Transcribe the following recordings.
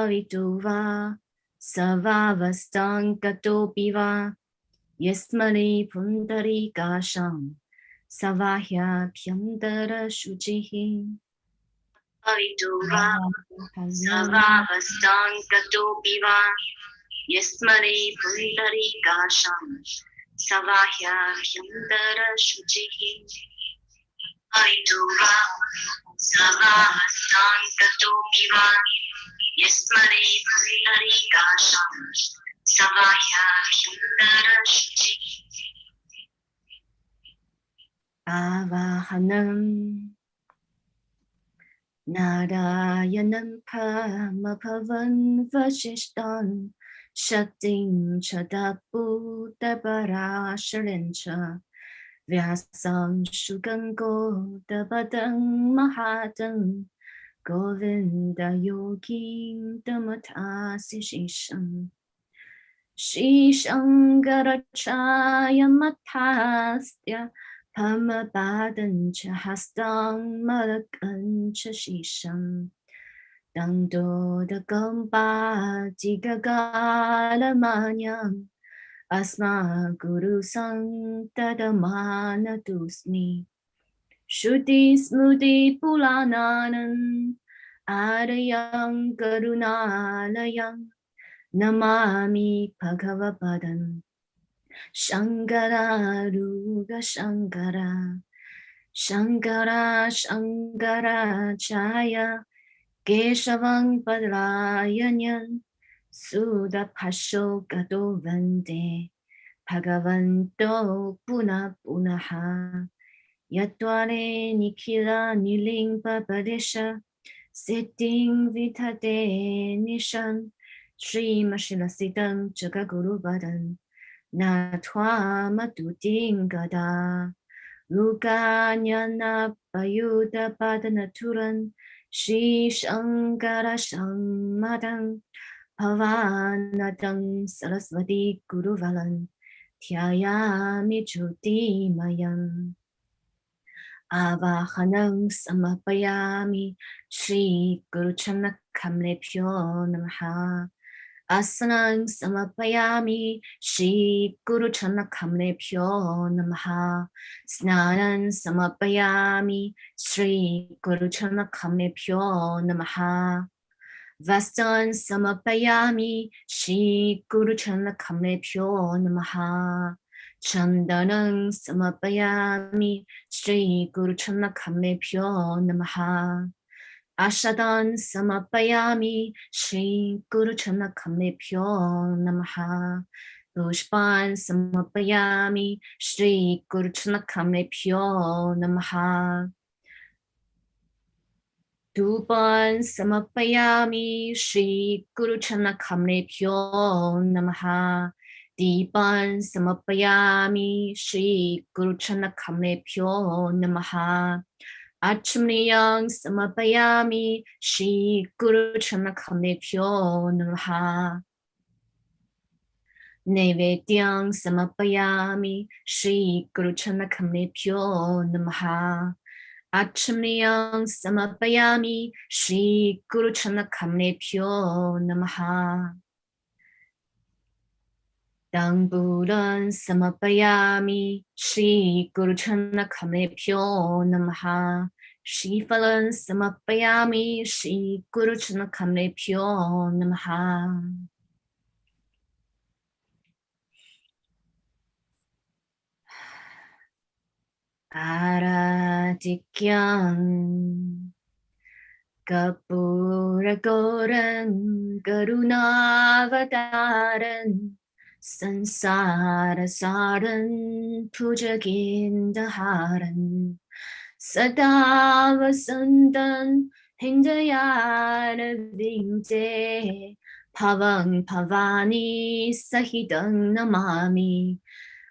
Bhavituva Savavastankatopiva Yasmani Pundari Kasham Savahya Pyamdara Shuchihi Bhavituva Savavastankatopiva Yasmani Pundari Kasham Savahya Pyamdara Shuchihi Bhavituva Savavastankatopiva Yasmani Pundari Kasham Savahya Pyamdara Shuchihi Avahanam Narayanam Pamapavan Vashishtan Shaktim Chadapu Dabarasharencha Vyasam Shugango Dabadang Mahatang Govinda Yogi Damatasi Shisham Shishangarachaya Matastya Pamapadancha Hastam Malakancha Shisham Dangdo Dagamba Digagalamanyam Asma Guru Santadamana Dusmi Shruti Smruti Pulananam Adayam Karunalayam Namami Bhagavapadam Shankara Ruga Shankara Shankara Shankara Chaya Keshavam Padrayanyan Sudha Pasho Gado Vande Bhagavanto Puna Punaha Yatware Nikila Niling Papadesha Sitting Vitate Nishan Sri Mashilasitam Jagaguru Badan Natwa Matutingada Lukanyana Payuda Padanaturan Shri Shankara Shammadam Pavanadam Saraswati Guruvalan Thyayami Jyoti Mayam Avahanam Samapayami Shri Guru Chanakhamlepyo Namaha Asanang Samapayami Shri Guru Chanakhamlepyo Namaha Snanan Samapayami Shri Guru Chanakhamlepyo Namaha Vastan Samapayami Shri Guru Chanakhamlepyo Namaha Chandanang Samapayami Shri Guru Chanakhamlepyo Namaha Ashadan Samapayami Shri Guru Chanakhamlepyo Namaha Pushpan Samapayami Shri Guru Chanakhamlepyo Namaha Dupan Samapayami Shri Guru Chanakhamlepyo Namaha Deepan Samapayami Shri Guru Chanakhamlepyo Namaha Achmniyang Samapayami Shri Guru Chanakhamlepyo Namaha Nevedyang Samapayami Shri Guru Chanakhamlepyo Namaha Achmniyang Samapayami Shri Guru Chanakhamlepyo Namaha Dangbudan Samapayami Shri Guru Chanakhamlepyo Namaha Shifalan Samapayami Shri Guru Chanakhamlepyo Namaha Aratikyam Kapuragoran Garunavataran Sansara Saran Pujagindaharan Sadavasandan Hindayana Vinte Pavang Pavani Sahidang Namami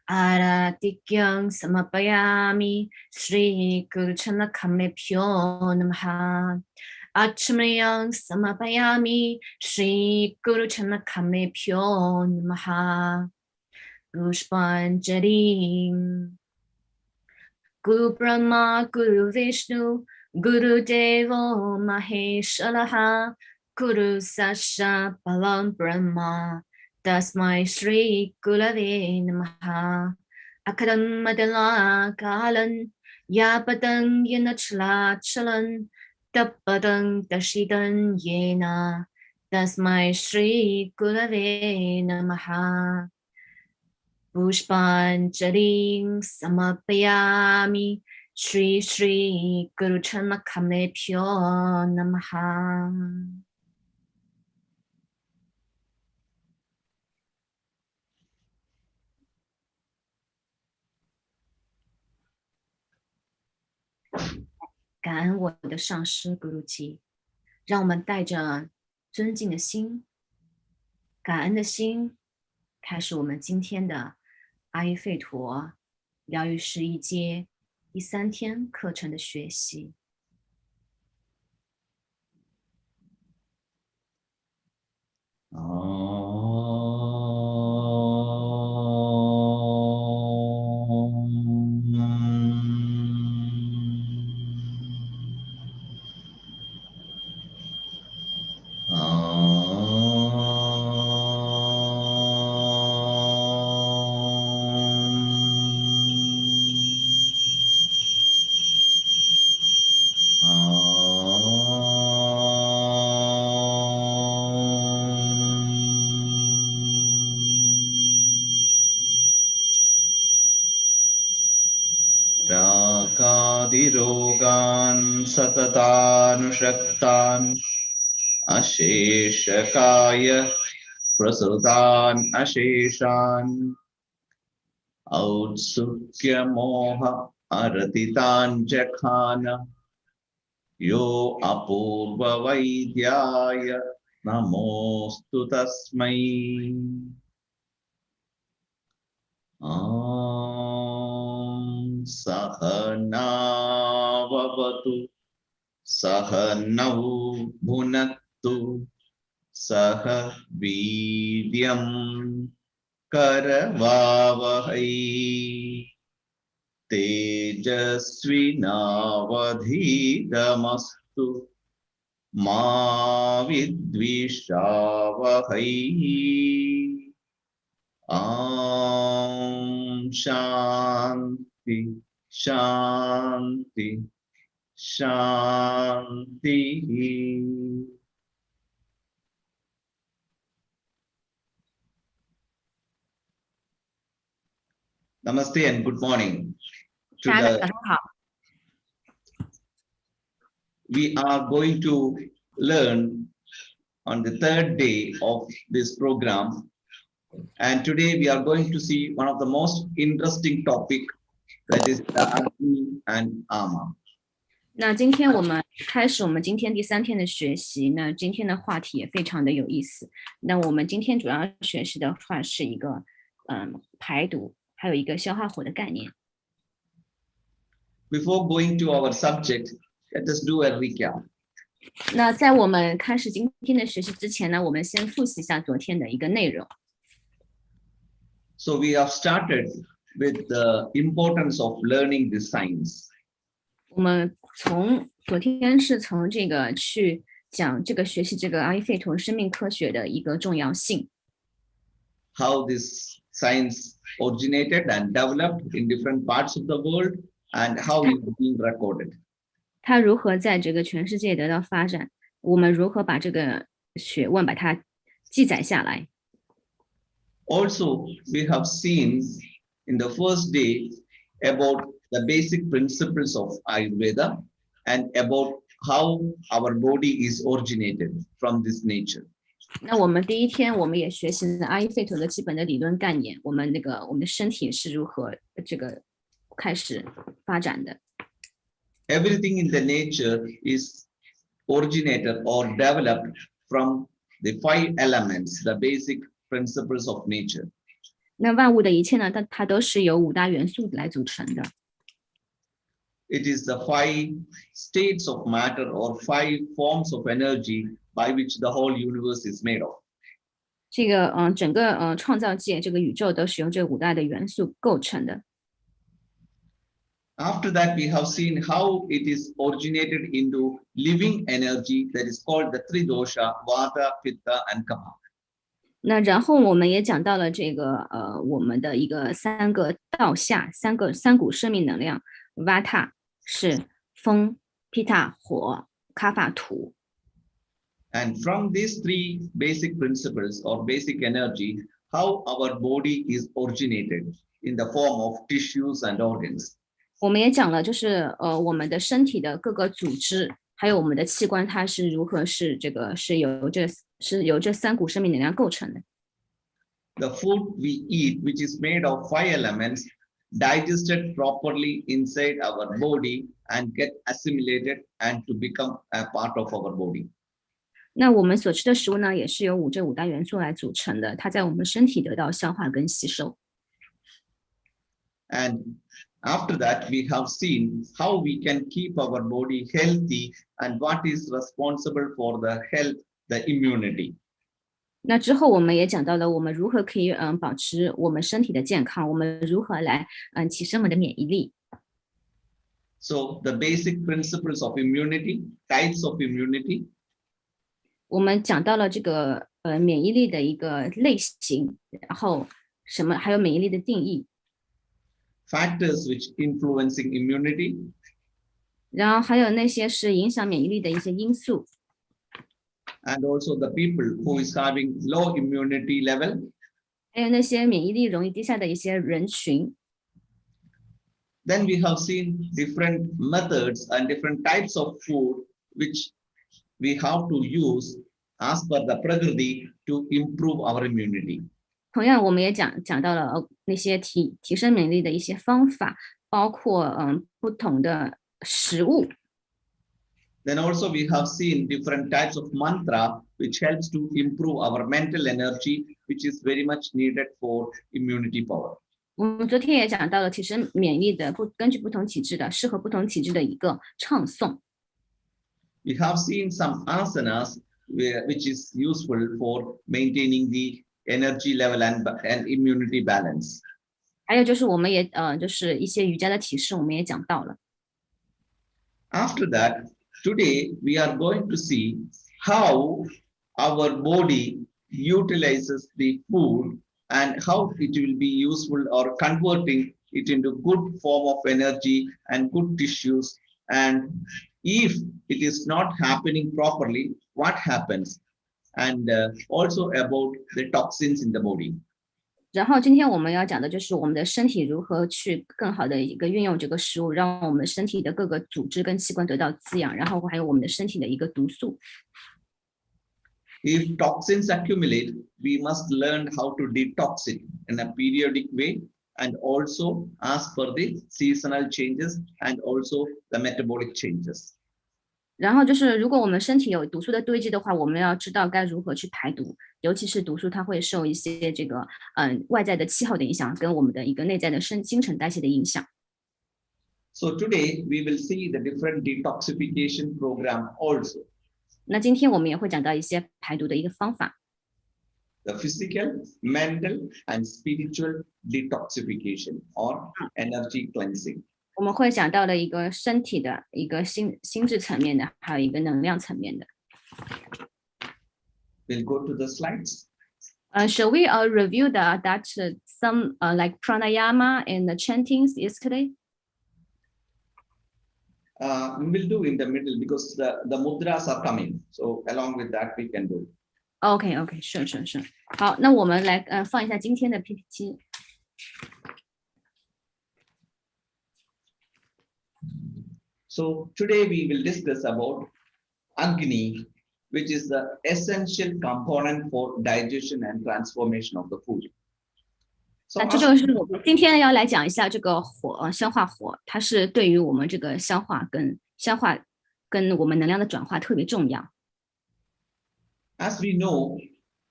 Aratikyang Samapayami Shri Guru Chanakhamlepyo Namaha Achmriyang Samapayami Shri Guru Chanakhamlepyo Namaha Pushpanjali Guru Brahma Guru Vishnu Guru Devo Maheshwaraha Guru Sasha Balam Brahma Tasmai Shri Gurave Namaha Akadam Madala Kalan Yapadang Yanachla Chalan Tapadang Dashidan Yena Tasmai Shri Gurave Namaha Pushpanjaling Samapayami Shri Shri Guru Chanmakamebhyo Namaha。感恩我的上师咕噜基，让我们带着尊敬的心、感恩的心，开始我们今天的阿育吠陀疗愈师一阶第3天课程的学习。रागादिरोगान् सततानुषक्तान् अशेषकाय प्रसृतान् अशेषान् औत्सुक्यमोह अरतितान् Jakhan यो अपूर्ववैद्याय नमोऽस्तु तस्मै। सहनाववतु सहनौ भुनक्तु सह वीर्यं करवावहै तेजस्विनावधीतमस्तु मा विद्विषावहै। शांति शांति शांति। Namaste and good morning. We are going to learn on the 3rd day of this program. And today we are going to see one of the most interesting topic, that is the Agni and Ama. 那今天我们开始我们今天第3天的学习。那今天的话题也非常的有意思。那我们今天主要学习的话是一个排毒，还有一个消化火的概念。Before going to our subject, let us do a recap. 那在我们开始今天的学习之前呢，我们先复习一下昨天的一个内容。So we have started with the importance of learning the science. 我们昨天是从这个去讲这个学习这个阿育吠陀生命科学的一个重要性。How this science originated and developed in different parts of the world and how it is being recorded. 它如何在这个全世界得到发展？我们如何把这个学问把它记载下来？ Also, we have seen in the first day about the basic principles of Ayurveda and about how our body is originated from this nature. 那我们第一天我们也学习了阿育吠陀的基本的理论概念，我们的身体是如何这个开始发展的。Everything in the nature is originated or developed from the 5 elements, the basic principles of nature. 那万物的一切呢，它都是由5大元素来组成的。It is the 5 states of matter or 5 forms of energy by which the whole universe is made of. 这个整个创造界这个宇宙都是由这5大的元素构成的。After that, we have seen how it is originated into living energy that is called the three dosha, Vata, Pitta, and Kapha. 那然后我们也讲到了这个我们的一个三个道下，三股生命能量，Vata 是风，Pitta 火，Kapha 土。And from these three basic principles or basic energy, how our body is originated in the form of tissues and organs. 我们也讲了，就是我们的身体的各个组织，还有我们的器官，它是如何是由这三股生命能量构成的。The food we eat, which is made of 5 elements, digested properly inside our body and get assimilated and to become a part of our body. 那我们所吃的食物呢，也是由这五大元素来组成的，它在我们身体得到消化跟吸收。And after that, we have seen how we can keep our body healthy and what is responsible for the health, the immunity. 那之后我们也讲到了我们如何可以保持我们身体的健康，我们如何来提升我们的免疫力。So the basic principles of immunity, types of immunity. 我们讲到了这个免疫力的一个类型，然后还有免疫力的定义。Factors which influencing immunity. 然后还有那些是影响免疫力的一些因素。And also the people who is having low immunity level. 还有那些免疫力容易低下的一些人群。Then we have seen different methods and different types of food which we have to use as per the Prakriti to improve our immunity. 同样，我们也讲到了那些提升免疫力的一些方法，包括不同的食物。Then also we have seen different types of mantra which helps to improve our mental energy, which is very much needed for immunity power. 我们昨天也讲到了提升免疫力的根据不同体质的适合不同体质的一个唱诵。We have seen some asanas which is useful for maintaining the energy level and immunity balance. 还有就是我们也就是一些瑜伽的体式，我们也讲到了。After that, today we are going to see how our body utilizes the food and how it will be useful or converting it into good form of energy and good tissues. And if it is not happening properly, what happens? And also about the toxins in the body. 然后今天我们要讲的就是我们的身体如何去更好的一个运用这个食物，让我们身体的各个组织跟器官得到滋养，然后还有我们的身体的一个毒素。If toxins accumulate, we must learn how to detox it in a periodic way and also as per the seasonal changes and also the metabolic changes. 然后就是，如果我们身体有毒素的堆积的话，我们要知道该如何去排毒，尤其是毒素，它会受一些这个外在的气候的影响，跟我们的一个内在的新陈代谢的影响。So today we will see the different detoxification program also. 那今天我们也会讲到一些排毒的一个方法。The physical, mental, and spiritual detoxification or energy cleansing. 我们会讲到的一个身体的一个心智层面的，还有一个能量层面的。We'll go to the slides. Shall we review some like pranayama and the chantings yesterday? We will do in the middle because the mudras are coming. So along with that, we can do. OK， 是。好，那我们来放一下今天的 PPT。So today we will discuss about Agni, which is the essential component for digestion and transformation of the food. 那这就是我们今天要来讲一下这个火，消化火，它是对于我们这个消化跟我们能量的转化特别重要。As we know,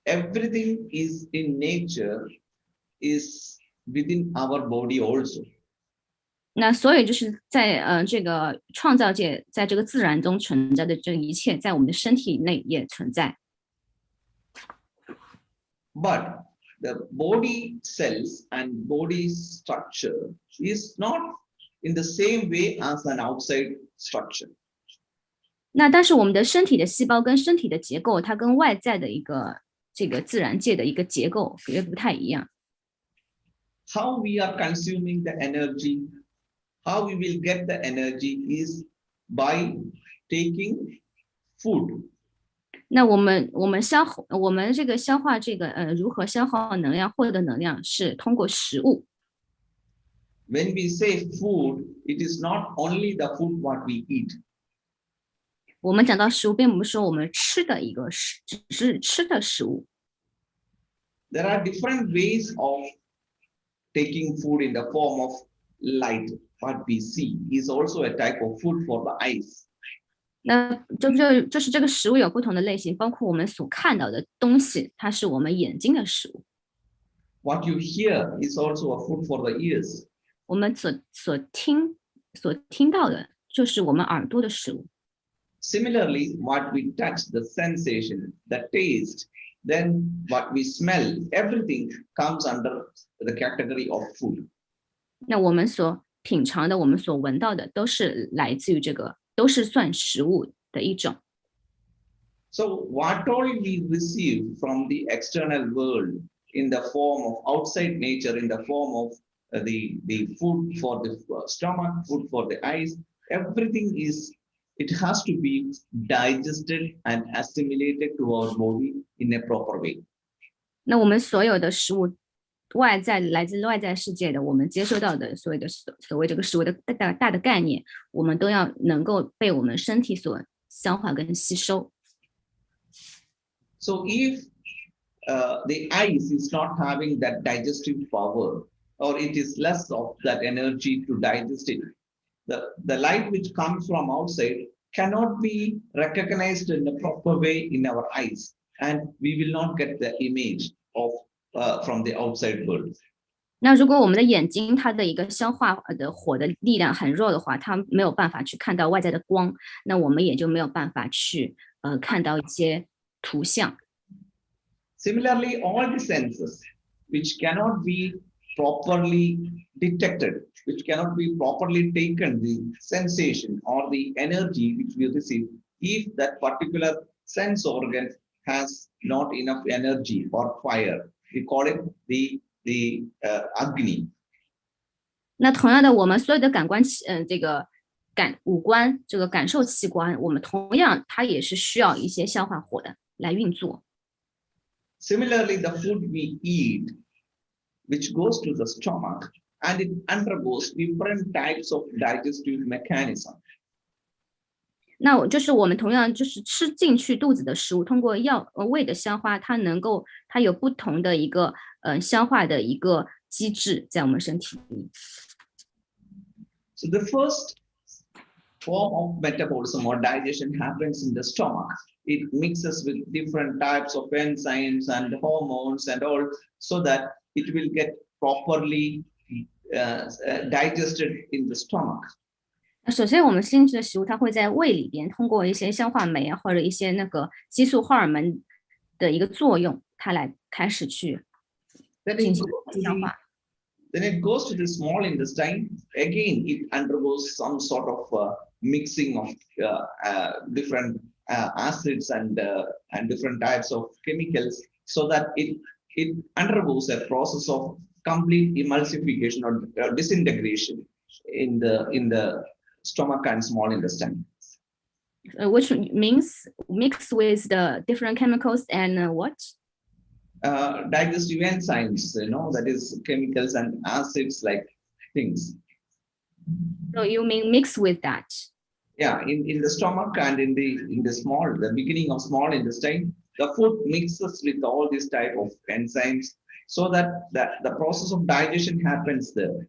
everything is in nature is within our body also. 那所以就是在这个创造界，在这个自然中存在的这一切，在我们的身体内也存在。But the body cells and body structure is not in the same way as an outside structure. 那但是我们的身体的细胞跟身体的结构，它跟外在的一个这个自然界的一个结构也不太一样。How we are consuming the energy, how we will get the energy is by taking food. 那我们这个消化这个如何消耗能量，获得能量是通过食物。When we say food, it is not only the food what we eat. 我们讲到食物，并不是说我们吃的一个只是吃的食物。There are different ways of taking food in the form of light. What we see is also a type of food for the eyes. 那就是这个食物有不同的类型，包括我们所看到的东西，它是我们眼睛的食物。What you hear is also a food for the ears. 我们所听到的，就是我们耳朵的食物。Similarly, what we touch, the sensation, the taste, then what we smell, everything comes under the category of food. 那我们所品尝的，我们所闻到的，都是来自于这个，都是算食物的一种。So what all we receive from the external world in the form of outside nature, in the form of the food for the stomach, food for the eyes, everything it has to be digested and assimilated to our body in a proper way. 那我们所有的食物，来自外在世界的，我们接收到的所谓这个食物的大的概念，我们都要能够被我们身体所消化跟吸收。So if the eyes is not having that digestive power, or it is less of that energy to digest it, the light which comes from outside cannot be recognized in a proper way in our eyes, and we will not get the image of from the outside world. 那如果我们的眼睛它的一个消化的火的力量很弱的话，它没有办法去看到外在的光，那我们也就没有办法去看到一些图像。Similarly, all the senses which cannot be properly detected, which cannot be properly taken, the sensation or the energy which we receive, if that particular sense organ has not enough energy or fire, we call it the Agni. 那同样的，我们所有的感官这个五官这个感受器官，我们同样它也是需要一些消化火的来运作。Similarly, the food we eat, which goes to the stomach, and it undergoes different types of digestive mechanism. 那就是我们同样就是吃进去肚子的食物，通过胃的消化，它有不同的一个消化的一个机制在我们身体里。So the first form of metabolism or digestion happens in the stomach. It mixes with different types of enzymes and hormones and all, so that it will get properly digested in the stomach. 首先，我们吃进去的食物，它会在胃里边通过一些消化酶啊，或者一些那个激素荷尔蒙的一个作用，它来开始去进行消化。Then it goes to the small intestine. Again, it undergoes some sort of mixing of different acids and different types of chemicals, so that it undergoes a process of complete emulsification or disintegration in the stomach and small intestine. Which means mix with the different chemicals and what? Digestive enzymes, that is chemicals and acids like things. So you mean mix with that? Yeah, in the stomach and in the beginning of small intestine, the food mixes with all these type of enzymes, so that the process of digestion happens there.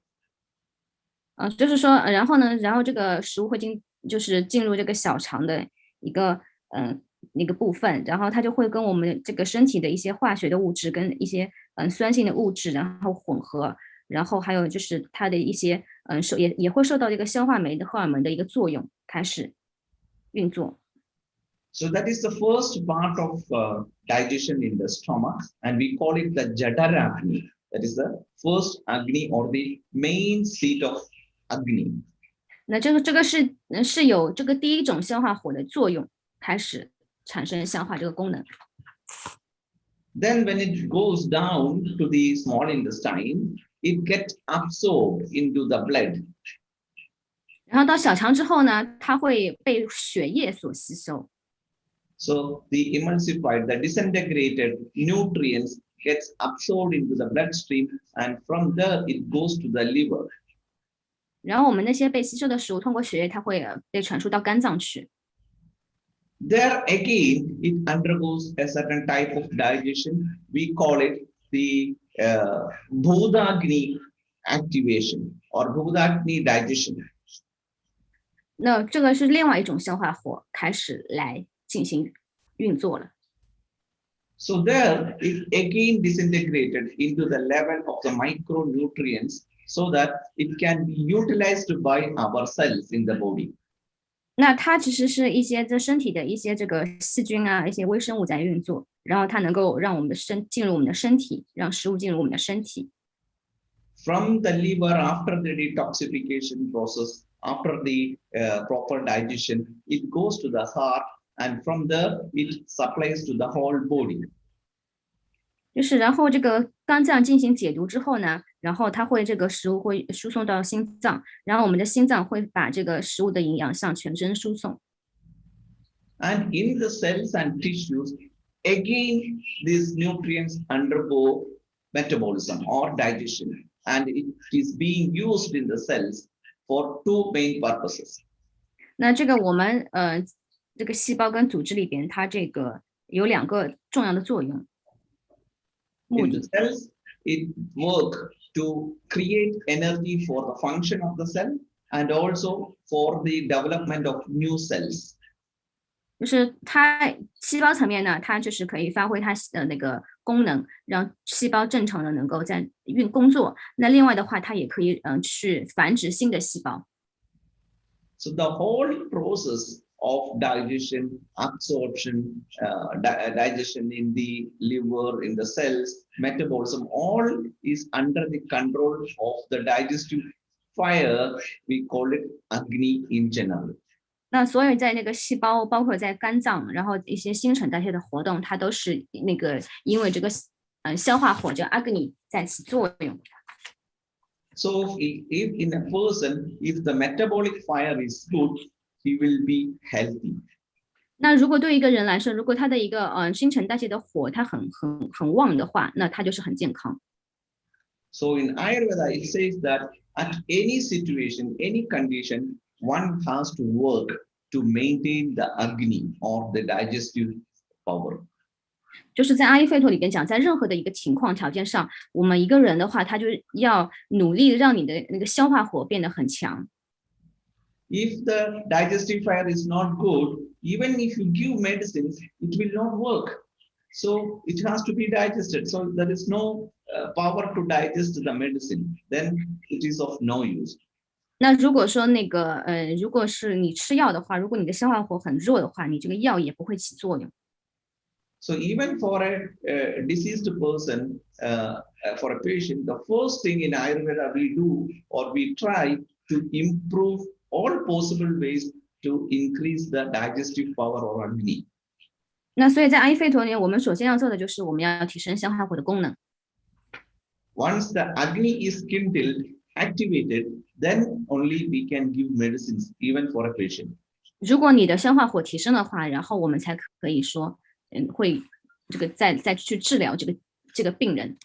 就是说，然后这个食物会就是进入这个小肠的一个那个部分，然后它就会跟我们这个身体的一些化学的物质跟一些酸性的物质，然后混合，然后还有就是它的一些也会受到这个消化酶的荷尔蒙的一个作用开始运作。So that is the first part of digestion in the stomach, and we call it the Jadara Agni. That is the first Agni or the main seat of Agni. 那这个是有这个第一种消化火的作用，开始产生消化这个功能。Then when it goes down to the small intestine, it gets absorbed into the blood. 然后到小肠之后呢，它会被血液所吸收。So the emulsified, the disintegrated nutrients gets absorbed into the bloodstream, and from there it goes to the liver. 然后我们那些被吸收的食物通过血液，它会被传输到肝脏去。There again, it undergoes a certain type of digestion. We call it the Bhudagni activation or Bhudagni digestion. 那这个是另外一种消化火开始来进行运作了。So there, it again disintegrated into the level of the micronutrients so that it can be utilized by our cells in the body. 那它其实是一些在身体的一些这个细菌啊，一些微生物在运作，然后它能够让我们的进入我们的身体，让食物进入我们的身体。From the liver, after the detoxification process, after the proper digestion, it goes to the heart, and from there it supplies to the whole body. 就是然后这个肝脏进行解毒之后呢，然后它会这个食物会输送到心脏，然后我们的心脏会把这个食物的营养向全身输送。And in the cells and tissues, again these nutrients undergo metabolism or digestion, and it is being used in the cells for two main purposes. 那这个我们这个细胞跟组织里边，它这个有两个重要的作用。In the cells, it work to create energy for the function of the cell and also for the development of new cells. 就是它细胞层面呢，它就是可以发挥它的那个功能，让细胞正常的能够在工作。那另外的话，它也可以去繁殖新的细胞。So the whole process of digestion, absorption, digestion in the liver, in the cells, metabolism, all is under the control of the digestive fire. We call it Agni in general. 那所以在那个细胞，包括在肝脏，然后一些新陈代谢的活动，它都是那个因为这个消化火叫阿格尼在起作用。So if in a person, if the metabolic fire is good, he will be healthy. 那如果对一个人来说，如果他的一个新陈代谢的火它很旺的话，那他就是很健康。So in Ayurveda, it says that at any situation, any condition, one has to work to maintain the Agni or the digestive power. 就是在阿育吠陀里边讲，在任何的一个情况条件上，我们一个人的话，他就要努力让你的那个消化火变得很强。If the digestive fire is not good, even if you give medicines, it will not work. So it has to be digested. So there is no power to digest the medicine. Then it is of no use. 那如果说那个如果是你吃药的话，如果你的消化火很弱的话，你这个药也不会起作用。So even for a deceased person, for a patient, the first thing in Ayurveda we do or we try to improve all possible ways to increase the digestive power or Agni. 那所以在阿育吠陀里，我们首先要做的就是我们要提升消化火的功能。Once the Agni is kindled, activated, then only we can give medicines even for a patient. 如果你的消化火提升的话，然后我们才可以说，会这个再去治疗这个病人。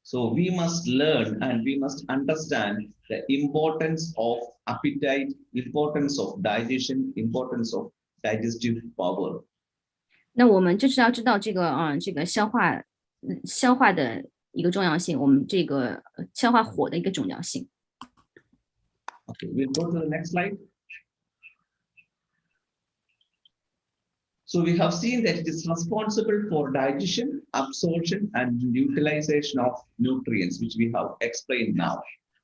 So we must learn and we must understand the importance of appetite, importance of digestion, importance of digestive power. 那我们就是要知道这个这个消化的一个重要性，我们这个消化火的一个重要性。Okay, we'll go to the next slide. So we have seen that it is responsible for digestion, absorption, and utilization of nutrients, which we have explained now.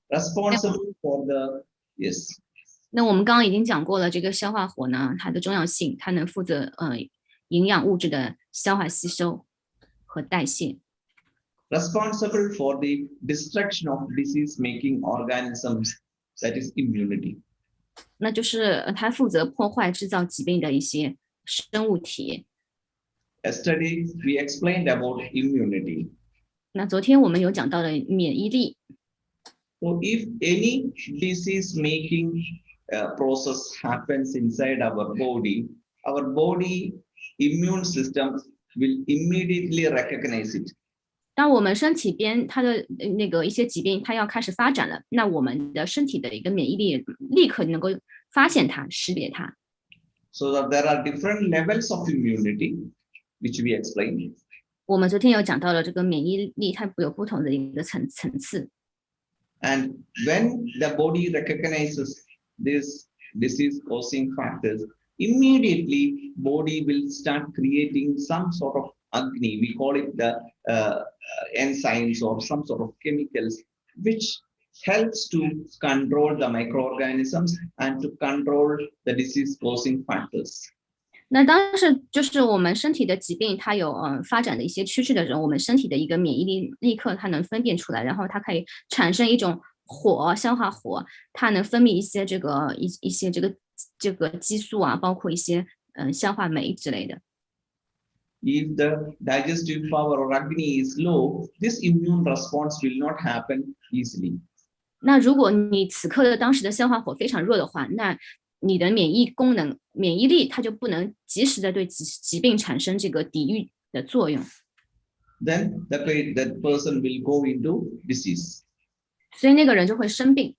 Responsible for the, yes. 那我们刚刚已经讲过了，这个消化火呢，它的重要性，它能负责营养物质的消化吸收和代谢。Responsible for the destruction of disease-making organisms that is immunity. 那就是它负责破坏制造疾病的一些生物体。Yesterday we explained about immunity. 那昨天我们有讲到了免疫力。So if any disease making process happens inside our body immune system will immediately recognize it. 当我们身体边它的那个一些疾病它要开始发展了，那我们的身体的一个免疫力立刻能够发现它、识别它。So that there are different levels of immunity, which we explained. 我们昨天有讲到了这个免疫力，它有不同的一个层次。And when the body recognizes this disease-causing factors, immediately body will start creating some sort of agni. We call it the enzymes or some sort of chemicals, which helps to control the microorganisms and to control the disease-causing factors. 那当时就是我们身体的疾病，它有发展的一些趋势的时候，我们身体的一个免疫力立刻它能分辨出来，然后它可以产生一种火，消化火，它能分泌一些一些这个激素啊，包括一些消化酶之类的。If the digestive power or agni is low, this immune response will not happen easily. 那如果你此刻的当时的消化火非常弱的话，那你的免疫功能、免疫力它就不能及时的对疾病产生这个抵御的作用。Then that person will go into disease. 所以那个人就会生病。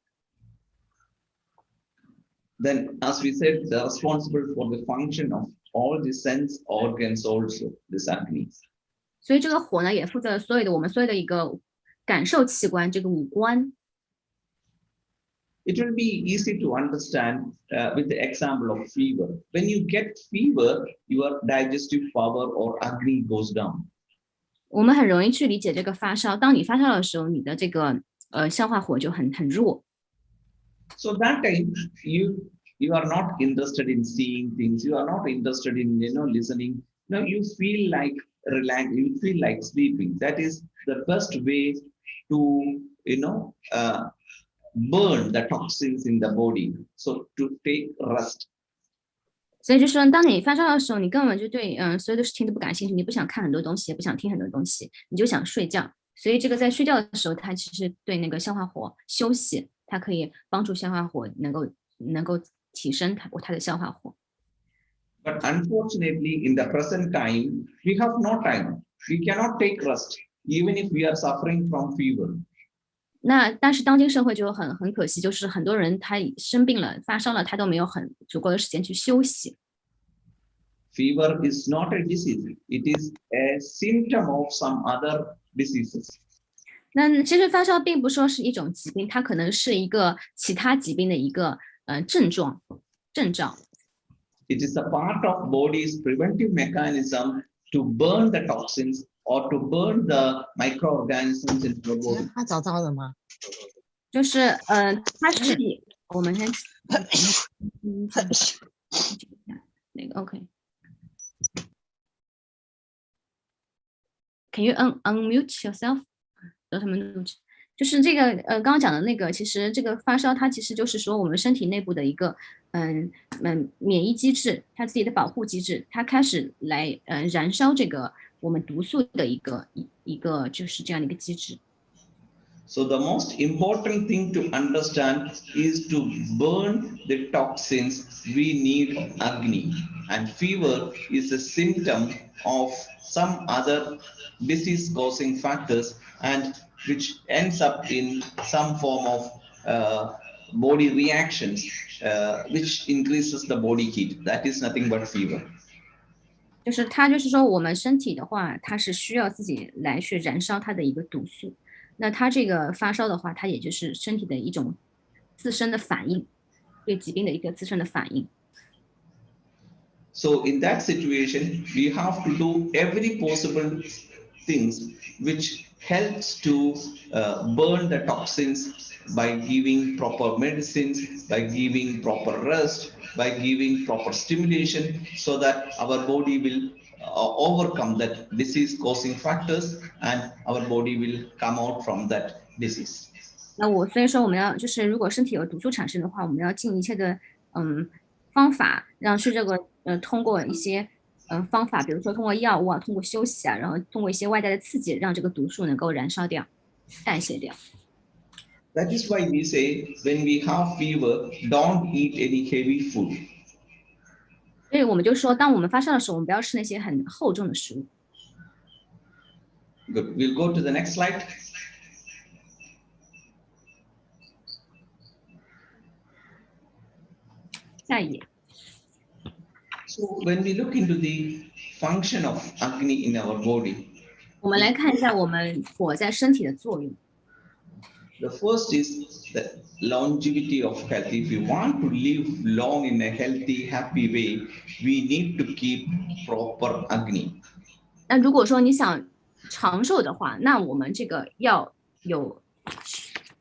Then, as we said, they're responsible for the function of all the sense organs also, this agni. 所以这个火呢，也负责我们所有的一个感受器官，这个五官。It will be easy to understand with the example of fever. When you get fever, your digestive power or agni goes down. 我们很容易去理解这个发烧。当你发烧的时候，你的这个消化火就很弱。So that time you are not interested in seeing things. You are not interested in listening. No, you feel like relax. You feel like sleeping. That is the best way to burn the toxins in the body. So to take rest. 所以就说，当你发烧的时候，你根本就对所有的事情都不感兴趣，你不想看很多东西，也不想听很多东西，你就想睡觉。所以这个在睡觉的时候，它其实对那个消化火休息，它可以帮助消化火能够提升它的消化火。But unfortunately, in the present time, we have no time. We cannot take rest, even if we are suffering from fever. 但是当今社会就很可惜，就是很多人他生病了、发烧了，他都没有很足够的时间去休息。Fever is not a disease; it is a symptom of some other diseases. 那其实发烧并不说是一种疾病，它可能是一个其他疾病的一个症兆。It is a part of body's preventive mechanism to burn the toxins or to burn the microorganisms in the body. 他找到了吗？就是它是我们先那个 OK。Can you unmute yourself？ 让他们录制。就是这个刚刚讲的那个，其实这个发烧它其实就是说我们身体内部的一个免疫机制，它自己的保护机制，它开始来燃烧这个我们毒素的一个就是这样的一个机制。So the most important thing to understand is to burn the toxins. We need agni, and fever is a symptom of some other disease-causing factors, and which ends up in some form of body reactions, which increases the body heat. That is nothing but fever. 就是它就是说我们身体的话，它是需要自己来去燃烧它的一个毒素。那它这个发烧的话，它也就是身体的一种自身的反应，对疾病的一个自身的反应。So in that situation, we have to do every possible things which helps to burn the toxins by giving proper medicines, by giving proper rest, by giving proper stimulation, so that our body will overcome that disease causing factors and our body will come out from that disease. 所以说我们要就是如果身体有毒素产生的话，我们要尽一切的方法，让是这个通过一些方法，比如说通过药物啊，通过休息啊，然后通过一些外在的刺激，让这个毒素能够燃烧掉、代谢掉。That is why we say when we have fever, don't eat any heavy food. 所以我们就说，当我们发烧的时候，我们不要吃那些很厚重的食物。Good. We'll go to the next slide. 下一页。So when we look into the function of Agni in our body, 我们来看一下我们火在身体的作用。the first is the longevity of health. If we want to live long in a healthy, happy way, we need to keep proper Agni. 那如果说你想长寿的话，那我们这个要有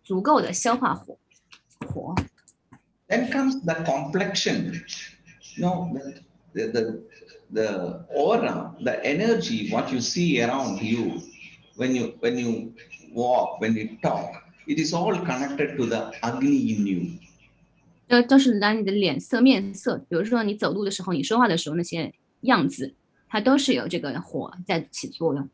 足够的消化火。Then comes the complexion. No, the aura, the energy, what you see around you when you walk, when you talk, it is all connected to the Agni in you. 就是拿你的脸色、面色，比如说你走路的时候、你说话的时候那些样子，它都是有这个火在起作用。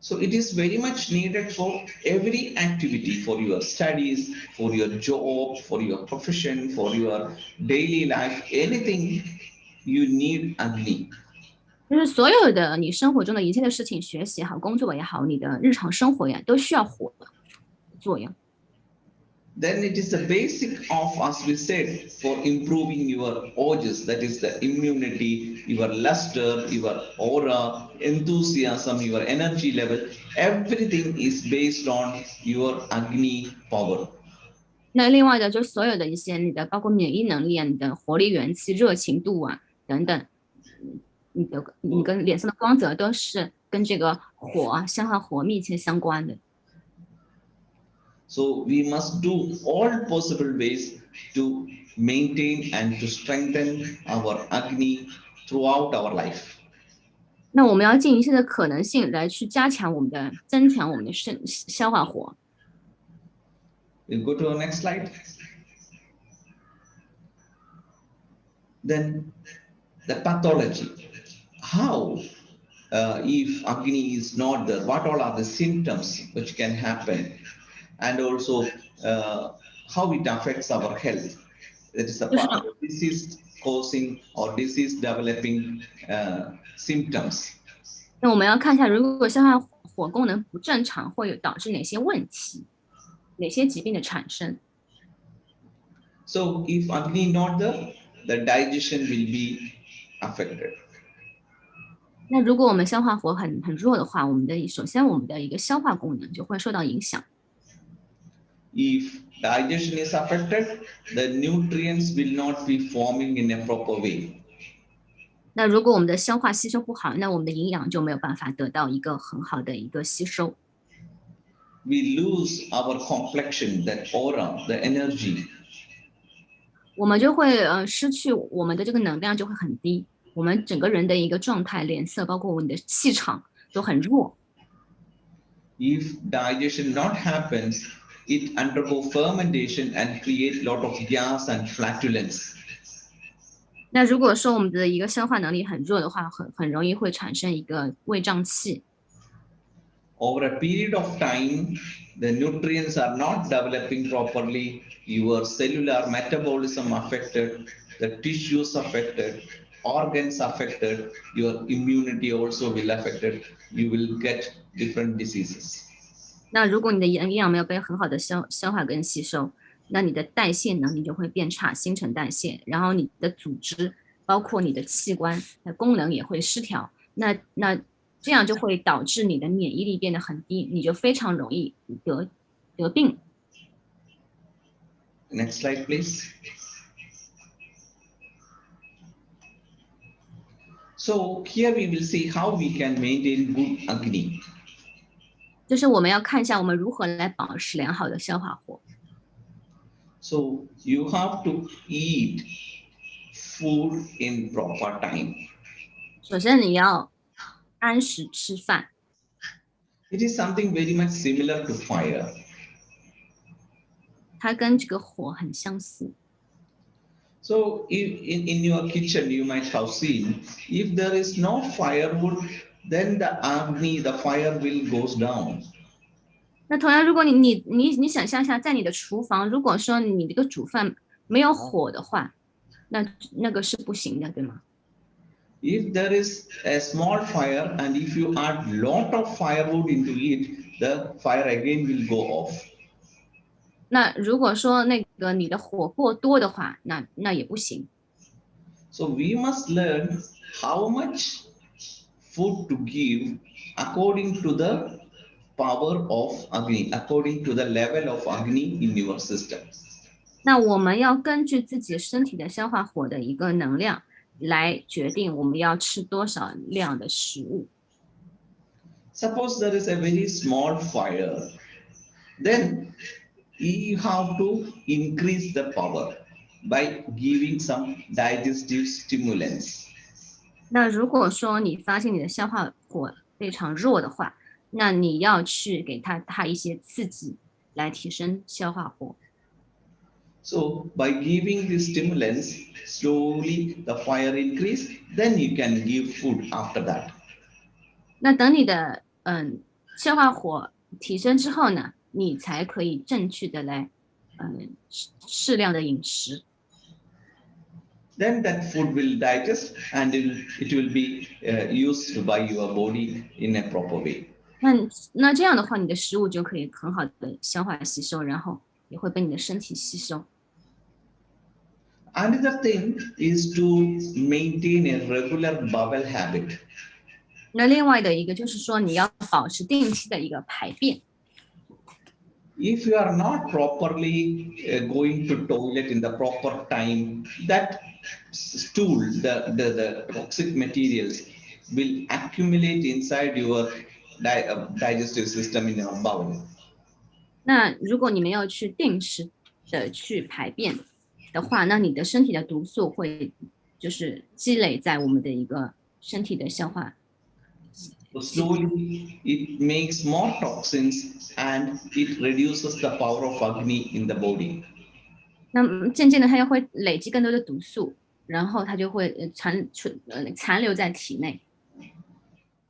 So it is very much needed for every activity, for your studies, for your job, for your profession, for your daily life, anything you need Agni. 就是所有的你生活中的一切的事情，学习也好，工作也好，你的日常生活呀，都需要火的作用。Then it is the basic of, as we said, for improving your ojas, that is the immunity, your luster, your aura, enthusiasm, your energy level, everything is based on your Agni power. 那另外的，就是所有的一些你的，包括免疫能力啊、你的活力、元气、热情度啊等等，你跟脸上的光泽都是跟这个火啊、消化火密切相关的。So we must do all possible ways to maintain and to strengthen our Agni throughout our life. 那我们要尽一切的可能性来去增强我们的消化火。We'll go to our next slide. Then the pathology. How, if Agni is not there, what all are the symptoms which can happen? And also how it affects our health. That is a 就是 part of disease causing or disease developing symptoms. 那我们要看一下，如果消化火功能不正常，会有导致哪些问题，哪些疾病的产生。So if Agni not there, the digestion will be affected. 那如果我们消化火很弱的话，首先我们的一个消化功能就会受到影响。If digestion is affected, the nutrients will not be forming in a proper way. 那如果我们的消化吸收不好，那我们的营养就没有办法得到一个很好的一个吸收。We lose our complexion, that aura, the energy. 我们就会失去我们的这个能量就会很低，我们整个人的一个状态、脸色，包括我们的气场都很弱。If digestion not happens, it undergo fermentation and create lot of gas and flatulence. 那如果说我们的一个消化能力很弱的话，很容易会产生一个胃胀气。Over a period of time, the nutrients are not developing properly, your cellular metabolism affected, the tissues affected, organs affected, your immunity also will affected. You will get different diseases. 那如果你的营养没有被很好的消化跟吸收，那你的代谢能力就会变差，新陈代谢，然后你的组织，包括你的器官的功能也会失调。那这样就会导致你的免疫力变得很低，你就非常容易得病。Next slide, please. So here we will see how we can maintain good Agni. 就是我们要看一下我们如何来保持良好的消化火。So you have to eat food in proper time. 首先你要按时吃饭，It is something very much similar to fire. 它跟这个火很相似。So in your kitchen, you might have seen if there is no firewood, then the agni, the fire will goes down. 那同样，如果你想象一下，在你的厨房，如果说你这个煮饭没有火的话，那个是不行的，对吗？If there is a small fire and if you add lot of firewood into it, the fire again will go off. 那如果说那个你的火过多的话，那也不行。So we must learn how much food to give according to the power of Agni, according to the level of Agni in your system. 那我们要根据自己身体的消化火的一个能量来决定我们要吃多少量的食物。Suppose there is a very small fire, then you have to increase the power by giving some digestive stimulants. 那如果说你发现你的消化火非常弱的话，那你要去给它一些刺激，来提升消化火。So by giving the stimulants, slowly the fire increase, then you can give food after that. 那等你的消化火提升之后呢，你才可以正确的来适量的饮食。Then that food will digest and it will be used by your body in a proper way. 那这样的话，你的食物就可以很好的消化吸收，然后也会被你的身体吸收。Another thing is to maintain a regular bowel habit. 那另外的一个就是说，你要保持定期的一个排便。If you are not properly going to toilet in the proper time, that stool, the toxic materials will accumulate inside your digestive system in your bowel. 那如果你没有去定时的去排便的话，那你的身体的毒素会就是积累在我们的一个身体的消化。So slowly it makes more toxins and it reduces the power of Agni in the body. 那渐渐的，它又会累积更多的毒素，然后它就会残留在体内。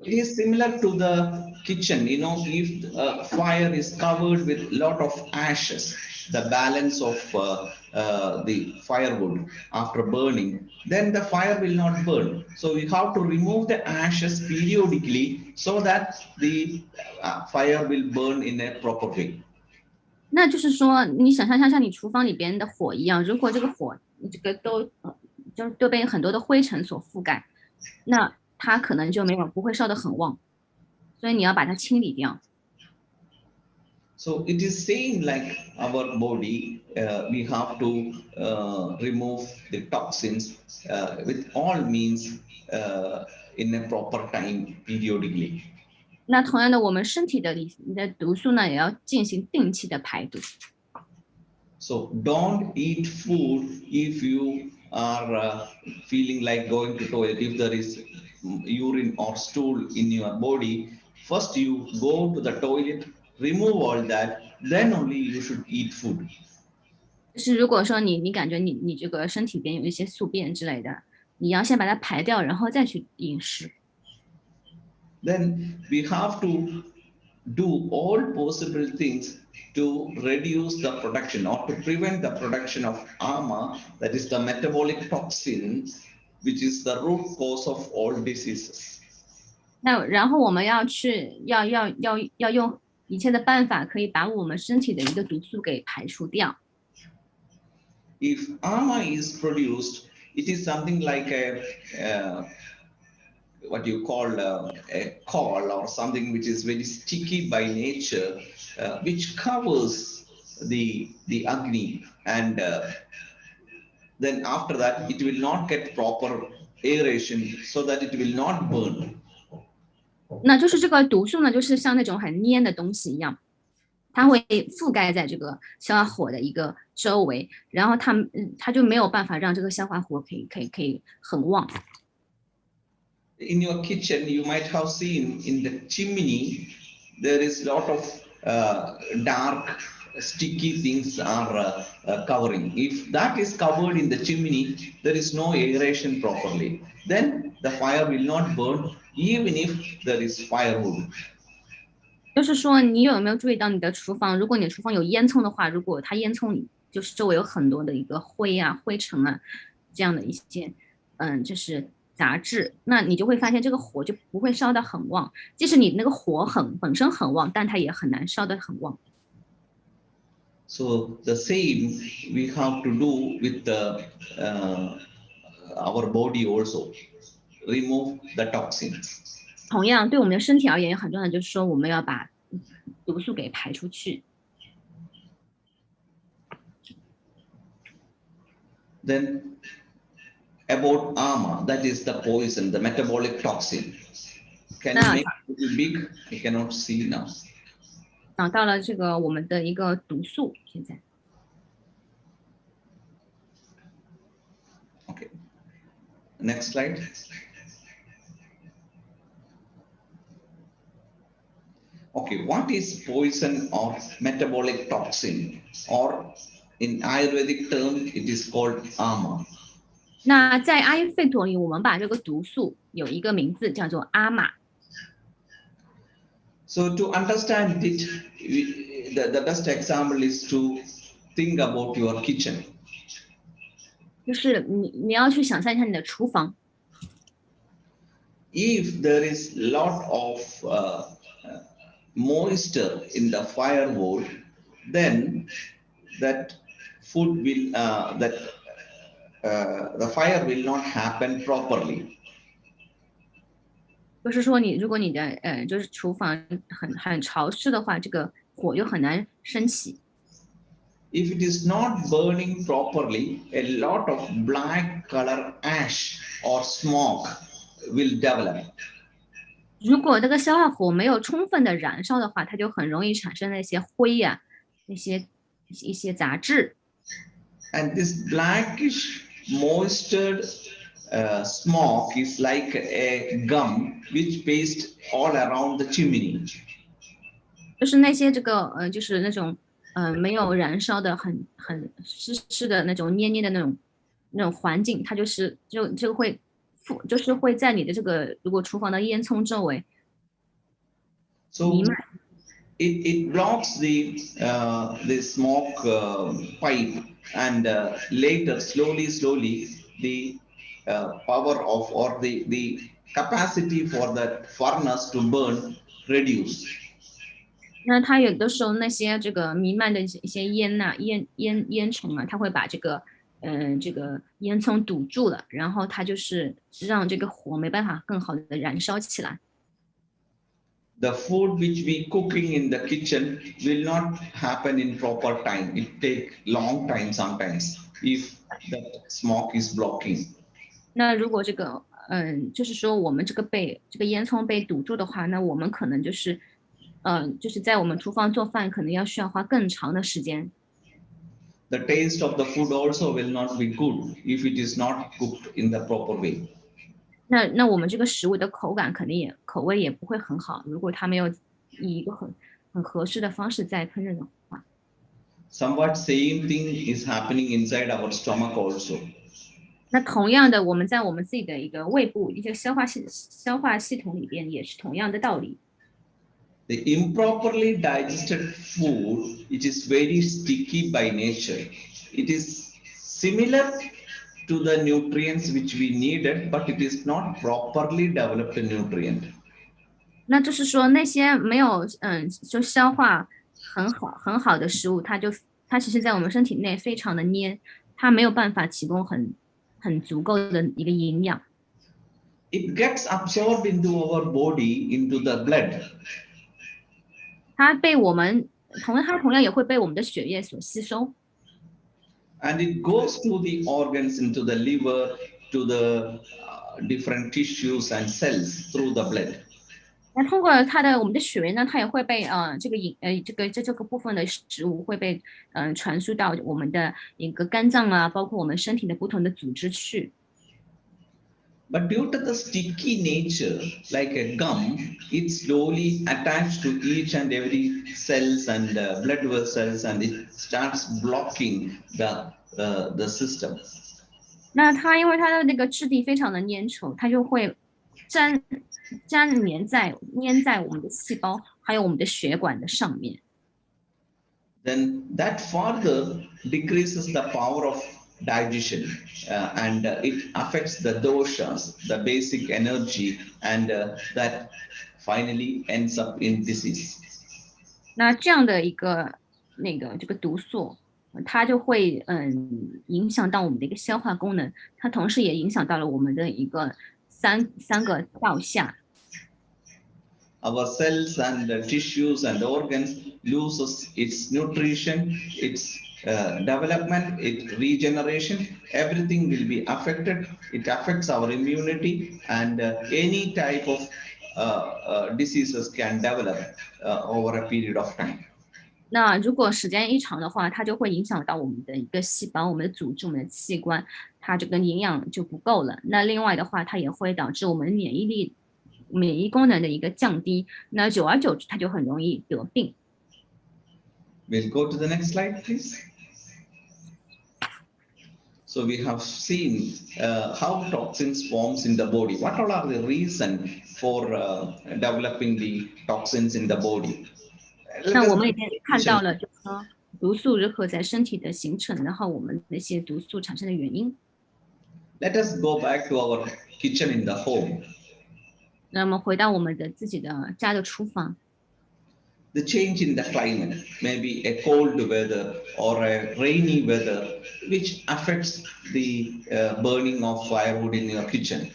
It is similar to the kitchen, if fire is covered with lot of ashes, the balance of the firewood after burning, then the fire will not burn. So we have to remove the ashes periodically so that the fire will burn in a proper way. 那就是说，你想象一下，像你厨房里边的火一样，如果这个火这个都被很多的灰尘所覆盖，那它可能就不会烧得很旺，所以你要把它清理掉。So it is same like our body, we have to remove the toxins with all means in a proper time periodically. 那同样的，我们身体的毒素呢，也要进行定期的排毒。So don't eat food if you are feeling like going to toilet. If there is urine or stool in your body, first you go to the toilet, remove all that, then only you should eat food. 就是如果说你感觉你这个身体边有一些宿便之类的，你要先把它排掉，然后再去饮食。Then we have to do all possible things to reduce the production or to prevent the production of AMA, that is the metabolic toxin, which is the root cause of all diseases. 那然后我们要用一切的办法，可以把我们身体的一个毒素给排除掉。If AMA is produced, it is something like what you call a coal or something which is very sticky by nature, which covers the Agni, and then after that it will not get proper aeration so that it will not burn. 那就是这个毒素呢，就是像那种很粘的东西一样，它会覆盖在这个消化火的一个周围，然后它就没有办法让这个消化火可以很旺。In your kitchen, you might have seen in the chimney there is lot of dark sticky things are covering. If that is covered in the chimney, there is no aeration properly. Then the fire will not burn even if there is firewood. 就是说，你有没有注意到你的厨房？如果你的厨房有烟囱的话，如果它烟囱里就是周围有很多的一个灰啊、灰尘啊这样的一些，就是杂质，那你就会发现这个火就不会烧得很旺。即使你那个火本身很旺，但它也很难烧得很旺。So the same we have to do with uh, our body also. Remove the toxins. 同样，对我们的身体而言也很重要，就是说我们要把毒素给排出去。Then about AMA, that is the poison, the metabolic toxin. Can you 那 make it a little big? I cannot see now. 讲到了这个我们的一个毒素，现在 Okay. Next slide. Okay, what is poison or metabolic toxin? Or in Ayurvedic term, it is called AMA. 那在阿育吠陀里，我们把这个毒素有一个名字叫做阿玛。So to understand it, the best example is to think about your kitchen. 就是你要去想象一下你的厨房， If there is lot of moisture in the firewood, then that food will the fire will not happen properly. 就是说如果你的就是厨房很潮湿的话，这个火就很难升起。If it is not burning properly, a lot of black color ash or smoke will develop. 如果这个消化火没有充分的燃烧的话，它就很容易产生那些灰呀、那些一些杂质。And this blackish moistured smoke is like a gum which pastes all around the chimney. 就是那些这个就是那种没有燃烧的很湿的那种黏黏的那种环境，它就会就是会在你的这个如果厨房的烟囱周围 So it blocks the smoke pipe, and later slowly the power of or the capacity for that furnace to burn reduce. 那它有的时候那些这个弥漫的一些烟呐、烟尘啊，它会把这个烟囱堵住了，然后它就是让这个火没办法更好的燃烧起来。The food which we cooking in the kitchen will not happen in proper time. It take long time sometimes if that smoke is blocking. 那如果这个就是说我们这个烟囱被堵住的话，那我们可能就是在我们厨房做饭可能需要花更长的时间。The taste of the food also will not be good if it is not cooked in the proper way. 那我们这个食物的口味也不会很好，如果它没有以一个很合适的方式在烹饪的话。Somewhat same thing is happening inside our stomach also. 那同样的，我们在我们自己的一个胃部一些消化系统里边也是同样的道理。The improperly digested food, it is very sticky by nature. It is similar to the nutrients which we needed, but it is not properly developed nutrient. 那就是说那些没有就消化很好的食物，它其实在我们身体内非常的黏，它没有办法提供很足够的一个营养。It gets absorbed into our body, into the blood. 它同样也会被我们的血液所吸收。And it goes to the organs, into the liver, to the different tissues and cells through the blood. 那通过我们的血液呢，它也会被这个部分的食物会被传输到我们的一个肝脏啊，包括我们身体的不同的组织去。But due to the sticky nature, like a gum, it slowly attached to each and every cells and blood vessels, and it starts blocking the system. 那它因为它的那个质地非常的粘稠，它就会粘粘在我们的细胞还有我们的血管的上面。Then that further decreases the power of digestion, and it affects the doshas, the basic energy, and that finally ends up in disease. 那这样的一个这个毒素，它就会影响到我们的一个消化功能，它同时也影响到了我们的一个三个道下。Our cells and tissues and organs loses its nutrition, its development, its regeneration. Everything will be affected. It affects our immunity, and any type of diseases can develop over a period of time. 那如果时间一长的话，它就会影响到我们的一个细胞、我们的组织、我们的器官，它这个营养就不够了。那另外的话，它也会导致我们免疫功能的一个降低。那久而久之，它就很容易得病。We'll go to the next slide, please. So we have seen how toxins forms in the body. What all are the reasons for developing the toxins in the body? Let 那我 us 们也 go to the 看 kitchen. 到了，就是说毒素如何在身体的形成，然后我们那些毒素产生的原因。Let us go back to our kitchen in the home. 那么回到我们的自己的家的厨房， The change in the climate, maybe a cold weather or a rainy weather, which affects the burning of firewood in your kitchen.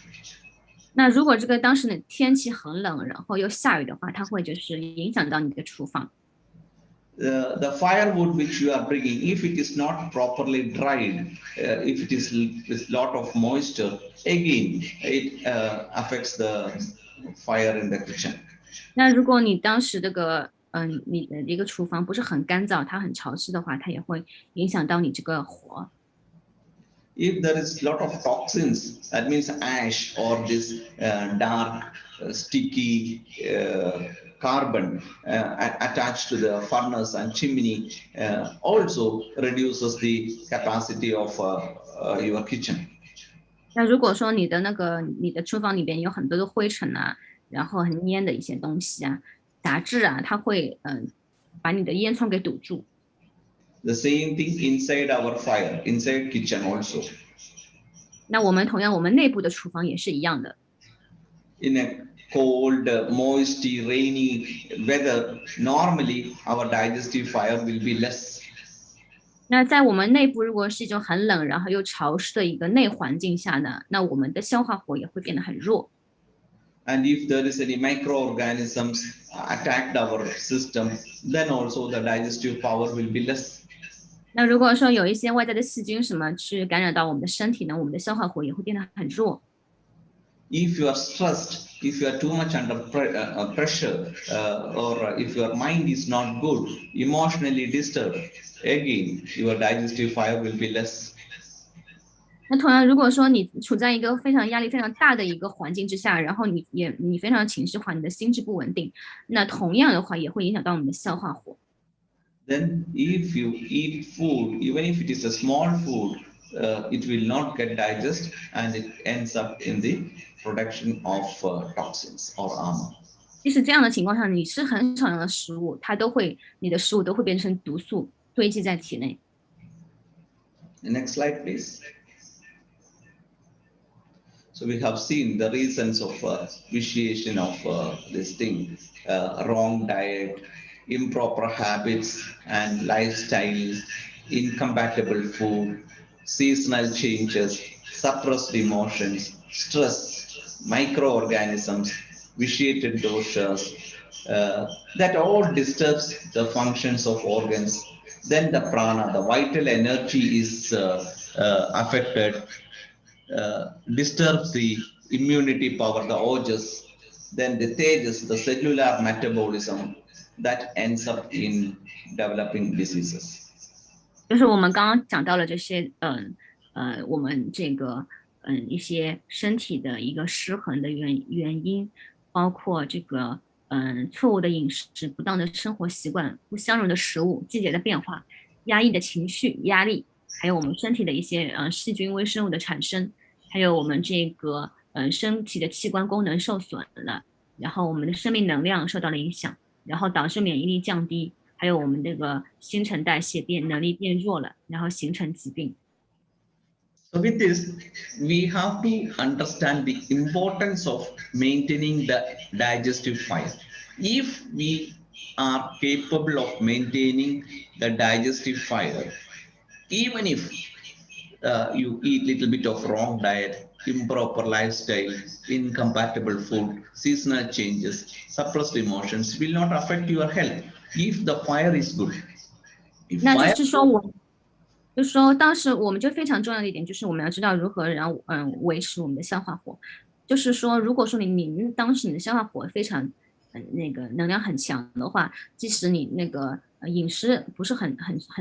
那如果这个当时的天气很冷，然后又下雨的话，它会就是影响到你的厨房。The firewood which you are bringing, if it is not properly dried, if it is with lot of moisture, again it affects the fire in the kitchen. 那如果你当时这个你的一个厨房不是很干燥，它很潮湿的话，它也会影响到你这个火。If there is lot of toxins, that means ash or this dark, sticky carbon attached to the furnace and chimney, also reduces the capacity of your kitchen. 那如果说你的厨房里边有很多的灰尘啊，然后很粘的一些东西啊、杂质啊，它会把你的烟囱给堵住。The same thing inside our fire, inside kitchen also. 那我们同样，我们内部的厨房也是一样的。In a cold, moisty, rainy weather, normally our digestive fire will be less. 那在我们内部，如果是一种很冷，然后又潮湿的一个内环境下呢，那我们的消化火也会变得很弱。And if there is any microorganisms attacked our system, then also the digestive power will be less. 那如果说有一些外在的细菌什么去感染到我们的身体呢，我们的消化火也会变得很弱。If you are stressed, if you are too much under pressure, or if your mind is not good, emotionally disturbed, again your digestive fire will be less. 那同样，如果说你处在一个非常压力非常大的一个环境之下，然后你非常情绪化，你的心智不稳定，那同样的话也会影响到我们的消化火。Then if you eat food, even if it is a small food, it will not get digested and it ends up in the production of toxins or armor. 即使这样的情况下，你吃很少量的食物，你的食物都会变成毒素堆积在体内。The next slide, please. So we have seen the reasons of vitiation of this thing, wrong diet, improper habits and lifestyle, incompatible food, seasonal changes, suppressed emotions, stress, microorganisms, vitiated doshas, that all disturbs the functions of organs. Then the prana, the vital energy is affected, disturbs the immunity power, the ojas, then the tejas, the cellular metabolism, that ends up in developing diseases. 就是我们刚刚讲到了这些，我们这个一些身体的一个失衡的原因，包括这个错误的饮食、不当的生活习惯、不相容的食物、季节的变化、压抑的情绪、压力，还有我们身体的一些细菌、微生物的产生，还有我们这个身体的器官功能受损了，然后我们的生命能量受到了影响，然后导致免疫力降低，还有我们这个新陈代谢能力变弱了，然后形成疾病。So with this, we have to understand the importance of maintaining the digestive fire. If we are capable of maintaining the digestive fire, even if you eat little bit of wrong diet, improper lifestyle, incompatible food, seasonal changes, suppressed emotions will not affect your health if the fire is good. If 那就 fire 是说就是说，当时我们就非常重要的一点就是我们要知道如何让维持我们的消化火。就是说，如果说你当时你的消化火非常那个能量很强的话，即使你那个饮食不是很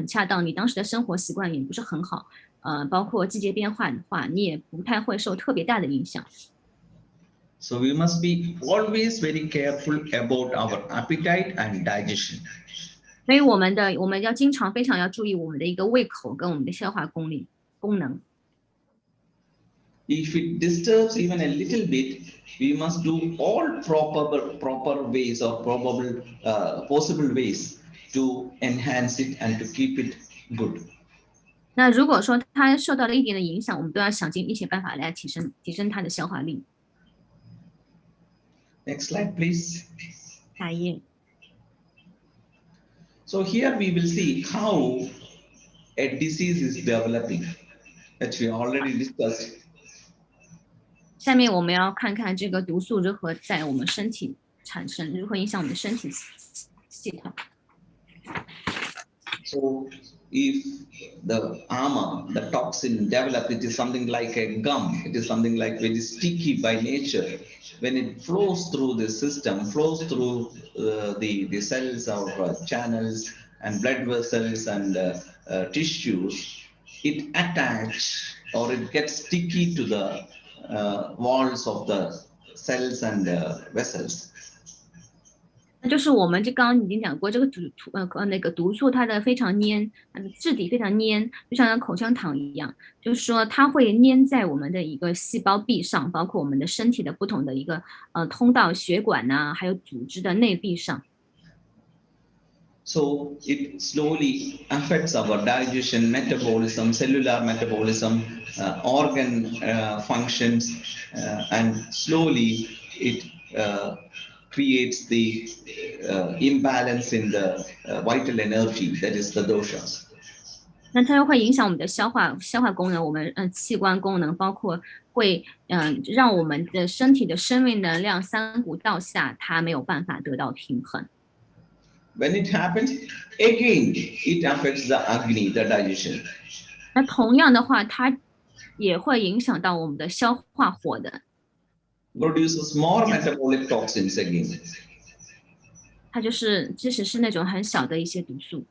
恰当，你当时的生活习惯也不是很好，包括季节变化的话，你也不太会受特别大的影响。So we must be always very careful about our appetite and digestion. 所以我们要经常非常要注意我们的一个胃口跟我们的消化功能。If it disturbs even a little bit, we must do all proper ways or probable possible ways to enhance it and to keep it good. 那如果说它受到了一点的影响，我们都要想尽一切办法来提升它的消化力。Next slide, please. 下一页。So here we will see how a disease is developing, which we already discussed. 下面我们要看看这个毒素如何在我们身体产生，如何影响我们的身体系统。So if the armor, the toxin developed, it is something like a gum. It is something like very sticky by nature. When it flows through the system, flows through the cells or channels and blood vessels and tissues, it attach or it gets sticky to the walls of the cells and vessels. 那就是我们刚刚已经讲过，这个那个毒素它的非常粘，它的质地非常粘，就像口香糖一样，就是说它会粘在我们的一个细胞壁上，包括我们的身体的不同的一个通道、血管呐、还有组织的内壁上。So it slowly affects our digestion, metabolism, cellular metabolism, organ functions, and slowly it creates the imbalance in the vital energy, that is the doshas. 那它又会影响我们的消化功能，我们器官功能，包括会让我们的身体的生命能量三股道下，它没有办法得到平衡。When it happens, again it affects the agni, the digestion. 那同样的话，它也会影响到我们的消化火的，Produces more metabolic toxins again. 它就是即使是那种很小的一些毒素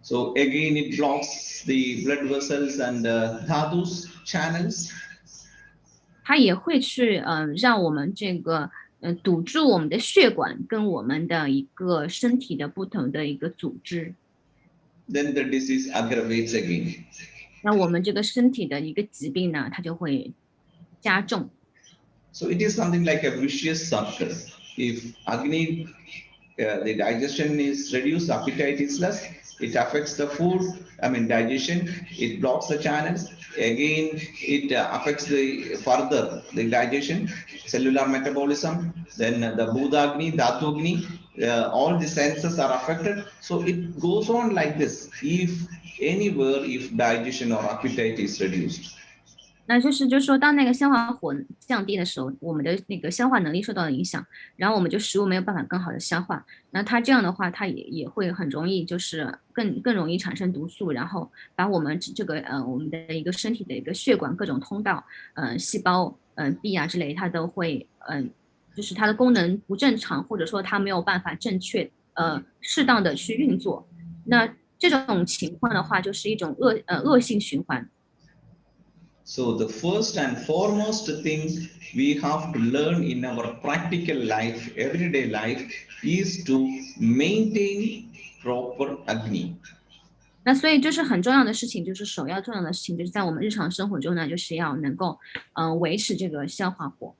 ，So again it blocks the blood vessels and dhatus channels. 它也会去让我们这个堵住我们的血管跟我们的一个身体的不同的一个组织， Then the disease aggravates again. 那我们这个身体的一个疾病呢，它就会加重。So it is something like a vicious circle. If agni, the digestion is reduced, appetite is less, it affects the food, I mean digestion, it blocks the channels. Again, it affects the further the digestion, cellular metabolism, then the Budagni, Dhatugni, all the senses are affected. So it goes on like this. If anywhere, if digestion or appetite is reduced. 那就是说，当那个消化火降低的时候，我们的那个消化能力受到了影响，然后我们就食物没有办法更好的消化。那它这样的话，它也会很容易，就是更容易产生毒素，然后把我们这个我们的一个身体的一个血管各种通道，细胞壁啊之类，它都会就是它的功能不正常，或者说它没有办法正确适当的去运作。那这种情况的话，就是一种恶性循环。So the first and foremost thing we have to learn in our practical life, everyday life, is to maintain proper Agni. 那所以就是很重要的事情，就是首要重要的事情，就是在我们日常生活中呢，就是要能够维持这个消化火。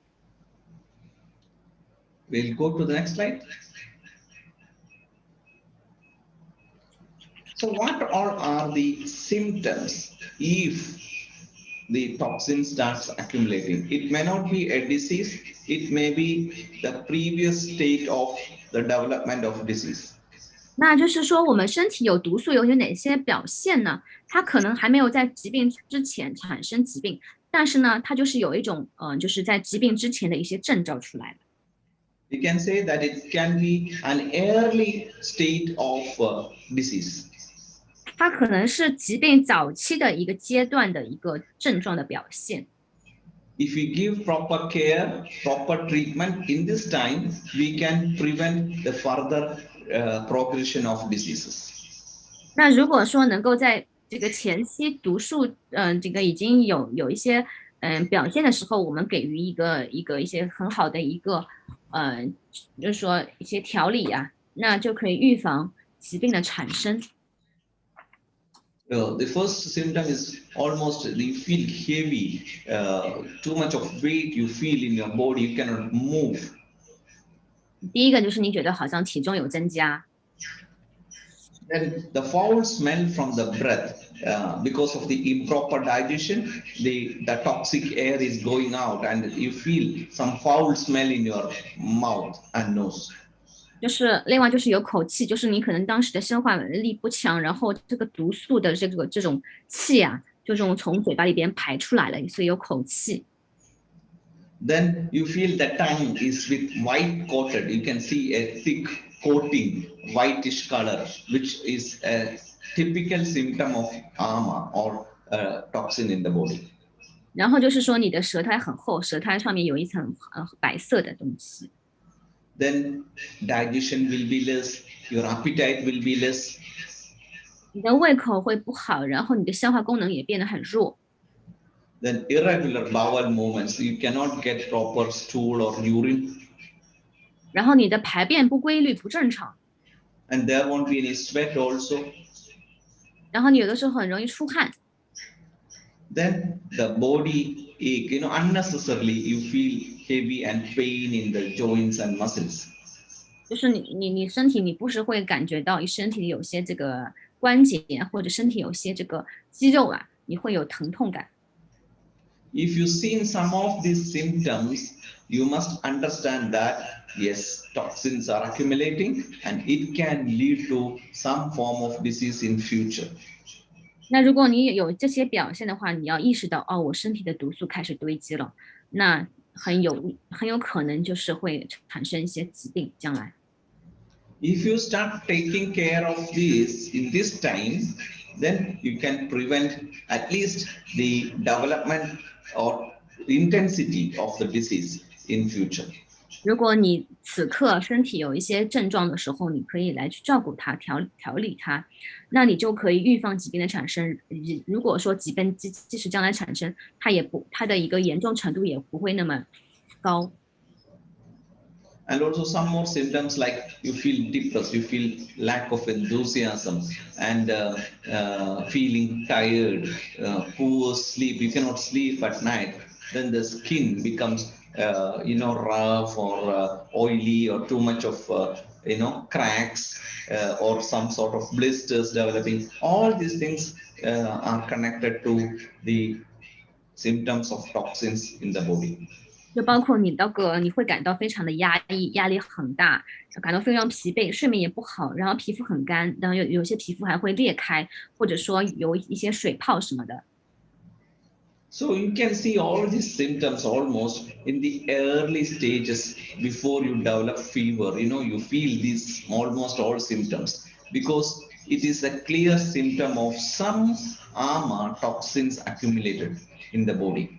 We'll go to the next slide. So what all are the symptoms if the toxin starts accumulating? It may not be a disease, it may be the previous state of the development of disease. 那就是说，我们身体有毒素有哪些表现呢？它可能还没有在疾病之前产生疾病，但是呢，它就是有一种就是在疾病之前的一些征兆出来了。We can say that it can be an early state of disease. 它可能是疾病早期的一个阶段的一个症状的表现。If we give proper care, proper treatment in this time, we can prevent the further progression of diseases. 那如果说能够在这个前期毒素，这个已经有一些表现的时候，我们给予一些很好的一个就是说一些调理啊，那就可以预防疾病的产生。The first symptom is almost you feel heavy, too much of weight you feel in your body, you cannot move. 第一个就是你觉得好像体重有增加，Then the foul smell from the breath, because of the improper digestion, the toxic air is going out and you feel some foul smell in your mouth and nose. 就是另外就是有口气，就是你可能当时的消化力不强，然后这个毒素的这种气啊，就这种从嘴巴里边排出来了，所以有口气。Then you feel the tongue is with white coated. You can see a thick coating, whitish color, which is a typical symptom of ama or toxin in the body. 然后就是说你的舌苔很厚，舌苔上面有一层白色的东西。Then digestion will be less, your appetite will be less. 你的胃口会不好，然后你的消化功能也变得很弱。Then irregular bowel movements, you cannot get proper stool or urine. 然后你的排便不规律、不正常，And there won't be any sweat also. 然后你有的时候很容易出汗，Then the body ache, unnecessarily you feel heavy and pain in the joints and muscles. 就是你身体你不是会感觉到你身体里有些这个关节或者身体有些这个肌肉啊，你会有疼痛感。If you've seen some of these symptoms, you must understand that yes, toxins are accumulating and it can lead to some form of disease in future. 那如果你有这些表现的话，你要意识到哦，我身体的毒素开始堆积了，那很有可能就是会产生一些疾病，将来。If you start taking care of this in this time, then you can prevent at least the development or intensity of the disease in future. 如果你此刻身体有一些症状的时候，你可以来去照顾它、调理它，那你就可以预防疾病的产生。如果说疾病即使将来产生，它的一个严重程度也不会那么高。And also some more symptoms like you feel depressed, you feel lack of enthusiasm and feeling tired, poor sleep, you cannot sleep at night. Then the skin becomes rough or oily or too much of cracks or some sort of blisters developing. All these things are connected to the symptoms of toxins in the body. 就包括你会感到非常的压抑，压力很大，感到非常疲惫，睡眠也不好，然后皮肤很干，然后有些皮肤还会裂开，或者说有一些水泡什么的。So you can see all these symptoms almost in the early stages before you develop fever. You feel these almost all symptoms because it is a clear symptom of some ama toxins accumulated in the body.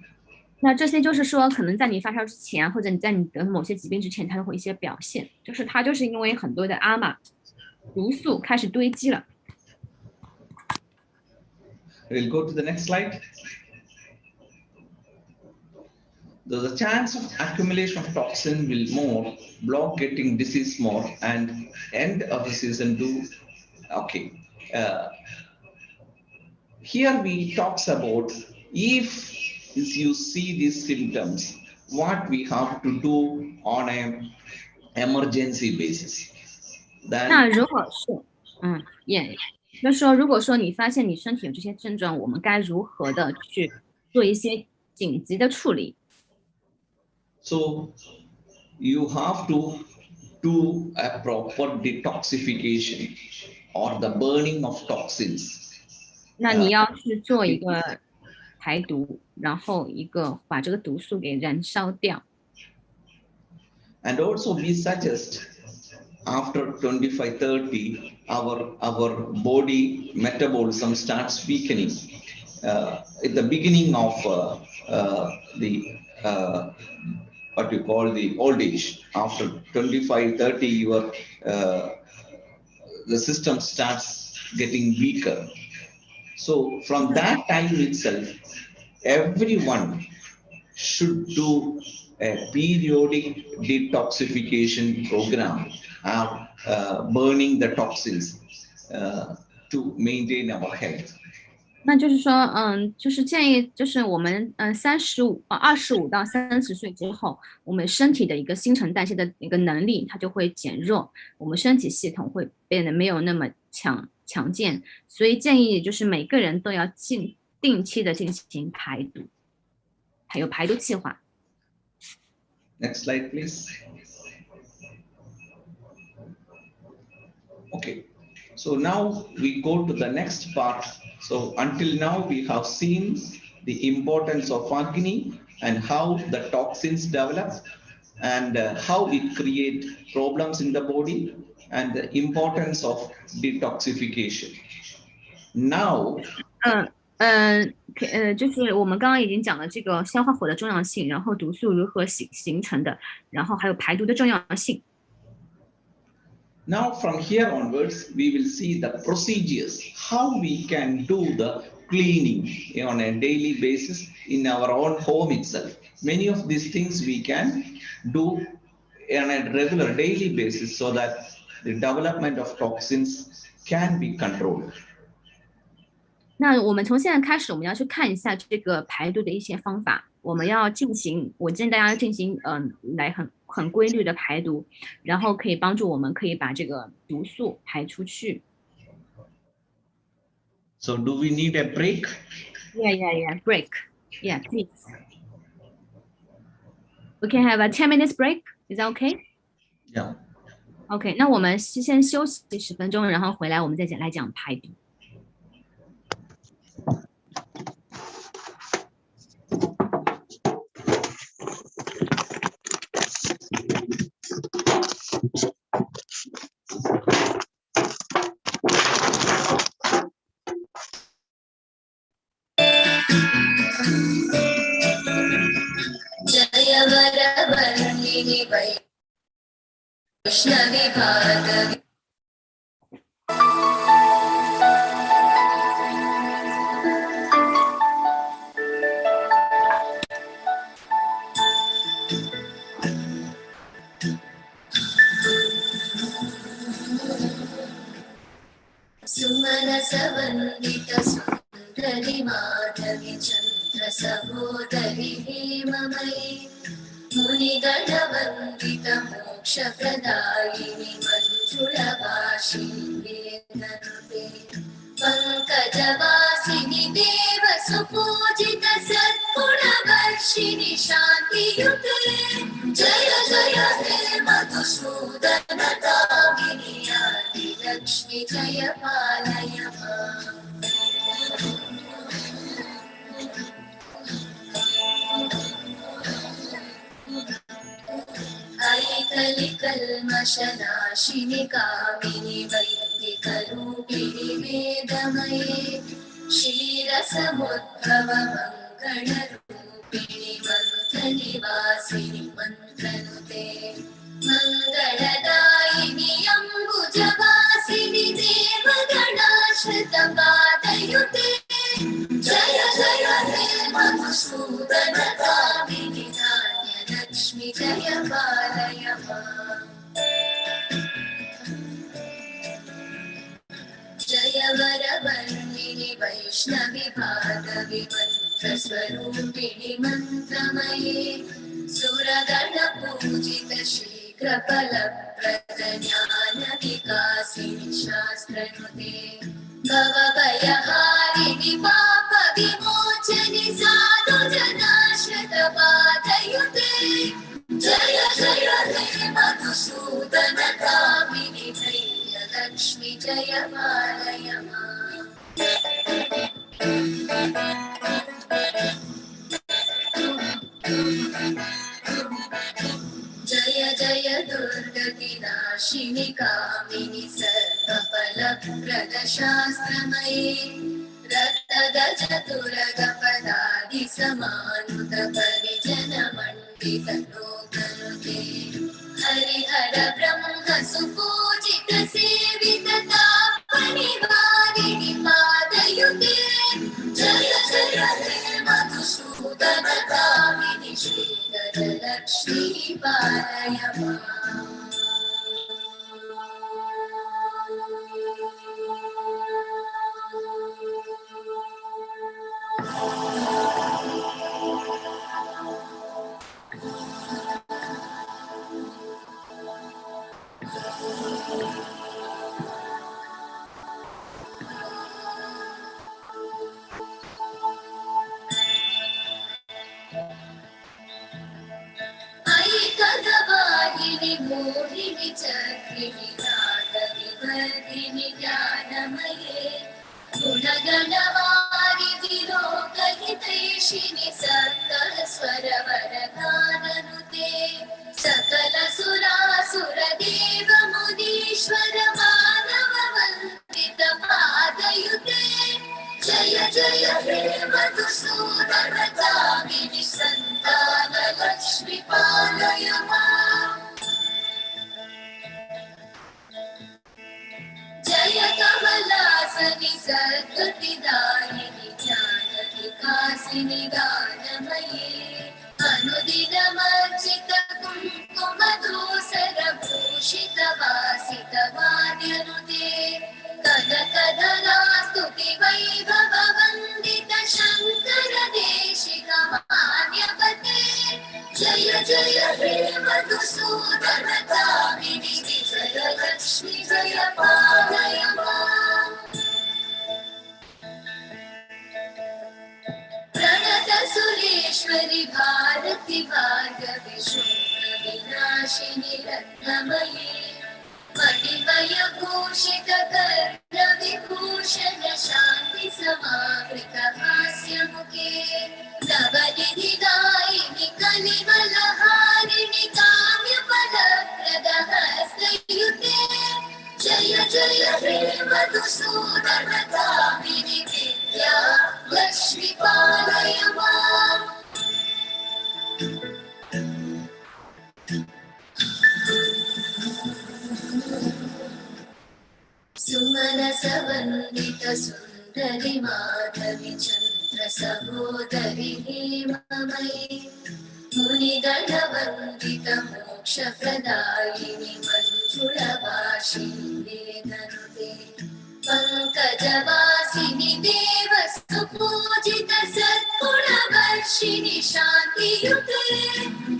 那这些就是说，可能在你发烧之前，或者你在你得某些疾病之前，它会一些表现，就是它就是因为很多的阿玛毒素开始堆积了。We'll go to the next slide. the chance of accumulation of toxin will more, block getting disease more, and end of the season do okay. Here we talks about if you see these symptoms, what we have to do on a emergency basis. 那 Then 如果是，也就是说，如果说你发现你身体有这些症状，我们该如何的去做一些紧急的处理？ so you have to do a proper detoxification or the burning of toxins. 那你 Uh, 要去做一 it, 个排毒，然后一个把这个毒素给燃烧掉。and also we suggest after 25-30 our body metabolism starts weakening at the beginning of the uh, what you call the old age. After 25-30 your the system starts getting weaker. So from that time itself, everyone should do a periodic detoxification program, burning the toxins to maintain our health. 那就是说，就是建议，就是我们25到30岁之后，我们身体的一个新陈代谢的一个能力，它就会减弱，我们身体系统会变得没有那么强健，所以建议就是每个人都要定期的进行排毒，还有排毒计划。Next slide, please. Okay, so now we go to the next part. So until now we have seen the importance of Agni and how the toxins develop and how it create problems in the body and the importance of detoxification. Now 就是我们刚刚已经讲了这个消化火的重要性，然后毒素如何形成的，然后还有排毒的重要性。Now from here onwards, we will see the procedures, how we can do the cleaning on a daily basis in our own home itself. Many of these things we can do on a regular daily basis so that the development of toxins can be controlled. 那我们从现在开始，我们要去看一下这个排毒的一些方法。我们要进行，我建议大家进行，来很规律的排毒，然后可以帮助我们可以把这个毒素排出去。So do we need a break? Yeah. Break. Yeah, please. We can have a 10 minutes break. Is that okay? Yeah. OK， 那我们先休息10分钟，然后回来我们再来讲排毒。वैष्णवी भागवी सुमनसवन्दित सुन्दरि माधवि चन्द्र सहोदरि हेममयि मुनिगणवन्दित मोक्षप्रदायिनि मञ्जुळभाषिनि वेदनुते पङ्कजवासिनि देव सुपूजित सद्गुणवर्षिणि शान्तियुते जय जय हे मधुसूदन दामिनि आदिलक्ष्मि जय पालय माम् ऐकलिकल्मषनाशिनि कामिनि वैदिकरूपिणि वेदमये क्षीरसमुद्भव मङ्गलरूपिणि मन्त्रनिवासिनि मन्त्रनुते मङ्गलदायिनि अम्बुजवासिनि देवगणाश्रितपादयुते जय जय हे मधुसूदन कामिनि वरवर्णिनि वैष्णवि भागवि मन्त्रस्वरूपिणि मन्त्रमये सुरगणपूजित शीघ्रफलप्रद ज्ञानविकासिनि शास्त्रनुते भवभयहारिणि पापविमोचनि साधुजनाश्रितपादयुते जय जय हे मधुसूदन कामिनि धैर्यलक्ष्मि जय पालय माम्। जय जय दुर्गतिनाशिनि कामिनि सर्वफलप्रद शास्त्रमये रक्तगजतुरगपदादि समानुत परिजनमण्डित लोकनुते हरिहर ब्रह्म सुपूजित सेवित तापनिवारिणि पादयुते जय जय हे मधुसूदन कामिनि श्रीगजलक्ष्मी पालय माम्। ऐकदवाहिनि मोहिनि चक्रिणि नादविवर्धिनि ज्ञानमये गुणगणवारि विलोकहितैषिणि सकलस्वरवरगाननुते सकलसुरासुरदेव मुनीश्वर मानव वन्दित पादयुते जय जय हे मधुसूदन कामिनि सन्तान लक्ष्मि पालय माम्। जय कमलासनि सद्गतिदायिनि ज्ञानविकासिनि गानमये अनुदिनमर्चित कुङ्कुमधूसरभूषित वासित वाद्यनुते कनकधरास्तुति वैभव वन्दित शङ्कर देशिक मान्यपते जय जय हे मधुसूदन कामिनि विजयलक्ष्मि जय पालय माम्। प्रणत सुरेश्वरि भारति भार्गवि शोक विनाशिनि रत्नमये मणिमय भूषित कर्ण विभूषण शान्ति समावृत हास्यमुखे नवनिधिदायिनि कलिवलहारिणि काम्यफलप्रद हस्तयुते जय जय हे मधुसूदन कामिनि विद्या लक्ष्मि पालय माम्। सुमनसवन्दित सुन्दरि माधवि चन्द्र सहोदरि हेममयि मुनिगणवन्दित मोक्षप्रदायिनि मञ्जुळभाषिणि वेदनुते पङ्कजवासिनि देव सुपूजित सद्गुणवर्षिणि शान्तियुते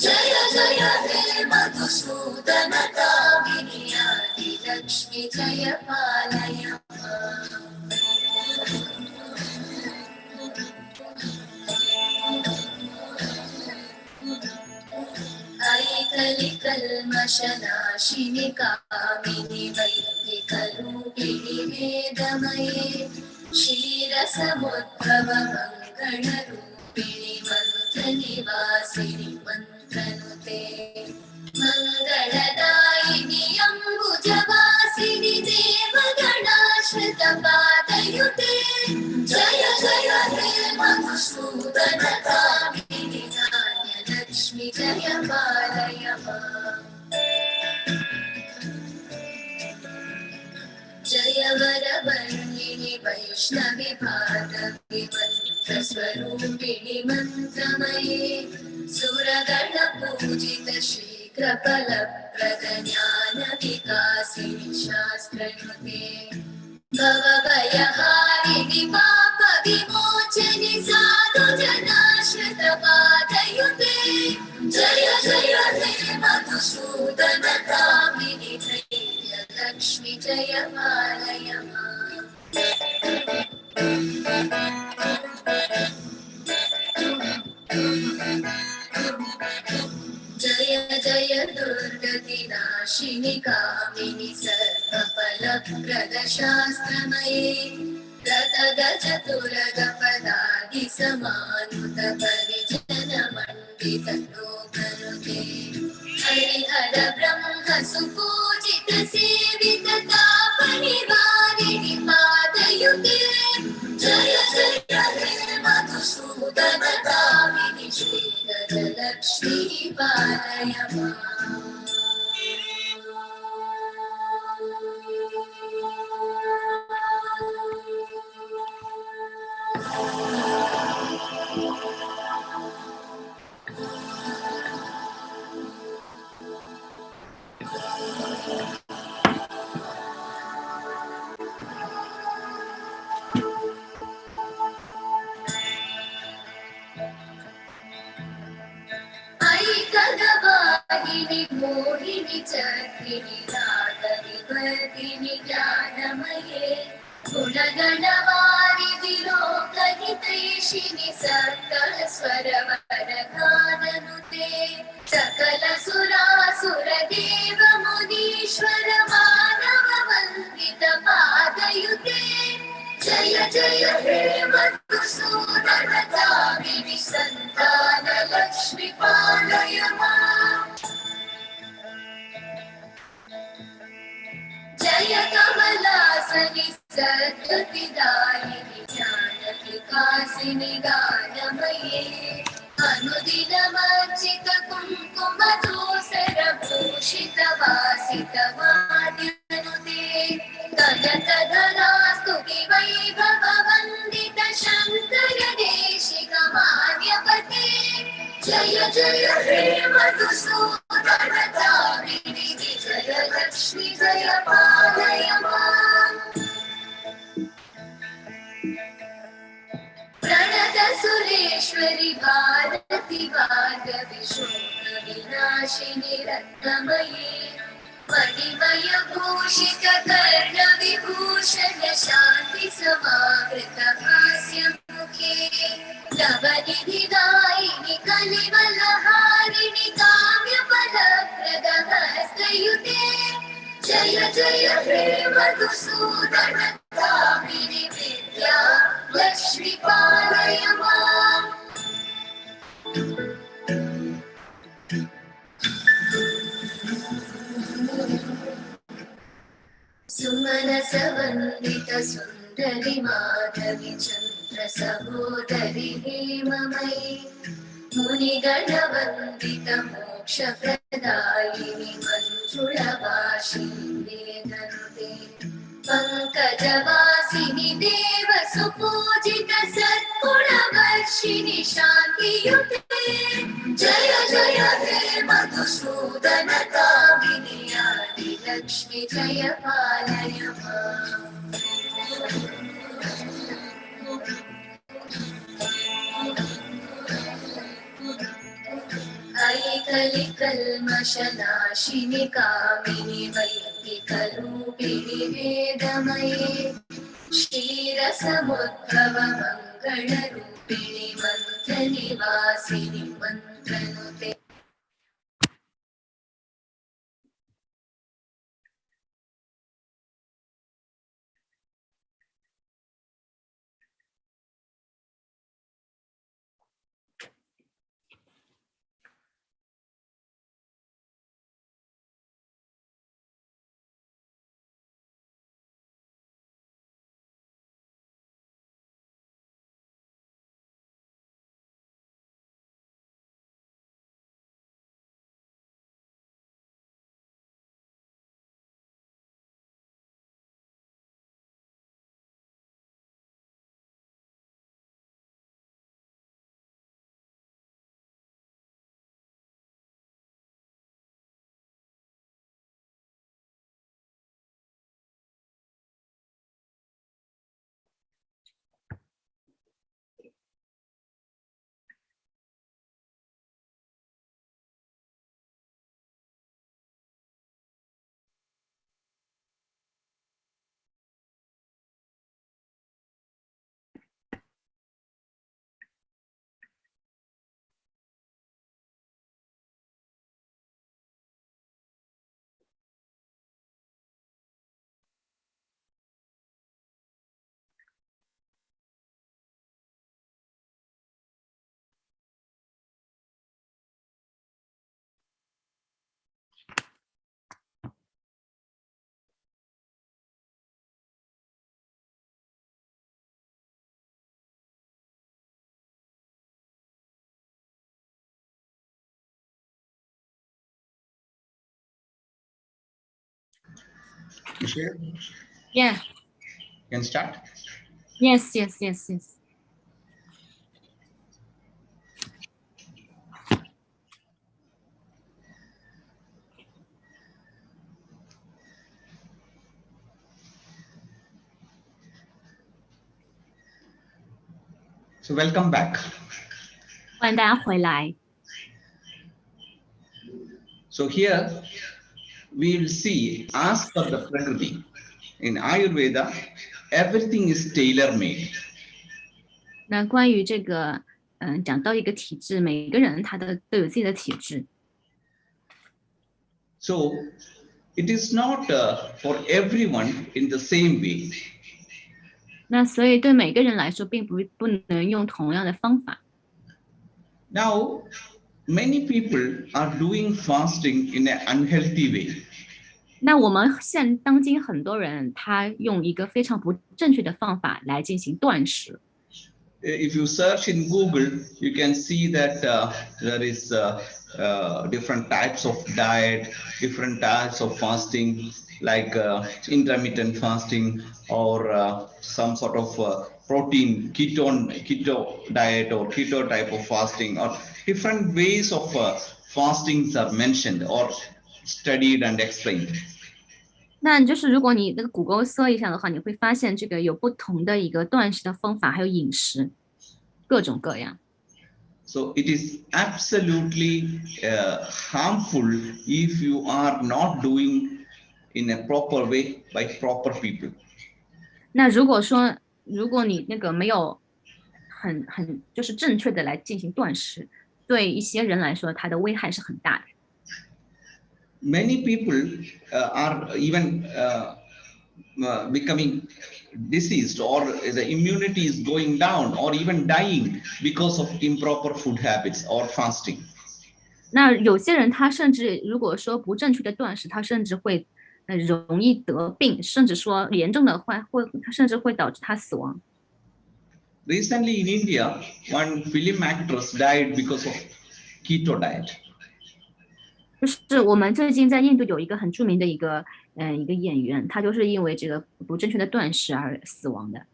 जय जय हे मधुसूदन कामिनि आदिलक्ष्मि जय पालय माम्। ऐकलिकल्मषनाशिनि कामिनि वैदिकरूपिणि वेदमये क्षीरसमुद्भव मङ्गलरूपिणि मन्त्रनिवासिनि मन्त्रनुते मङ्गलदायिनि अम्बुजवासिनि देवगणाश्रित पादयुते जय जय हे मधुसूदन कामिनि लक्ष्मि जय पालय माम्। जय वरवर्णिनि वैष्णवि भागवि मन्त्रस्वरूपिणि मन्त्रमये सुरगणपूजित शीघ्रफलप्रद ज्ञानविकासिनि शास्त्रनुते भवभयहारिणि पापविमोचनि साधुजनाश्रितपादयुते जय जय हे मधुसूदन कामिनि धैर्यलक्ष्मि जय पालय माम्। जय जय दुर्गतिनाशिनि कामिनि सर्वफलप्रदशास्त्रमये गतगजतुरगपदादि समानुत परिजनमण्डित लोकनुते हरिहर ब्रह्म सुपूजित सेवित तापनिवारिणि पादयुते जय जय हे मधुसूदन कामिनि श्रीगजलक्ष्मी पालय माम्। ऐकगवाहिनि मोहिनि चक्रिणि रागविवर्धिनि ज्ञानमये गुणगणवारिधि लोकहितैषिणि सकलस्वरवरगाननुते सकलसुरासुरदेव मुनीश्वर मानव वन्दित पादयुते जय जय हे मधुसूदन कामिनि सन्तान लक्ष्मी पालय माम्। जय कमलासनि सद्गतिदायिनि ज्ञानविकासिनि गानमये अनुदिनमर्चित कुङ्कुमधूसर भूषित वासित वाद्यनुते कनकधरा स्तुति वैभव वन्दित शङ्कर देशिक मान्यपते जय जय हे मधुसूदन कामिनि विजयलक्ष्मि जय पालय माम्। प्रणत सुरेश्वरि भारति भार्गवि शोकविनाशिनि रत्नमये मणिमय भूषित कर्ण विभूषण शान्ति समावृत हास्यमुखे नवनिधिदायिनि कलिवलहारिणि काम्यफलप्रद हस्तयुते जय जय हे मधुसूदन कामिनि विद्या लक्ष्मी पालय माम्। सुमनस वन्दित सुन्दरि माधवि चन्द्र सहोदरि हेममयि मुनिगणवन्दित मोक्षप्रदायिनि मञ्जुळभाषिणि वेदनुते पङ्कजवासिनि देव सुपूजित सद्गुणवर्षिणि शान्तियुते जय जय हे मधुसूदन कामिनि आदिलक्ष्मि जय पालय माम्। ऐकलिकल्मषनाशिनि कामिनि वैदिकरूपिणि वेदमये क्षीरसमुद्भव मङ्गलरूपिणि मन्त्रनिवासिनि मन्त्रनुते Michelle, Yeah. can start. Yes. So welcome back. 欢迎大家回来。So here we will see, as per the Prakriti, in Ayurveda, everything is tailor-made. 那关于这个，讲到一个体质，每个人他都有自己的体质。So it is not for everyone in the same way. 那所以对每个人来说，并不能用同样的方法。Now, many people are doing fasting in an unhealthy way. 那我们当今很多人，他用一个非常不正确的方法来进行断食。If you search in Google, you can see that there is different types of diet, different types of fasting, like intermittent fasting or some sort of protein keto diet or keto type of fasting, or different ways of fastings are mentioned or studied and explained. 那就是如果你那个谷歌搜一下的话，你会发现这个有不同的一个断食的方法，还有饮食，各种各样。So it is absolutely harmful if you are not doing in a proper way by proper people. 那如果你那个没有很就是正确的来进行断食，对一些人来说，它的危害是很大的。Many people are even becoming diseased, or the immunity is going down, or even dying because of improper food habits or fasting. 那有些人他甚至如果说不正确的断食，他甚至会容易得病，甚至说严重的话他甚至会导致他死亡。Recently in India, one film actress died because of keto diet. 就是我们最近在印度有一个很著名的一个演员，他就是因为这个不正确的断食而死亡的。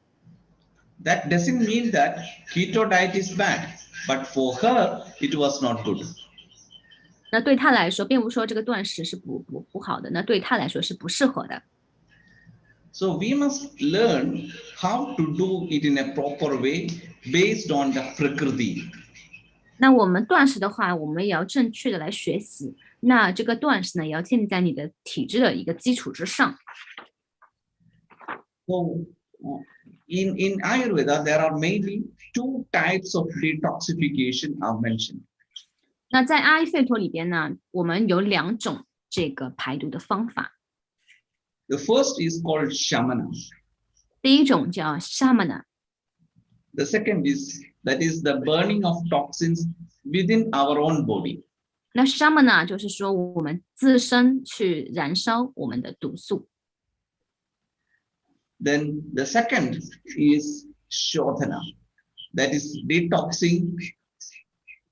That doesn't mean that keto diet is bad, but for her, it was not good. 那对他来说，并不是说这个断食是不好的，那对他来说是不适合的。So we must learn how to do it in a proper way based on the Prakriti. 那我们断食的话，我们也要正确的来学习。那这个断食呢，也要建立在你的体质的一个基础之上。So in Ayurveda, there are mainly two types of detoxification are mentioned. 那在阿育吠陀里边呢，我们有2种这个排毒的方法。The first is called Shamana. 第一种叫 Shamana， The second is the burning of toxins within our own body. 那 Shamana 就是说我们自身去燃烧我们的毒素。Then the second is Shodhana, that is detoxing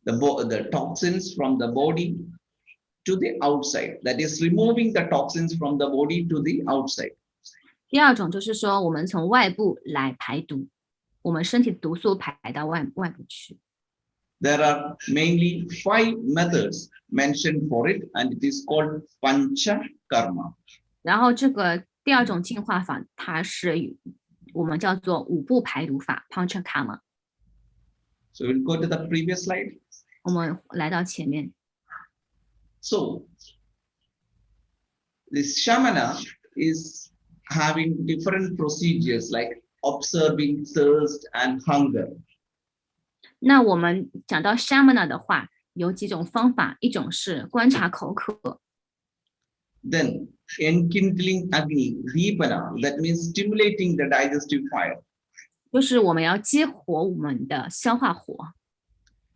the toxins from the body to the outside, that is removing the toxins from the body to the outside. 第二种就是说我们从外部来排毒，我们身体的毒素排到外部去。There are mainly 5 methods mentioned for it, and it is called Pancha Karma. 然后这个第二种净化法，它是我们叫做5步排毒法 Panchakarma。 So we'll go to the previous slide. 我们来到前面。So this Shamana is having different procedures like observing thirst and hunger. 那我们讲到 Shamana 的话，有几种方法，一种是观察口渴， Then enkindling Agni, Deepana, that means stimulating the digestive fire. 就是我们要激活我们的消化火。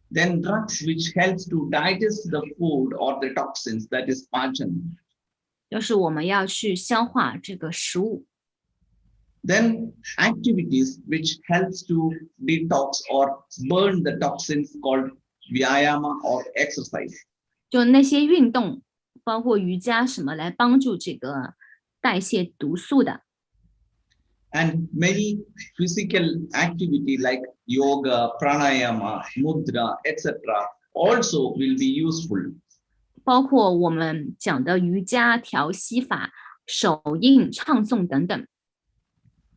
Then drugs which helps to digest the food or the toxins, that is Pachana. 就是我们要去消化这个食物。Then activities which helps to detox or burn the toxins called Vyayama or exercise. 就那些运动，包括瑜伽什么，来帮助这个代谢毒素的。And many physical activity like yoga, pranayama, mudra, etc. also will be useful. 包括我们讲的瑜伽、调息法、手印、唱诵等等。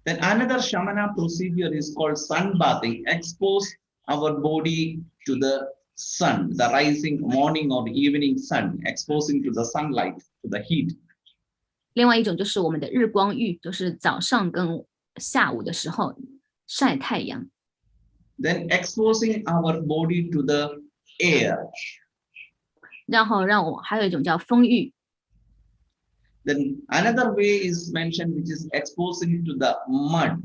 Then another shamana procedure is called sun bathing. Expose our body to the sun, the rising morning or evening sun, exposing to the sunlight, to the heat. 另外一种就是我们的日光浴，就是早上跟下午的时候晒太阳。Then exposing our body to the air. 然后还有一种叫风浴。Then another way is mentioned, which is exposing to the mud,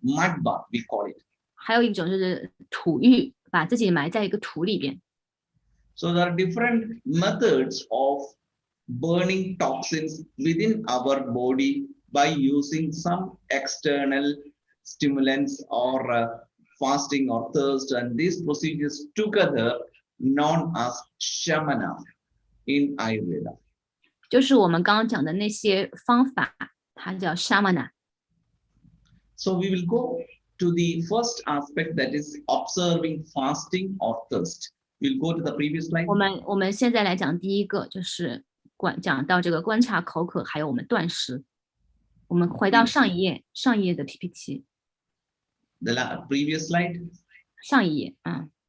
mud bath, we call it. 还有一种就是土浴，把自己埋在一个土里边。So there are different methods of burning toxins within our body by using some external stimulants or fasting or thirst, and these procedures together known as shamana in Ayurveda. 就是我们刚刚讲的那些方法，它叫 shamana。So we will go to the first aspect, that is observing fasting or thirst. We'll go to the previous slide. 我们现在来讲第一个，就是讲到这个观察口渴，还有我们断食。我们回到上一页的 PPT。The previous slide. 上一页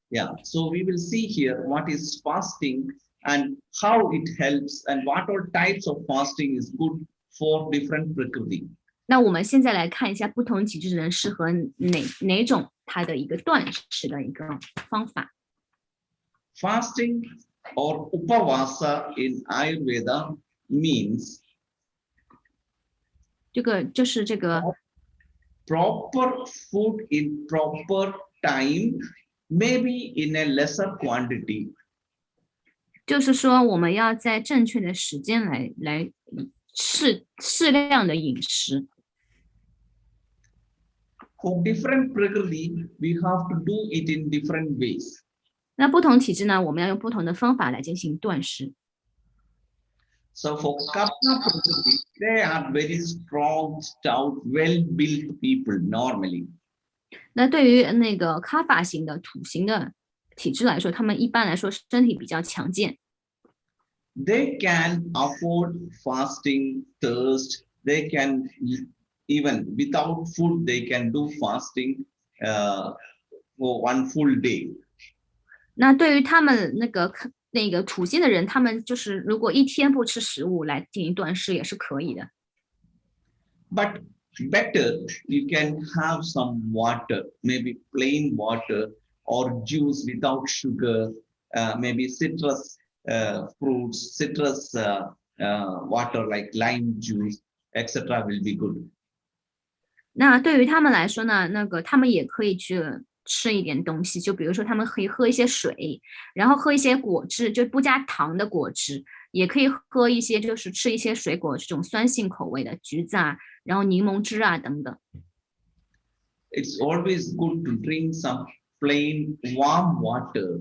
，Yeah, so we will see here what is fasting and how it helps and what all types of fasting is good for different prakriti. 那我们现在来看一下不同体质的人适合哪种他的一个断食的一个方法。Fasting or upavasa in Ayurveda means 这个就是这个 proper food in proper time, maybe in a lesser quantity. 就是说我们要在正确的时间来适量的饮食。For different prakriti, we have to do it in different ways. 那不同体质呢，我们要用不同的方法来进行断食。So for kapha prakriti, they are very strong, stout, well-built people normally. 那对于那个卡法型的土型的体质来说，他们一般来说身体比较强健。They can afford fasting, thirst. They can even without food, they can do fasting for one full day. 那对于他们那个土星的人，他们就是如果一天不吃食物来进行断食也是可以的。But better, you can have some water, maybe plain water or juice without sugar, maybe citrus fruits, citrus water like lime juice, etc. will be good. 那对于他们来说呢，他们也可以去吃一点东西，就比如说他们可以喝一些水，然后喝一些果汁，就不加糖的果汁，也可以喝一些就是吃一些水果这种酸性口味的橘子啊，然后柠檬汁啊等等。It's always good to drink some plain warm water,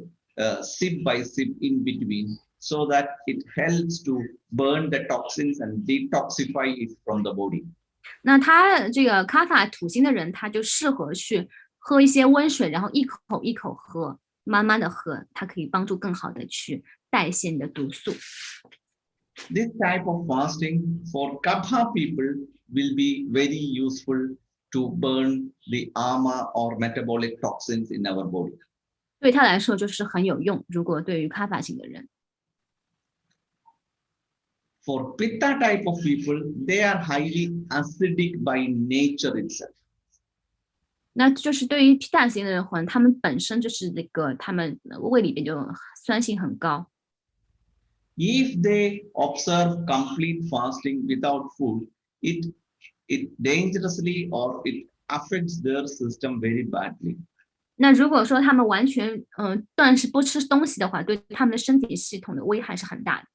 sip by sip in between, so that it helps to burn the toxins and detoxify it from the body. 那他这个卡法土星的人，他就适合去喝一些温水，然后一口一口喝，慢慢的喝，它可以帮助更好的去代谢你的毒素。This type of fasting for kapha people will be very useful to burn the ama or metabolic toxins in our body. 对他来说就是很有用，如果对于卡法型的人。For pitta type of people, they are highly acidic by nature itself. 那就是对于 Pitta 型的人，他们本身就是他们胃里边就酸性很高。If they observe complete fasting without food, it dangerously or it affects their system very badly. 那如果说他们完全断食不吃东西的话，对他们的身体系统的危害是很大的。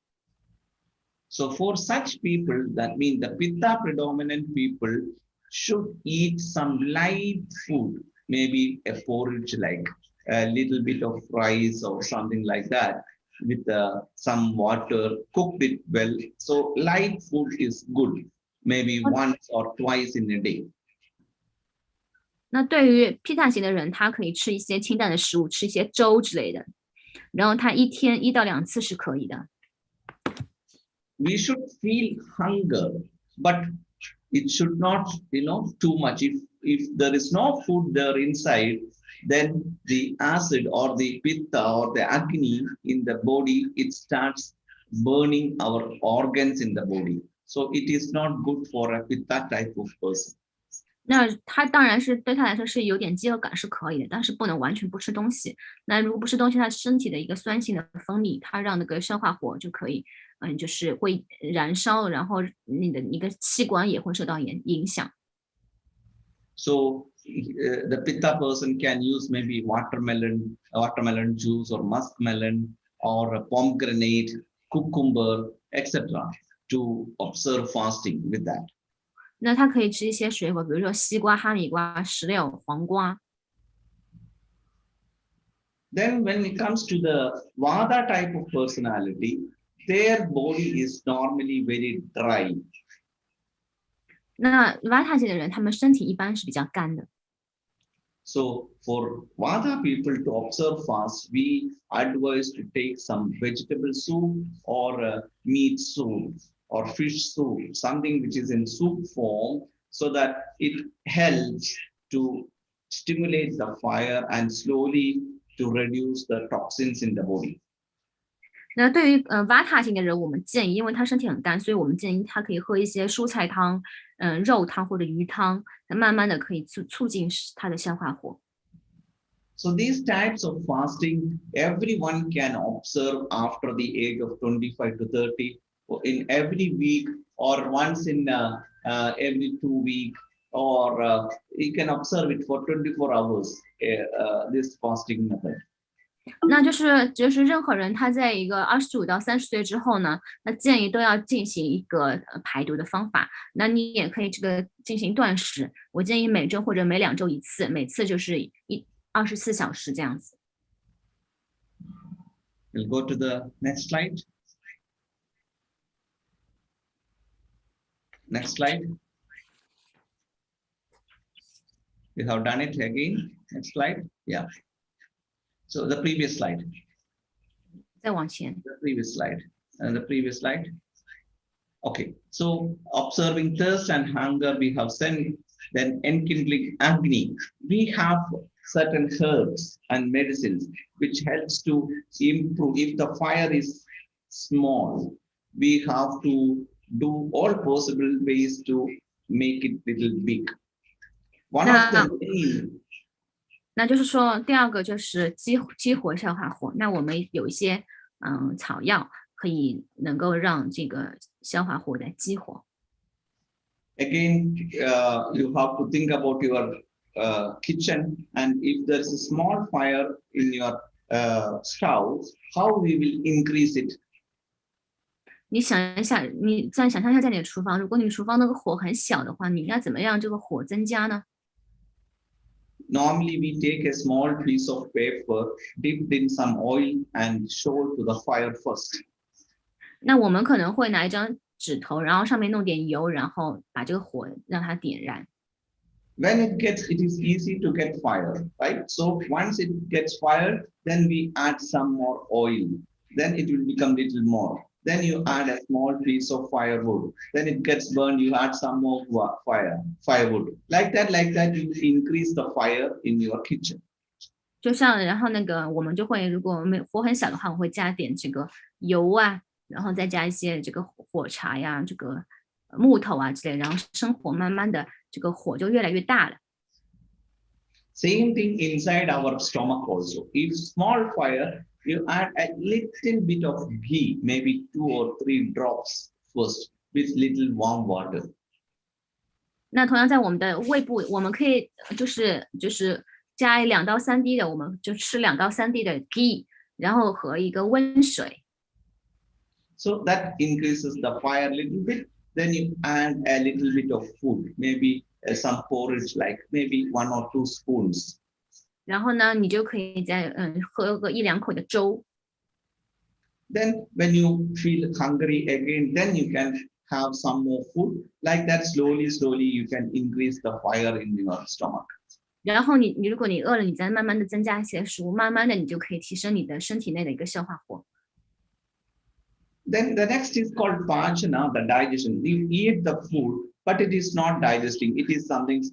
So for such people, that means the pitta predominant people should eat some light food, maybe a porridge like a little bit of rice or something like that with some water, cooked it well. So light food is good. maybe once or twice in a day. 那对于 Pitta 型的人，他可以吃一些清淡的食物，吃一些粥之类的，然后他一天1到2次是可以的。We should feel hunger, but it should not, too much. If there is no food there inside, then the acid or the pitta or the agni in the body, it starts burning our organs in the body. So it is not good for a pitta type of person. 那他当然是对他来说是有点饥饿感是可以的，但是不能完全不吃东西。那如果不吃东西，他身体的一个酸性的分泌，它让那个消化火就可以，就是会燃烧，然后你的一个器官也会受到影响。So the pitta person can use maybe watermelon juice or muskmelon or a pomegranate, cucumber, etc. to observe fasting with that. 那他可以吃一些水果，比如说西瓜、哈密瓜、石榴、黄瓜。Then when it comes to the Vata type of personality, their body is normally very dry. 那 Vata 型的人，他们身体一般是比较干的。So for Vata people to observe fast, we advise to take some vegetable soup or meat soup or fish soup, something which is in soup form, so that it helps to stimulate the fire and slowly to reduce the toxins in the body. 那对于Vata 型的人，我们建议，因为他身体很干，所以我们建议他可以喝一些蔬菜汤、肉汤或者鱼汤，那慢慢的可以促进他的消化火。So these types of fasting, everyone can observe after the age of 25 to 30, in every week or once in every 2 weeks, or you can observe it for 24 hours, this fasting method. 那就是任何人他在一个25到30岁之后呢，那建议都要进行一个排毒的方法。那你也可以这个进行断食，我建议每周或者每2周1次，每次就是24小时这样子。We'll go to the next slide. Next slide. We have done it again. Next slide. Yeah. So the previous slide. 再往前。 The previous slide. And the previous slide. Okay. So observing thirst and hunger, we have sent. Then enkindling agni. We have certain herbs and medicines which helps to improve. If the fire is small, we have to do all possible ways to make it little big. One of the main. 那就是说，第二个就是激活消化火。那我们有一些草药可以能够让这个消化火来激活。Again, you have to think about your kitchen, and if there's a small fire in your stove, how we will increase it? 你想一下，你再想象一下，在你的厨房，如果你厨房那个火很小的话，你应该怎么样这个火增加呢？ Normally, we take a small piece of paper, dipped in some oil, and show it to the fire first. 那我们可能会拿一张纸头，然后上面弄点油，然后把这个火让它点燃。When it is easy to get fire, right? So once it gets fired, then we add some more oil. Then it will become little more. Then you add a small piece of firewood. Then it gets burned. You add some more firewood. Like that, you increase the fire in your kitchen. 就像，然后那个我们就会，如果火很小的话，我会加点这个油啊，然后再加一些这个火柴呀、这个木头啊之类，然后生火，慢慢的这个火就越来越大了。Same thing inside our stomach also. If small fire, you add a little bit of ghee, maybe 2 or 3 drops first with little warm water. 那同样在我们的胃部，我们可以就是加2到3滴的，我们就吃2到3滴的 ghee， 然后和一个温水。So that increases the fire a little bit. Then you add a little bit of food, maybe some porridge, like maybe 1 or 2 spoons. 然后呢，你就可以再喝个1-2口的粥。Then when you feel hungry again, then you can have some more food. Like that, slowly, slowly, you can increase the fire in your stomach. 然后如果你饿了，你再慢慢的增加一些食物，慢慢的你就可以提升你的身体内的一个消化火。Then the next is called pachana, the digestion. You eat the food, but it is not digesting. It is something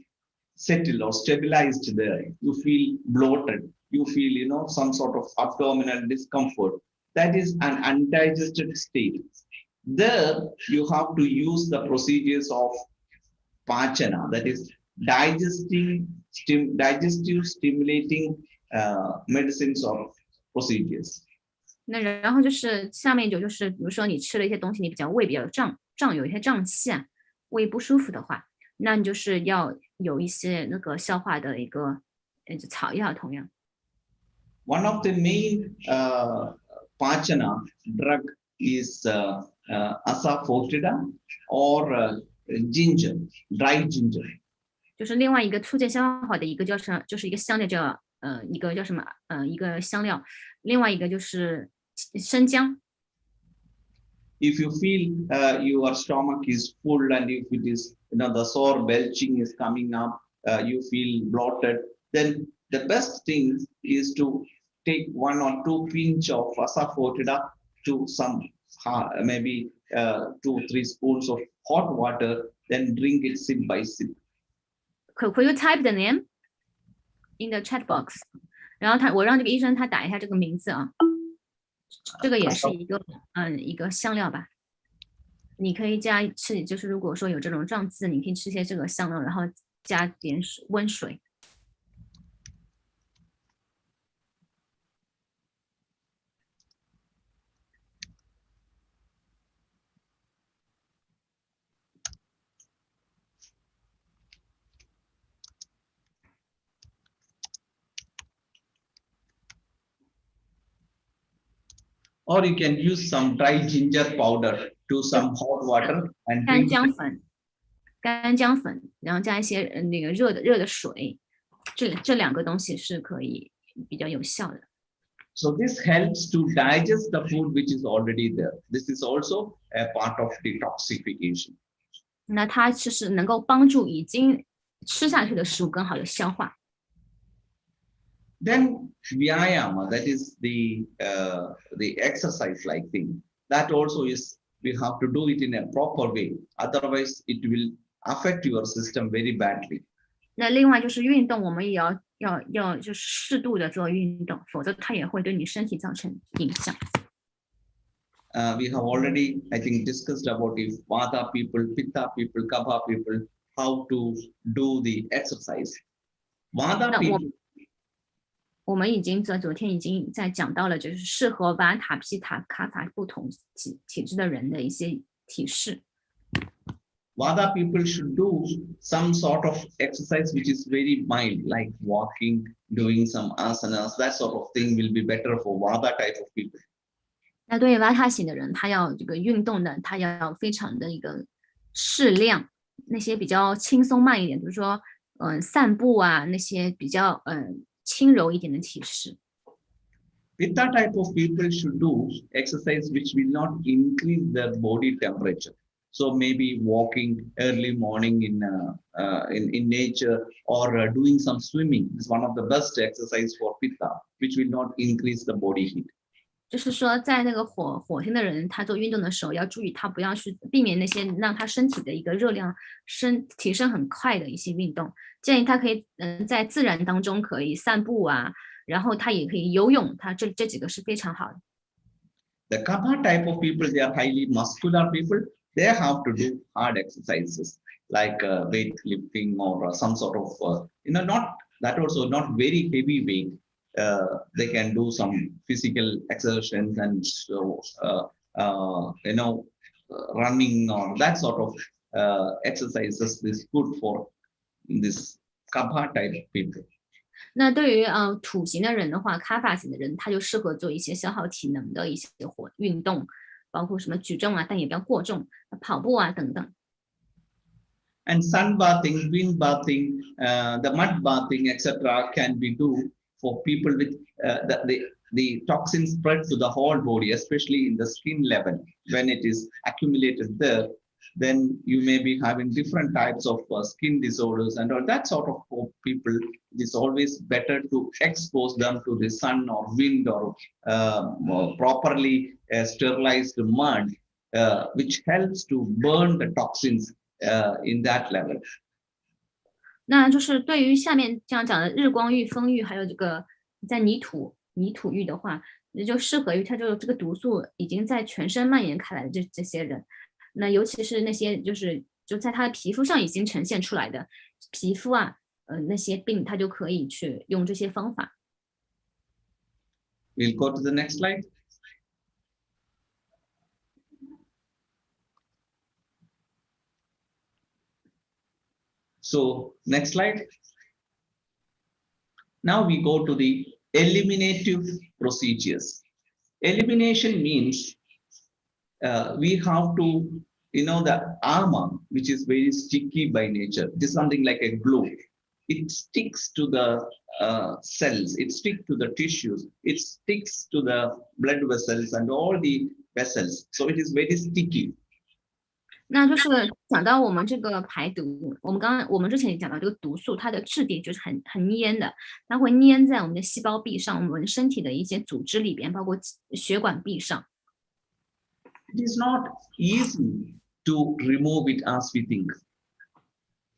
settled or stabilized there. You feel bloated. You feel, some sort of abdominal discomfort. That is an undigested state. There, you have to use the procedures of pachana, that is digestive stimulating medicines or procedures. 那然后就是下面一种就是，比如说你吃了一些东西，你胃比较胀，有一些胀气啊，胃不舒服的话，那你就是要有一些那个消化的一个草药，同样。One of the main pachana drug is asafoetida or ginger, dry ginger. 就是另外一个促进消化的一个叫什么，就是一个香料叫一个叫什么一个香料，另外一个就是生姜。If you feel your stomach is full and if it is, the sore belching is coming up, you feel bloated, then the best thing is to take 1 or 2 pinch of asafoetida to some maybe 2-3 spoons of hot water, then drink it sip by sip. Could you type the name in the chat box？ 然后我让这个医生他打一下这个名字啊，这个也是一个香料吧。你可以吃，就是如果说有这种胀气，你可以吃些这个香料，然后加点温水。Or you can use some dry ginger powder to some hot water and drink. 干姜粉，然后加一些那个热的水，这两个东西是可以比较有效的。So this helps to digest the food which is already there. This is also a part of detoxification. 那它就是能够帮助已经吃下去的食物更好的消化。Then vyayama, that is the exercise-like thing. That also is, we have to do it in a proper way. Otherwise, it will affect your system very badly. 那另外就是运动，我们也要就是适度的做运动，否则它也会对你身体造成影响。We have already, I think, discussed about if Vata people, Pitta people, Kapha people, how to do the exercise. Vata people. 我们已经昨天已经在讲到了，就是适合瓦塔、皮塔、卡法不同体质的人的一些体式。Vata people should do some sort of exercise which is very mild, like walking, doing some asanas, that sort of thing will be better for Vata type of people. 那对于瓦塔型的人，他要这个运动的，他要非常的一个适量，那些比较轻松慢一点，比如说散步啊，那些比较轻柔一点的体式。Pitta type of people should do exercise which will not increase their body temperature. So maybe walking early morning in nature or doing some swimming is one of the best exercise for Pitta, which will not increase the body heat. 就是说，在那个火星的人，他做运动的时候要注意，他不要去避免那些让他身体的一个热量提升很快的一些运动。建议他可以在自然当中可以散步啊，然后他也可以游泳，他这几个是非常好的。The Kapha type of people, they are highly muscular people. They have to do hard exercises like weight lifting or some sort of, not that also not very heavy weight. They can do some physical exertions and running or that sort of exercises is good for this Kapha type of people. 那对于土型的人的话，卡法型的人，他就适合做一些消耗体能的一些运动，包括什么举重啊，但也不要过重，跑步啊等等。And sun bathing, wind bathing, the mud bathing, etc., can be do for people with the toxins spread to the whole body, especially in the skin level. When it is accumulated there, then you may be having different types of skin disorders and all that sort of people. It is always better to expose them to the sun or wind or properly sterilized mud, which helps to burn the toxins in that level. 那就是对于下面这样讲的日光浴、风浴，还有这个在泥土浴的话，也就适合于它就这个毒素已经在全身蔓延开来的这些人。那尤其是那些就在他的皮肤上已经呈现出来的皮肤啊，那些病，他就可以去用这些方法。We'll go to the next slide. So next slide. Now we go to the eliminative procedures. Elimination means we have to, the armor, which is very sticky by nature. It is something like a glue. It sticks to the cells, it sticks to the tissues, it sticks to the blood vessels and all the vessels. So it is very sticky. 那就是讲到我们这个排毒，我们之前也讲到这个毒素，它的质地就是很粘的，它会粘在我们的细胞壁上，我们身体的一些组织里边，包括血管壁上。It is not easy to remove it as we think.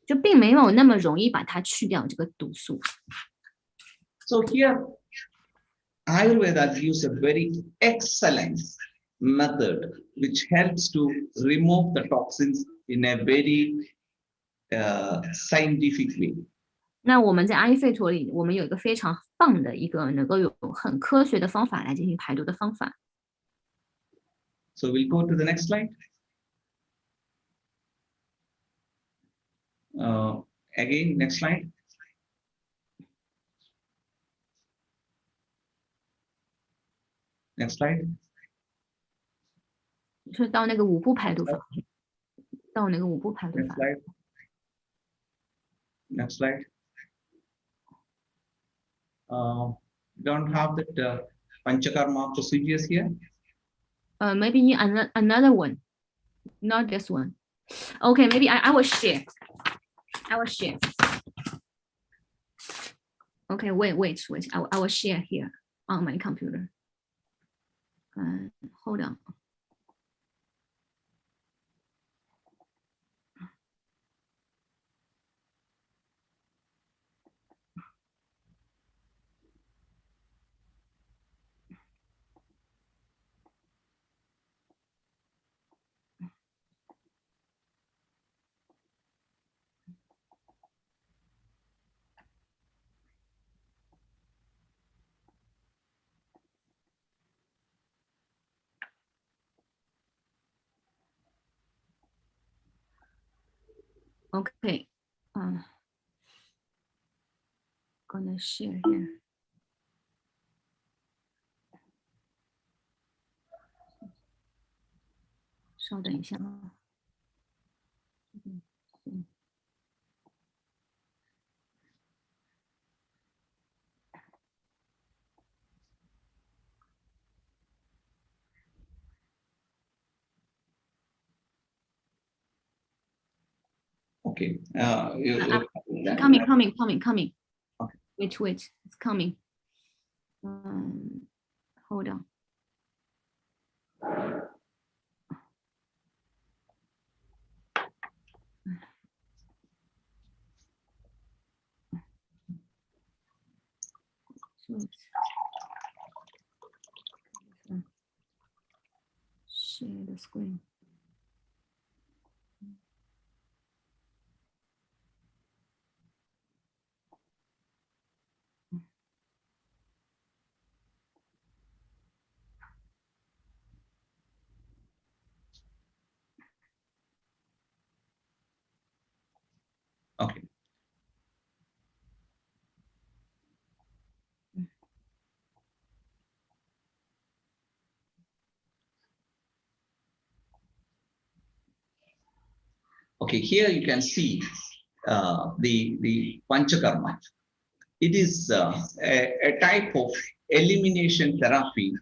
就并没有那么容易把它去掉这个毒素。So here, Ayurveda gives a very excellent method which helps to remove the toxins in a very scientific way. 那我们在阿育吠陀里，我们有一个非常棒的一个能够有很科学的方法来进行排毒的方法。So we'll go to the next slide. Again, next slide. Next slide. 就是到那个五步排毒法，到那个五步排毒 Next 法。 slide. Next slide. Don't have that Panchakarma procedures here. Maybe another one, not this one. Okay, maybe I will share. I will share. Okay, wait. I will share here on my computer. Hold on. Okay, gonna share here. 稍等一下啊。Okay. Coming. Okay. Wait, it's coming. Hold on. Share the screen. Okay. Okay, here you can see the Panchakarma. It is a type of elimination therapy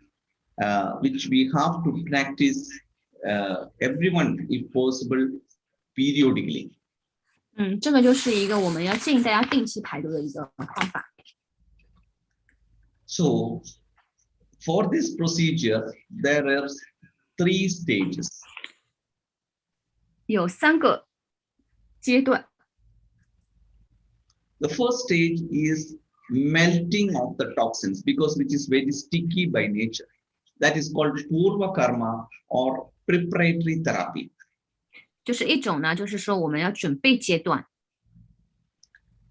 which we have to practice everyone, if possible, periodically. 这个就是一个我们要建议大家定期排毒的一个方法。So, for this procedure, there are 3 stages. 有3个阶段。The first stage is melting of the toxins, because which is very sticky by nature. That is called Purva Karma or preparatory therapy. 就是一种呢，就是说我们要准备阶段。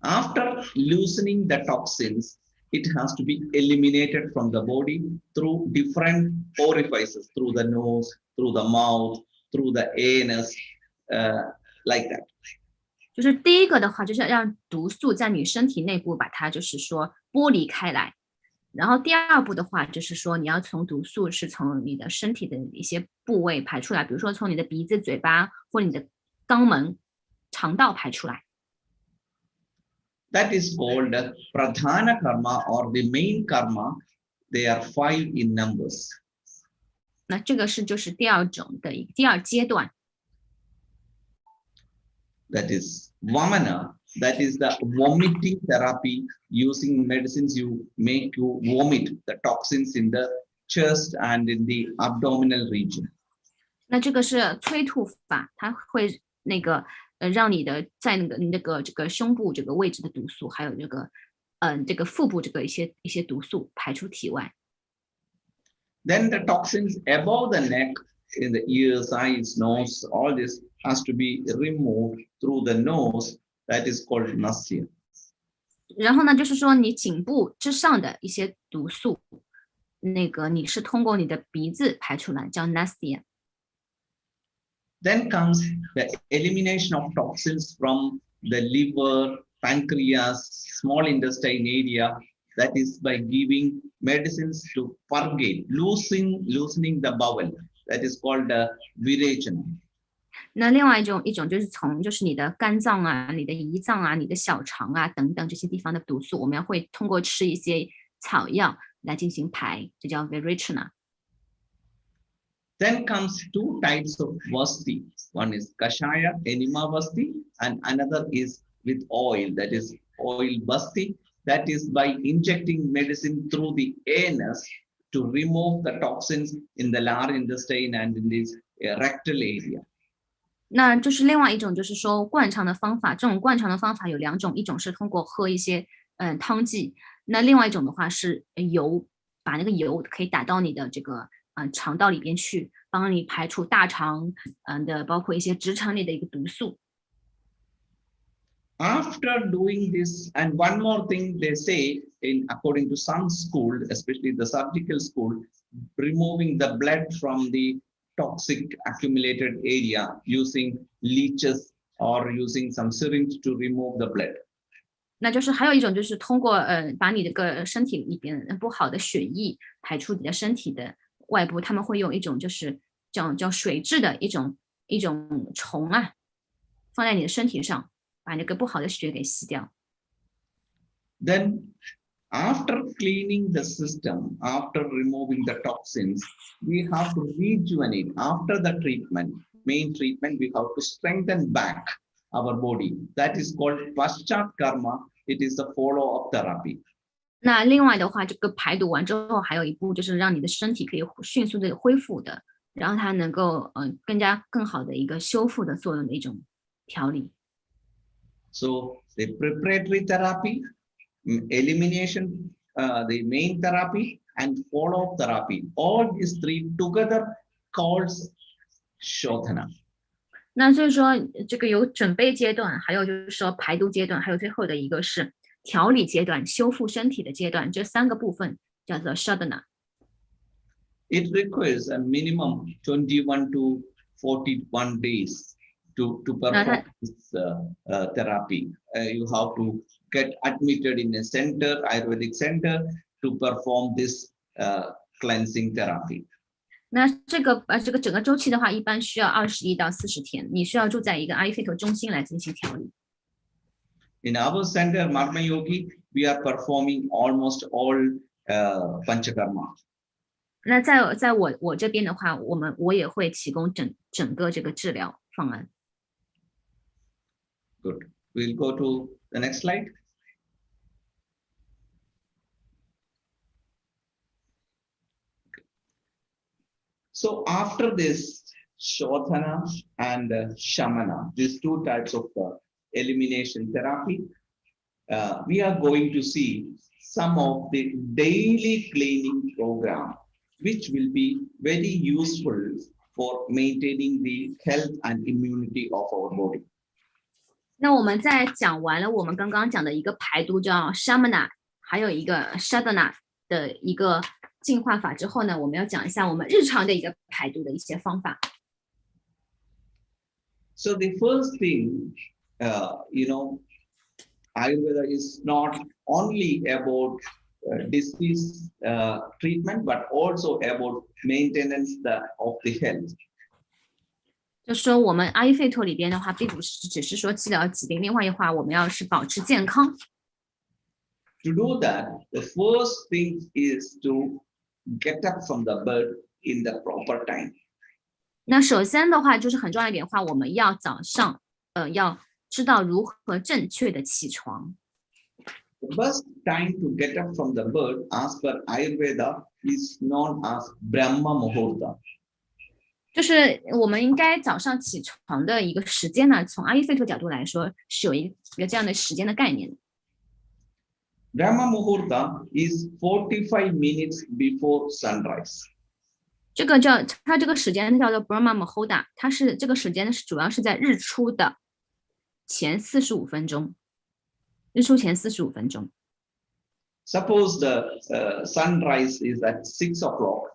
After loosening the toxins, it has to be eliminated from the body through different orifices, through the nose, through the mouth, through the anus, like that. 就是第一个的话，就是要让毒素在你身体内部把它就是说剥离开来。然后第2步的话，就是说你要从毒素是从你的身体的一些部位排出来，比如说从你的鼻子、嘴巴或你的肛门、肠道排出来。That is called Pradhana Karma or the main karma. They are 5 in numbers. 那这个是就是第2阶段。That is Vamana. That is the vomiting therapy. Using medicines, you make you vomit the toxins in the chest and in the abdominal region. 那这个是催吐法，它会那个让你的在这个胸部这个位置的毒素，还有这个腹部这个一些毒素排出体外。Then the toxins above the neck, in the ears, eyes, nose, all this has to be removed through the nose. That is called nasya. 然后呢，就是说你颈部之上的一些毒素，那个你是通过你的鼻子排出来，叫 nasya。Then comes the elimination of toxins from the liver, pancreas, small intestine area. That is by giving medicines to purgate, loosening the bowel. That is called virechana. 那另外一种就是从就是你的肝脏啊、你的胰脏啊、你的小肠啊等等这些地方的毒素，我们会通过吃一些草药来进行排，这叫 virechana。Then comes 2 types of vasti. One is kashaya, enema vasti, and another is with oil. That is oil vasti. That is by injecting medicine through the anus to remove the toxins in the large intestine and in this rectal area. 那就是另外一种，就是说灌肠的方法。这种灌肠的方法有2种，一种是通过喝一些汤剂，那另外一种的话是油，把那个油可以打到你的这个肠道里边去，帮你排除大肠的包括一些直肠里的一个毒素。After doing this, and one more thing they say, according to some school, especially the surgical school, removing the blood from the toxic accumulated area using leeches or using some syringe to remove the blood. 那就是还有一种就是通过把你这个身体里边不好的血液排出你的身体的外部，他们会用一种就是叫水蛭的一种虫啊，放在你的身体上，把那个不好的血给吸掉。Then after cleaning the system, after removing the toxins, we have to rejuvenate. After the treatment, main treatment, we have to strengthen back our body. That is called Paschat Karma. It is the follow-up therapy. 那另外的话，这个排毒完之后，还有一步就是让你的身体可以迅速的恢复的，然后它能够更好的一个修复的作用的一种调理。So the preparatory therapy, elimination, the main therapy, and follow-up therapy. All these 3 together calls Shodhana. 那所以说，这个有准备阶段，还有就是说排毒阶段，还有最后的一个是调理阶段、修复身体的阶段，这3个部分叫做 Shodhana。It requires a minimum 21 to 41 days to perform this therapy. You have to get admitted in a center, Ayurvedic center, to perform this cleansing therapy. 那这个整个周期的话，一般需要21到40天，你需要住在一个 Ayurveda 中心来进行调理。In our center, Marma Yogi, we are performing almost all Panchakarma. 那在我这边的话，我也会提供整个这个治疗方案。Good. We'll go to the next slide. So after this Shodhana and Shamana, these two types of elimination therapy, we are going to see some of the daily cleaning program, which will be very useful for maintaining the health and immunity of our body. 那我们在讲完了我们刚刚讲的一个排毒叫 Shamana， 还有一个 Sadhana 的一个净化法之后呢，我们要讲一下我们日常的一个排毒的一些方法。So the first thing, Ayurveda is not only about disease treatment, but also about maintenance of the health. 就说我们阿育吠陀里边的话，并不是只是说治疗疾病，另外一话，我们要是保持健康。To do that, the first thing is to get up from the bed in the proper time. 那首先的话，就是很重要一点的话，我们要早上，要知道如何正确的起床。The best time to get up from the bed, as per Ayurveda, is known as Brahma Muhurta. 就是我们应该早上起床的一个时间呢，从阿育吠陀角度来说，是有一个这样的时间的概念。Brahma Muhurta is 45 minutes before sunrise. 这个它这个时间叫做 Brahma Muhurta， 它是这个时间主要是在日出的前45分钟，日出前45分钟。Suppose the sunrise is at 6 o'clock.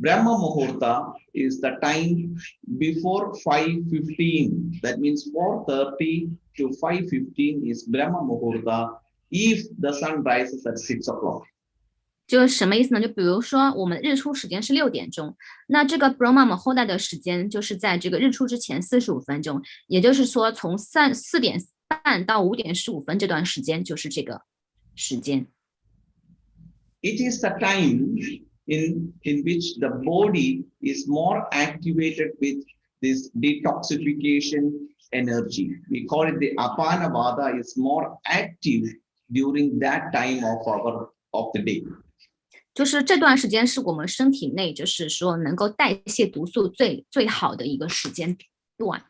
Brahma Muhurta is the time before 5:15. That means 4:30 to 5:15 is Brahma Muhurta if the sun rises at 6 o'clock. 就是什么意思呢？就比如说我们日出时间是6点钟，那这个 Brahma Muhurta 的时间就是在这个日出之前45分钟，也就是说从4点半到5点15分这段时间就是这个时间。It is the time in which the body is more activated with this detoxification energy. We call it the Apana Vada is more active during that time of the day. 就是这段时间是我们身体内就是说能够代谢毒素最好的一个时间段。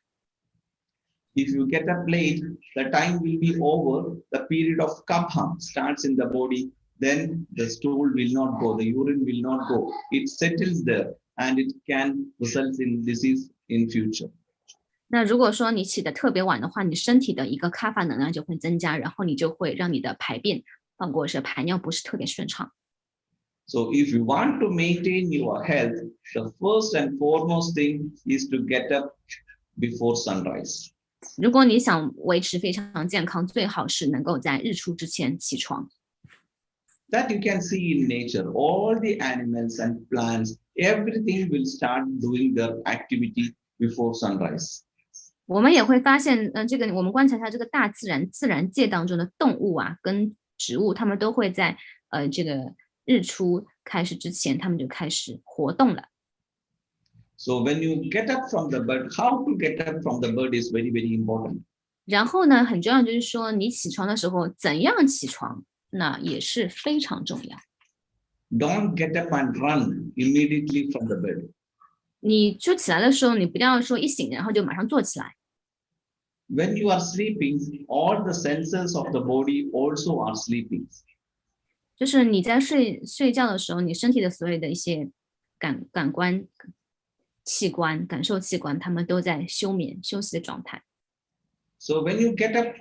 If you get up late, the time will be over. The period of kapha starts in the body. Then the stool will not go, the urine will not go. It settles there and it can result in disease in future. 那如果说你起得特别晚的话，你身体的一个卡法能量就会增加，然后你就会让你的排便，包括是排尿不是特别顺畅。So if you want to maintain your health, the first and foremost thing is to get up before sunrise. 如果你想维持非常健康，最好是能够在日出之前起床。That you can see in nature, all the animals and plants, everything will start doing their activity before sunrise. 我们也会发现，这个我们观察一下这个大自然界当中的动物啊，跟植物，它们都会在这个日出开始之前，它们就开始活动了。So when you get up from the bed, how to get up from the bed is very, very important. 然后呢，很重要就是说，你起床的时候怎样起床，那也是非常重要。Don't get up and run immediately from the bed. 你就起来的时候，你不要说一醒然后就马上坐起来。When you are sleeping, all the senses of the body also are sleeping. 就是你在睡觉的时候，你身体的所有的一些感官器官、感受器官，它们都在休息的状态。So when you get up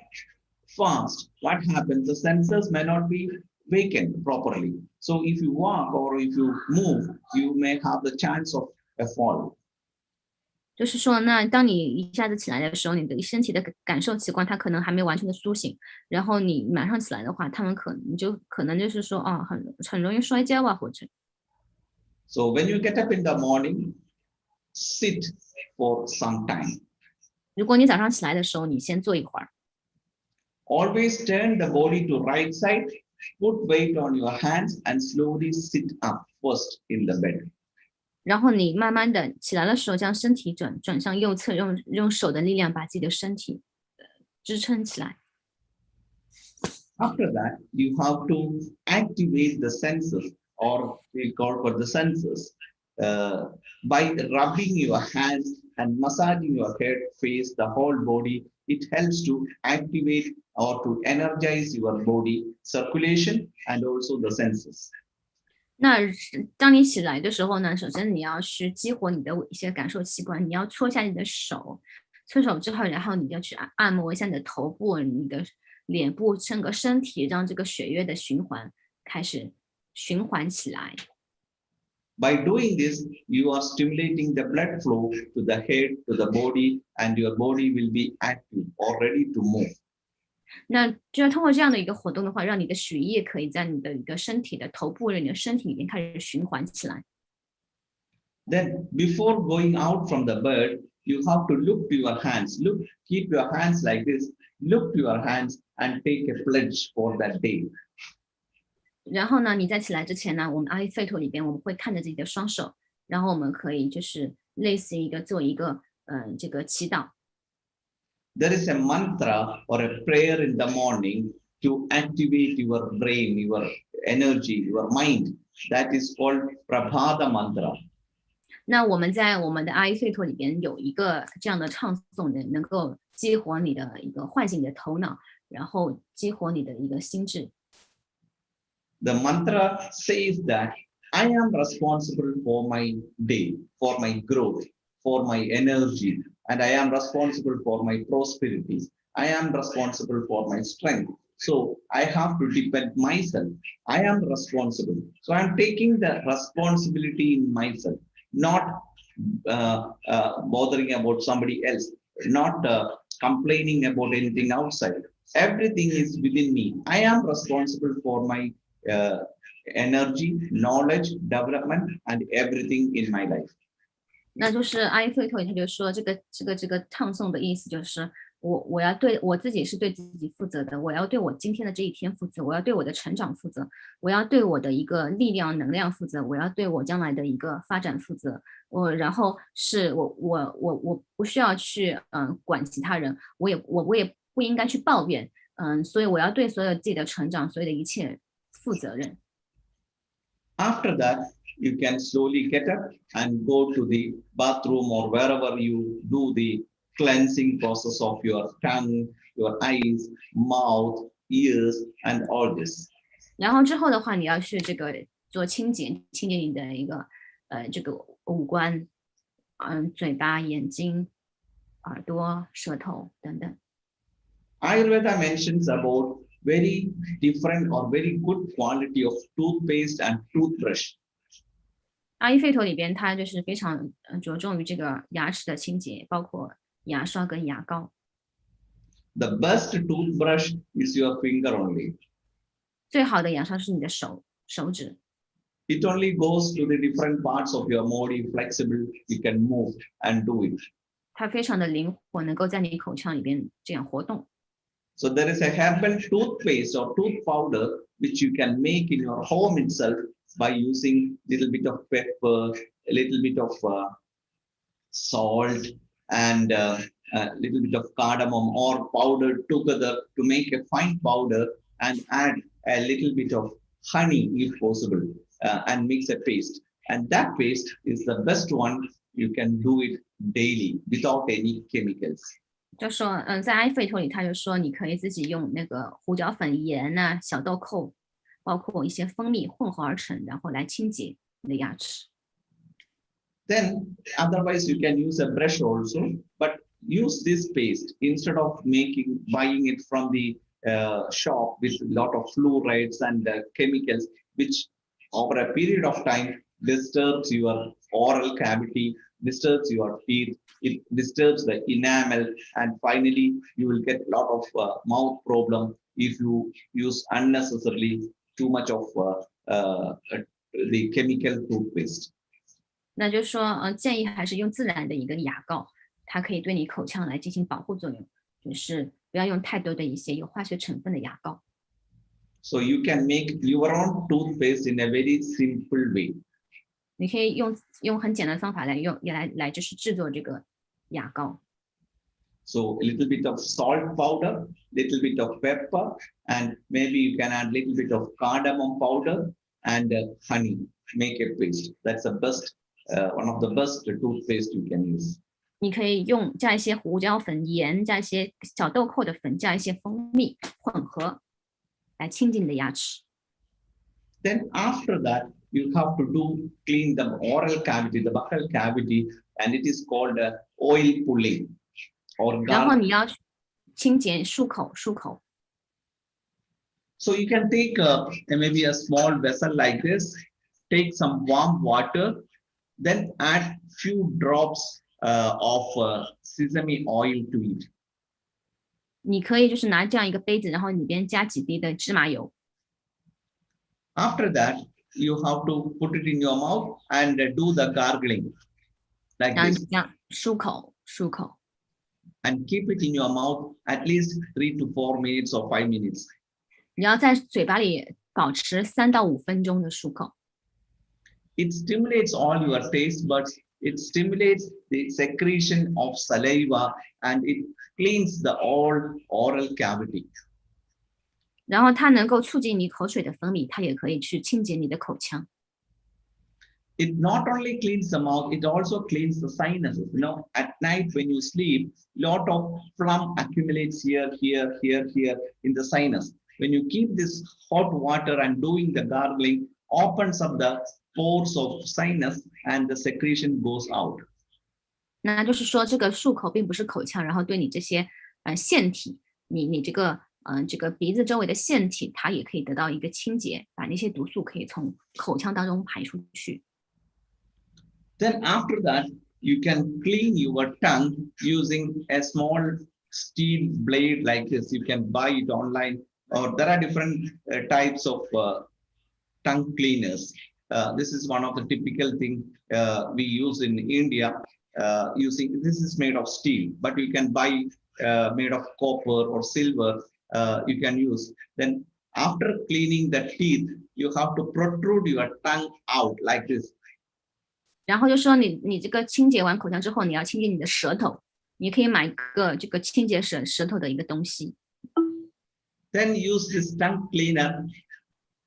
fast, what happens? The senses may not be wakened properly. So if you walk or if you move, you may have the chance of a fall. 就是说，那当你一下子起来的时候，你的身体的感受器官它可能还没完全的苏醒，然后你马上起来的话，他们可能就是说，很容易摔跤啊，或者。So when you get up in the morning, sit for some time. 如果你早上起来的时候，你先坐一会儿。Always turn the body to right side put weight on your hands and slowly sit up first in the bed. 然后你慢慢的起来的时候，将身体转向右侧，用手的力量把自己的身体支撑起来。After that, you have to activate the senses, or we call for the senses, by rubbing your hands and massaging your head, face, the whole body. It helps to activate or to energize your body, circulation, and also the senses. 那当你起来的时候呢，首先你要去激活你的一些感受器官，你要搓一下你的手，搓手之后，然后你就去按摩一下你的头部、你的脸部，整个身体，让这个血液的循环开始循环起来。By doing this, you are stimulating the blood flow to the head, to the body, and your body will be active or ready to move. 那就要通过这样的一个活动的话，让你的血液可以在你的一个身体的头部、你的身体里面开始循环起来。Then, before going out from the bed, you have to look to your hands. Look, keep your hands like this. Look to your hands and take a pledge for that day. 然后呢，你在起来之前呢，我们阿育吠陀里边我们会看着自己的双手，然后我们可以就是类似一个做一个这个祈祷。There is a mantra or a prayer in the morning to activate your brain, your energy, your mind. That is called Prabhata mantra. 那我们在我们的阿育吠陀里边有一个这样的唱诵的，能够激活你的一个唤醒你的头脑，然后激活你的一个心智。The mantra says that I am responsible for my day, for my growth, for my energy, and I am responsible for my prosperity. I am responsible for my strength. So I have to depend myself. I am responsible. So I'm taking the responsibility in myself, not bothering about somebody else, not complaining about anything outside. Everything is within me. I am responsible for my energy, knowledge, development, and everything in my life. 那就是阿育吠陀，他就说这个唱诵的意思就是我要对我自己是对自己负责的，我要对我今天的这一天负责，我要对我的成长负责，我要对我的一个力量能量负责，我要对我将来的一个发展负责。然后是我不需要去管其他人，我也不应该去抱怨，所以我要对所有自己的成长，所有的一切负责任。After that, you can slowly get up and go to the bathroom or wherever you do the cleansing process of your tongue, your eyes, mouth, ears, and all this. 然后之后的话，你要去这个做清洁你的一个这个五官，嘴巴、眼睛、耳朵、舌头等等。Ayurveda mentions about very different or very good quality of toothpaste and toothbrush. 阿育吠陀里边，它就是非常着重于这个牙齿的清洁，包括牙刷跟牙膏。The best toothbrush is your finger only. 最好的牙刷是你的手指。It only goes to the different parts of your body, flexible, you can move and do it. 它非常的灵活，能够在你口腔里边这样活动。So there is a herbal toothpaste or tooth powder which you can make in your home itself by using little bit of pepper, a little bit of salt, and a little bit of cardamom or powdered together to make a fine powder, and add a little bit of honey if possible, and mix a paste. And that paste is the best one. You can do it daily without any chemicals. 就说，在阿育吠陀里，他就说你可以自己用那个胡椒粉、盐啊、小豆蔻，包括一些蜂蜜混合而成，然后来清洁你的牙齿。Then, otherwise, you can use a brush also, but use this paste instead of buying it from the shop with a lot of fluorides and chemicals, which over a period of time disturbs your oral cavity, disturbs your teeth, it disturbs the enamel, and finally you will get a lot of mouth problem if you use unnecessarily too much of the chemical toothpaste. 那就是说，建议还是用自然的一个牙膏，它可以对你口腔来进行保护作用，就是不要用太多的一些有化学成分的牙膏。So you can make your own toothpaste in a very simple way. 你可以用很简单的方法来就是制作这个牙膏。So a little bit of salt powder, little bit of pepper, and maybe you can add little bit of cardamom powder and honey. Make a paste. That's the best, one of the best toothpaste you can use. 你可以加一些胡椒粉、盐，加一些小豆蔻的粉，加一些蜂蜜混合，来清洁你的牙齿。Then after that, you have to clean the oral cavity, the buccal cavity, and it is called oil pulling or 然后 gargle. 你要清洁漱口。So you can take maybe a small vessel like this, take some warm water, then add few drops of sesame oil to it. 你可以就是拿这样一个杯子，然后里边加几滴的芝麻油。After that, you have to put it in your mouth and do the gargling like 然后 this, 你这样漱口。and keep it in your mouth at least 3 to 4 minutes or 5 minutes. 你要在嘴巴里保持3到5分钟的漱口。It stimulates all your taste buds. It stimulates the secretion of saliva and it cleans the oral cavity. 然后它能够促进你口水的分泌，它也可以去清洁你的口腔。It not only cleans the mouth, it also cleans the sinuses. You know, at night when you sleep, lot of phlegm accumulates here in the sinus. When you keep this hot water and doing the gargling, opens up the pores of sinus and the secretion goes out. 那就是说，这个漱口并不是口腔，然后对你这些腺体，你这个鼻子周围的腺体，它也可以得到一个清洁，把那些毒素可以从口腔当中排出去。Then after that, you can clean your tongue using a small steel blade like this. You can buy it online, or there are different types of tongue cleaners. This is one of the typical thing we use in India. Using this is made of steel, but you can buy made of copper or silver. You can use. Then after cleaning the teeth, you have to protrude your tongue out like this. 然后就说你这个清洁完口腔之后，你要清洁你的舌头，你可以买一个这个清洁舌头的一个东西。Then use this tongue cleaner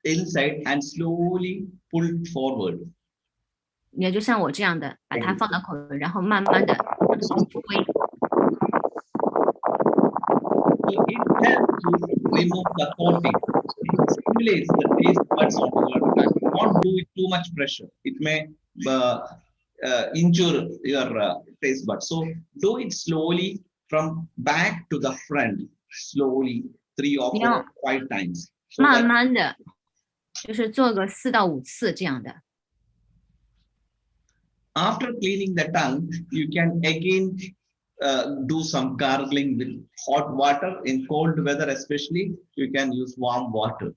inside and slowly pull it forward. 也就像我这样的，把它放到口里，然后慢慢的推。It helps to remove the coating. It stimulates the taste buds of your tongue. Don't do it too much pressure. It may injure your taste buds. So do it slowly from back to the front, slowly 3 or 4 or 5 times. So 慢慢的，就是做个4到5次这样的。After cleaning the tongue, you can again do some gargling with hot water. In cold weather especially, you can use warm water.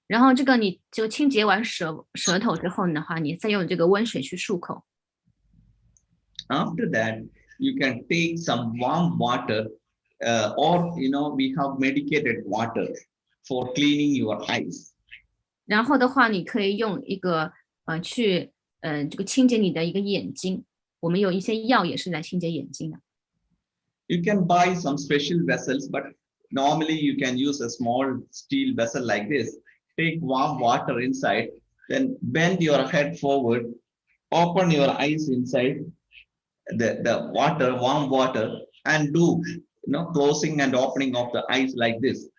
然后这个你就清洁完舌头之后的话，你再用这个温水去漱口。After that, you can take some warm water, or we have medicated water for cleaning your eyes. 然后的话，你可以用一个这个清洁你的一个眼睛。我们有一些药也是来清洁眼睛的。You can buy some special vessels, but normally you can use a small steel vessel like this. Take warm water inside, then bend your head forward, open your eyes inside the water, warm water, and do closing and opening of the eyes like this,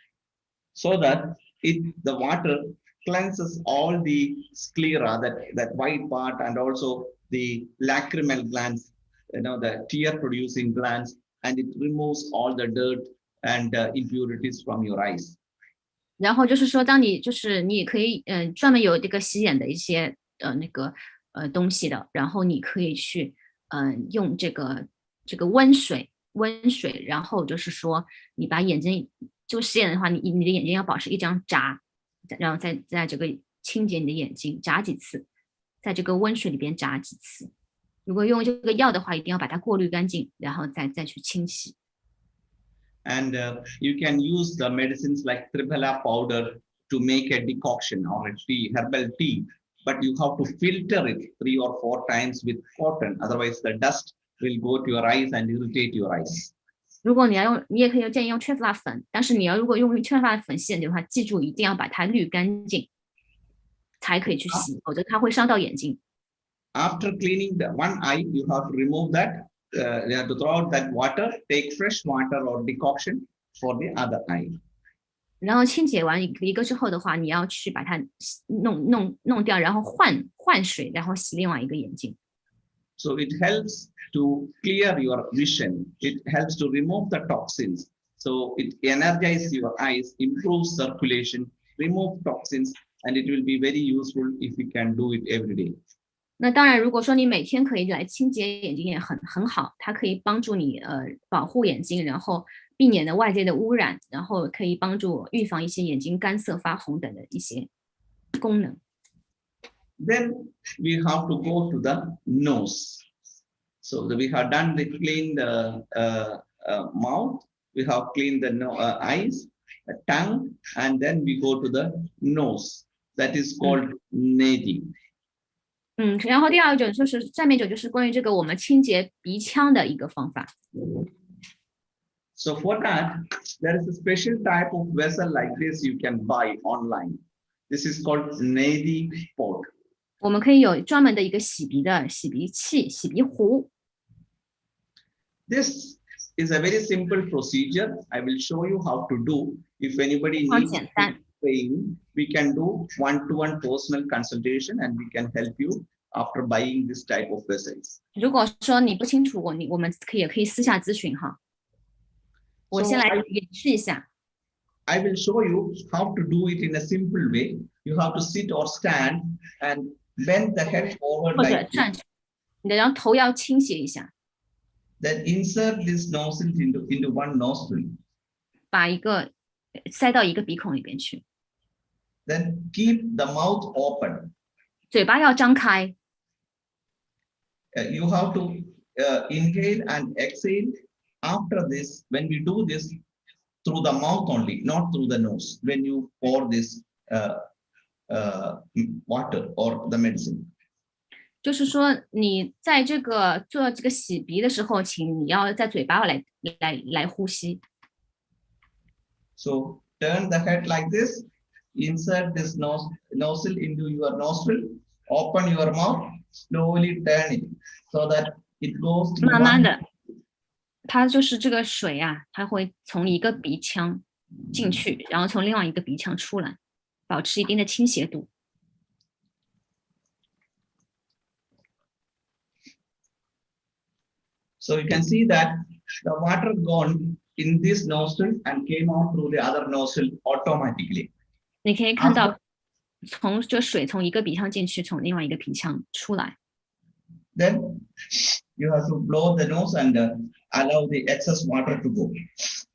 so that the water cleanses all the sclera, that white part, and also the lacrimal glands, the tear producing glands, and it removes all the dirt and impurities from your eyes. 然后就是说，你也可以专门有这个洗眼的一些东西的，然后你可以去用这个温水，然后就是说你把眼睛就洗眼的话，你的眼睛要保持一张眨，然后在这个清洁你的眼睛，眨几次，在这个温水里边眨几次。如果用这个药的话，一定要把它过滤干净，然后再去清洗。And you can use the medicines like triphala powder to make a decoction or a tea, herbal tea, but you have to filter it 3 or 4 times with cotton. Otherwise, the dust will go to your eyes and irritate your eyes. 如果你要用，你也可以建议用雀发粉，但是你要如果用雀发粉洗眼睛的话，记住一定要把它滤干净，才可以去洗，否则它会伤到眼睛。After cleaning the one eye, you have to remove that. You have to throw out that water, take fresh water or decoction for the other eye. 然后清洁完一个之后的话，你要去把它弄掉，然后换水，然后洗另外一个眼睛。So it helps to clear your vision. It helps to remove the toxins. So it energizes your eyes, improves circulation, remove toxins, and it will be very useful if you can do it every day. 那当然，如果说你每天可以来清洁眼睛也很好，它可以帮助你保护眼睛，然后避免的外界的污染，然后可以帮助预防一些眼睛干涩、发红等的一些功能。Then we have to go to the nose. So we have done the clean the mouth, we have cleaned the eyes, the tongue, and then we go to the nose. That is called nadi. 然后第二种就是下面一种就是关于这个我们清洁鼻腔的一个方法。So for that, there is a special type of vessel like this you can buy online. This is called nadi pot. 我们可以有专门的一个洗鼻器、洗鼻壶。This is a very simple procedure. I will show you how to do. If anybody 非常 needs 简单。 pain, we can do one-to-one personal consultation, and we can help you after buying this type of vessels. 如果说你不清楚，我们也可以私下咨询哈。我 So 先来演示一下。I will show you how to do it in a simple way. You have to sit or stand and bend the head forward 或者 like 站 this. 着，你的然后头要倾斜一下， Then insert this nostril into one nostril. 把一个塞到一个鼻孔里边去， Then keep the mouth open. 嘴巴要张开。 You have to inhale and exhale. After this, when we do this through the mouth only, not through the nose, when you pour this water or the medicine. 就是说你在这个做这个洗鼻的时候，请你要在嘴巴来呼吸。 So turn the head like this, insert this nostril into your nostril, open your mouth, slowly turn it so that it goes through 慢慢 one. 的，它就是这个水啊，它会从一个鼻腔进去，然后从另外一个鼻腔出来，保持一定的倾斜度。 So you can see that the water gone in this nostril and came out through the other nostril automatically. 你可以看到，从这水从一个鼻腔进去，从另外一个鼻腔出来。 Then you have to blow the nose and allow the excess water to go.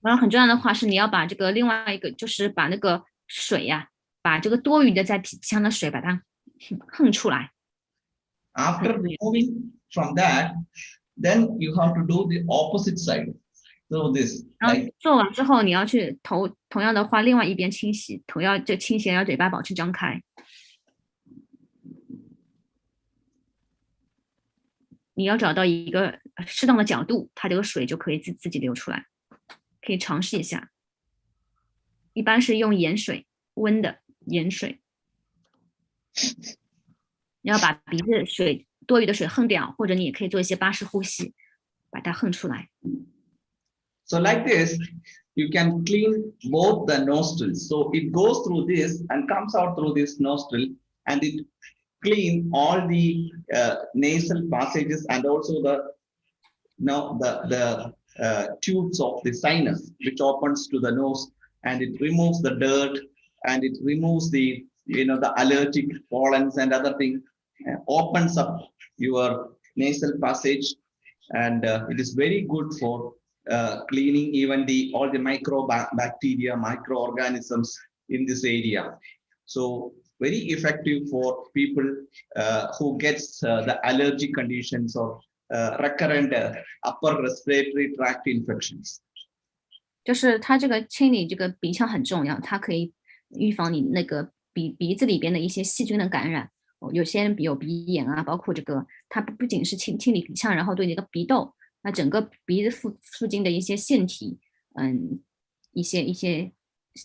然后很重要的话是，你要把这个另外一个，就是把那个水呀、把这个多余的在鼻腔的水把它哼出来。 After removing from that, then you have to do the opposite side. So this, 然后 like 做完之后，你要去同样的话，另外一边清洗，这倾斜，要嘴巴保持张开。你要找到一个适当的角度，它这个水就可以自己流出来。可以尝试一下，一般是用盐水，温的盐水。你要把鼻子水多余的水哼掉，或者你也可以做一些巴氏呼吸，把它哼出来。 so like this, you can clean both the nostrils. So it goes through this and comes out through this nostril, and it clean all the nasal passages and also the tubes of the sinus, which opens to the nose, and it removes the dirt, and it removes the the allergic pollens and other things, opens up your nasal passage, and it is very good for cleaning even all the bacteria, microorganisms in this area. So very effective for people who gets the allergic conditions or recurrent upper respiratory tract infections. 就是它这个清理这个鼻腔很重要，它可以预防你那个鼻子里边的一些细菌的感染。有些人有鼻炎啊，包括这个，它不仅是清理鼻腔，然后对这个鼻窦，那整个鼻子附近的一些腺体，一些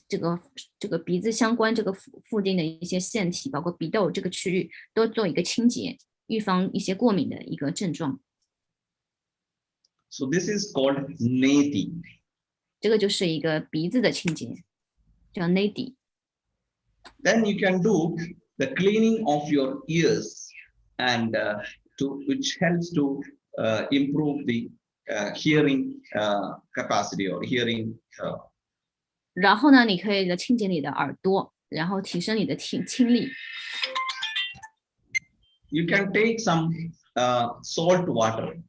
这个鼻子相关这个附近的一些腺体，包括鼻窦这个区域，都做一个清洁，预防一些过敏的一个症状。So this is called neti. 这个就是一个鼻子的清洁，叫 neti。 Then you can do the cleaning of your ears, and which helps to improve the hearing capacity or hearing. 然后呢，你可以清洁你的耳朵，然后提升你的听力。You can take some salt water,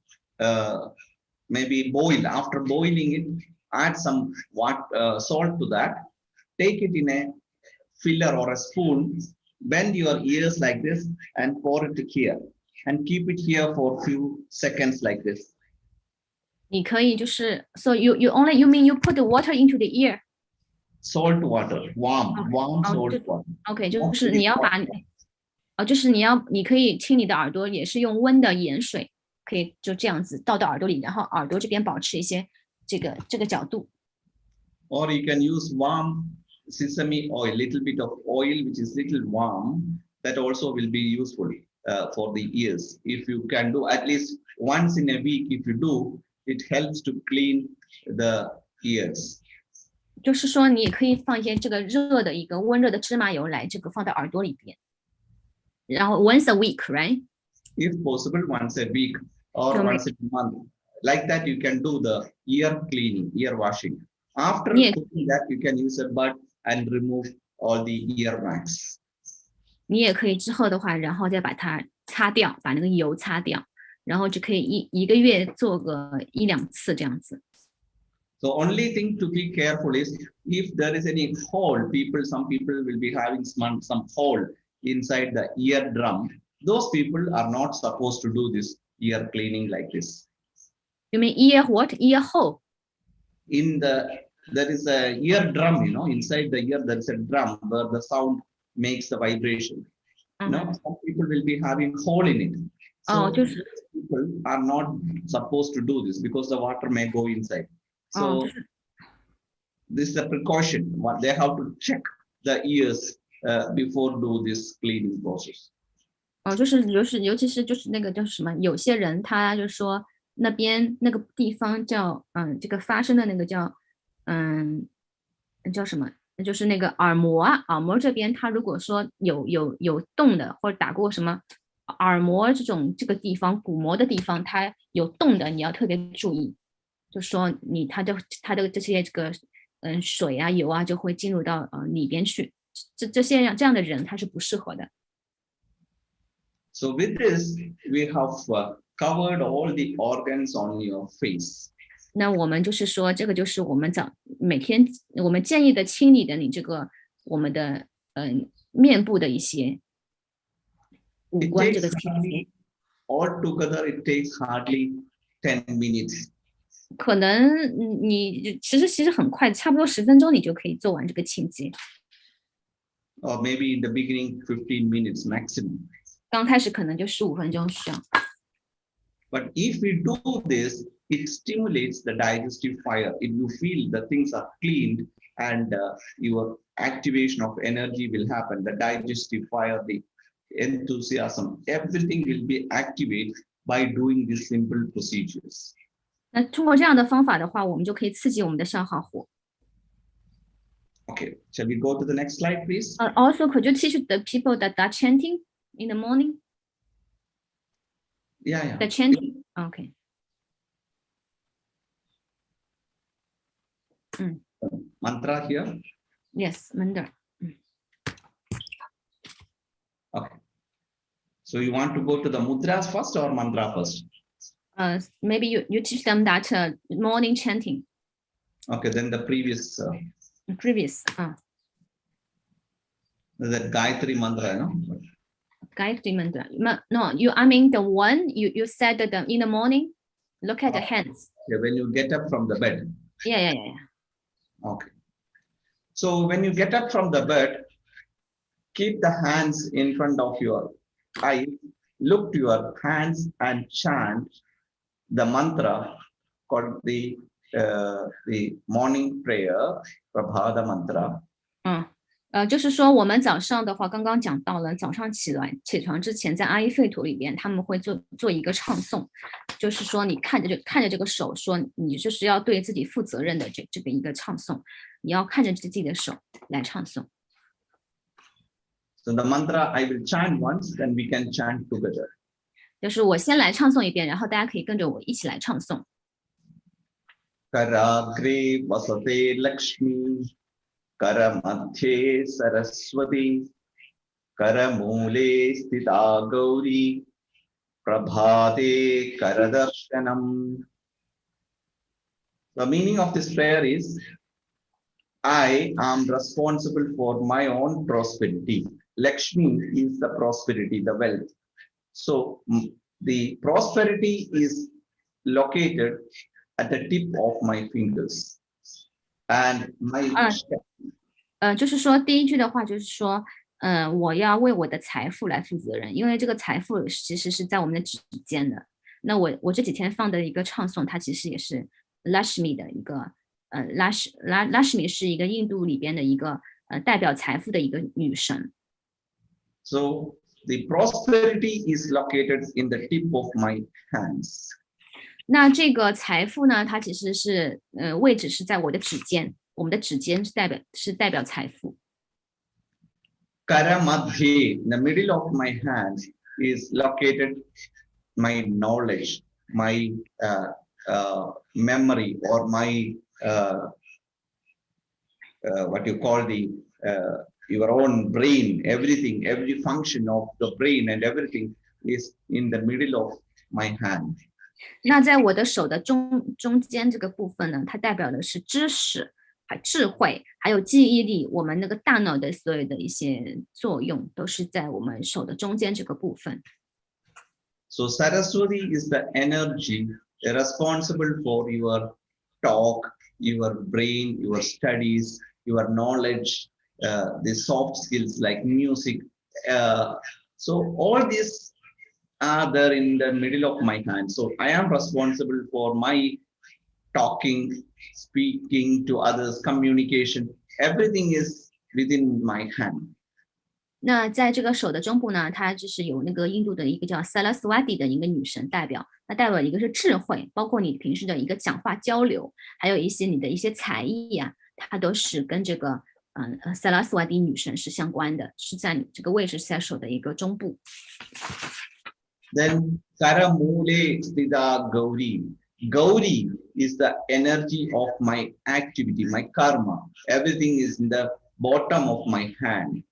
maybe boil. After boiling it, add some salt to that. Take it in a filler or a spoon, bend your ears like this and pour it here, and keep it here for a few seconds like this. 你可以就是 so you mean you put the water into the ear? Salt water, warm salt water. OK， 就是你要把就是你可以清你的耳朵，也是用温的盐水，可以就这样子倒到耳朵里，然后耳朵这边保持一些这个角度。Or you can use warm sesame oil, little bit of oil which is little warm. That also will be useful for the ears. If you can do at least once in a week, if you do, it helps to clean the ears. 就是说，你也可以放一些这个一个温热的芝麻油来这个放到耳朵里边，然后 once a week, right? If possible, once a week or once a month. Like that, you can do the ear cleaning, ear washing. After putting that, you can use a bud and remove all the ear wax. 你也可以之后的话，然后再把它擦掉，把那个油擦掉，然后就可以一个月做个1-2次这样子。So only thing to be careful is if there is any hole, some people will be having some hole inside the eardrum. Those people are not supposed to do this ear cleaning like this. You mean ear what? Ear hole? There is a eardrum, inside the ear there is a drum where the sound makes the vibration. Some people will be having hole in it. So people are not supposed to do this because the water may go inside. So this is a precaution. They have to check the ears before do this cleaning process. 尤其是就是那个叫什么，有些人他就说那边那个地方叫这个发声的那个叫叫什么？就是那个耳膜啊，耳膜这边他如果说有动的，或者打过什么耳膜这个地方鼓膜的地方，它有动的，你要特别注意。就说它的这些水啊油啊就会进入到里边去，这样的人他是不适合的。So with this, we have covered all the organs on your face. 那我们就是说，这个就是我们每天我们建议的清理的你这个我们的面部的一些五官这个清洁。Altogether, it takes hardly 10 minutes. 可能你其实很快，差不多10分钟你就可以做完这个清洁。Or maybe in the beginning, 15 minutes maximum. 刚开始可能就15分钟需要。But if we do this, it stimulates the digestive fire. If you feel the things are cleaned and your activation of energy will happen, the digestive fire, the enthusiasm, everything will be activated by doing these simple procedures. 那通过这样的方法的话，我们就可以刺激我们的消耗火。Okay, shall we go to the next slide, please? Also, could you teach the people that are chanting in the morning? Yeah. The chanting. Okay. Mantra here? Yes, mantra. Okay. So you want to go to the mudras first or mantra first? Maybe you teach them that morning chanting. Okay, then the previous. Previous. That Gayatri mantra, no? Gayatri mantra. No, I mean the one you said that in the morning. Look at the hands. Yeah, when you get up from the bed. Yeah. Okay. So when you get up from the bed, keep the hands in front of your eyes, look to your hands and chant the mantra called the morning prayer, Prabhada mantra. 就是说我们早上的话，刚刚讲到了，早上起床之前，在阿育吠陀里边，他们会做一个唱诵，就是说你看着这个手，说你就是要对自己负责任的这个一个唱诵，你要看着自己的手来唱诵。So the mantra I will chant once, then we can chant together. 就是我先来唱诵一遍，然后大家可以跟着我一起来唱诵。Karagre vasate Lakshmi, Karamadhye Saraswati, Karamule Sthita Gauri, Prabhate Karadarshanam. The meaning of this prayer is, I am responsible for my own prosperity. Lakshmi is the prosperity, the wealth. So the prosperity is located at the tip of my fingers. And my 就是说第一句的话就是说，我要为我的财富来负责任，因为这个财富其实是在我们的指尖的。那我这几天放的一个唱诵，它其实也是 Lakshmi 的一个Lakshmi 是一个印度里边的一个代表财富的一个女神。So the prosperity is located in the tip of my hands. 那这个财富呢，它其实是位置是在我的指尖，我们的指尖是代表财富。Karamadhye, in the middle of my hands, is located my knowledge, my memory, or my what you call your own brain. Everything, every function of the brain and everything is in the middle of my hand. 那在我的手的中间这个部分呢，它代表的是知识、智慧，还有记忆力。我们那个大脑的所有的一些作用，都是在我们手的中间这个部分。So Saraswati is the energy responsible for your talk, your brain, your studies, your knowledge, the soft skills like music. So all these are there in the middle of my hand. So I am responsible for my talking, speaking to others, communication. Everything is within my hand. 那在这个手的中部呢，它就是有那个印度的一个叫 Saraswati 的一个女神代表，那代表一个是智慧，包括你平时的一个讲话交流，还有一些你的一些才艺啊，它都是跟这个Saraswati 女神是相关的，是在这个位置是在手的一个中部。Then Karamule Sthita Gauri. Gauri is the energy of my activity, my karma. Everything is in the bottom of my hand.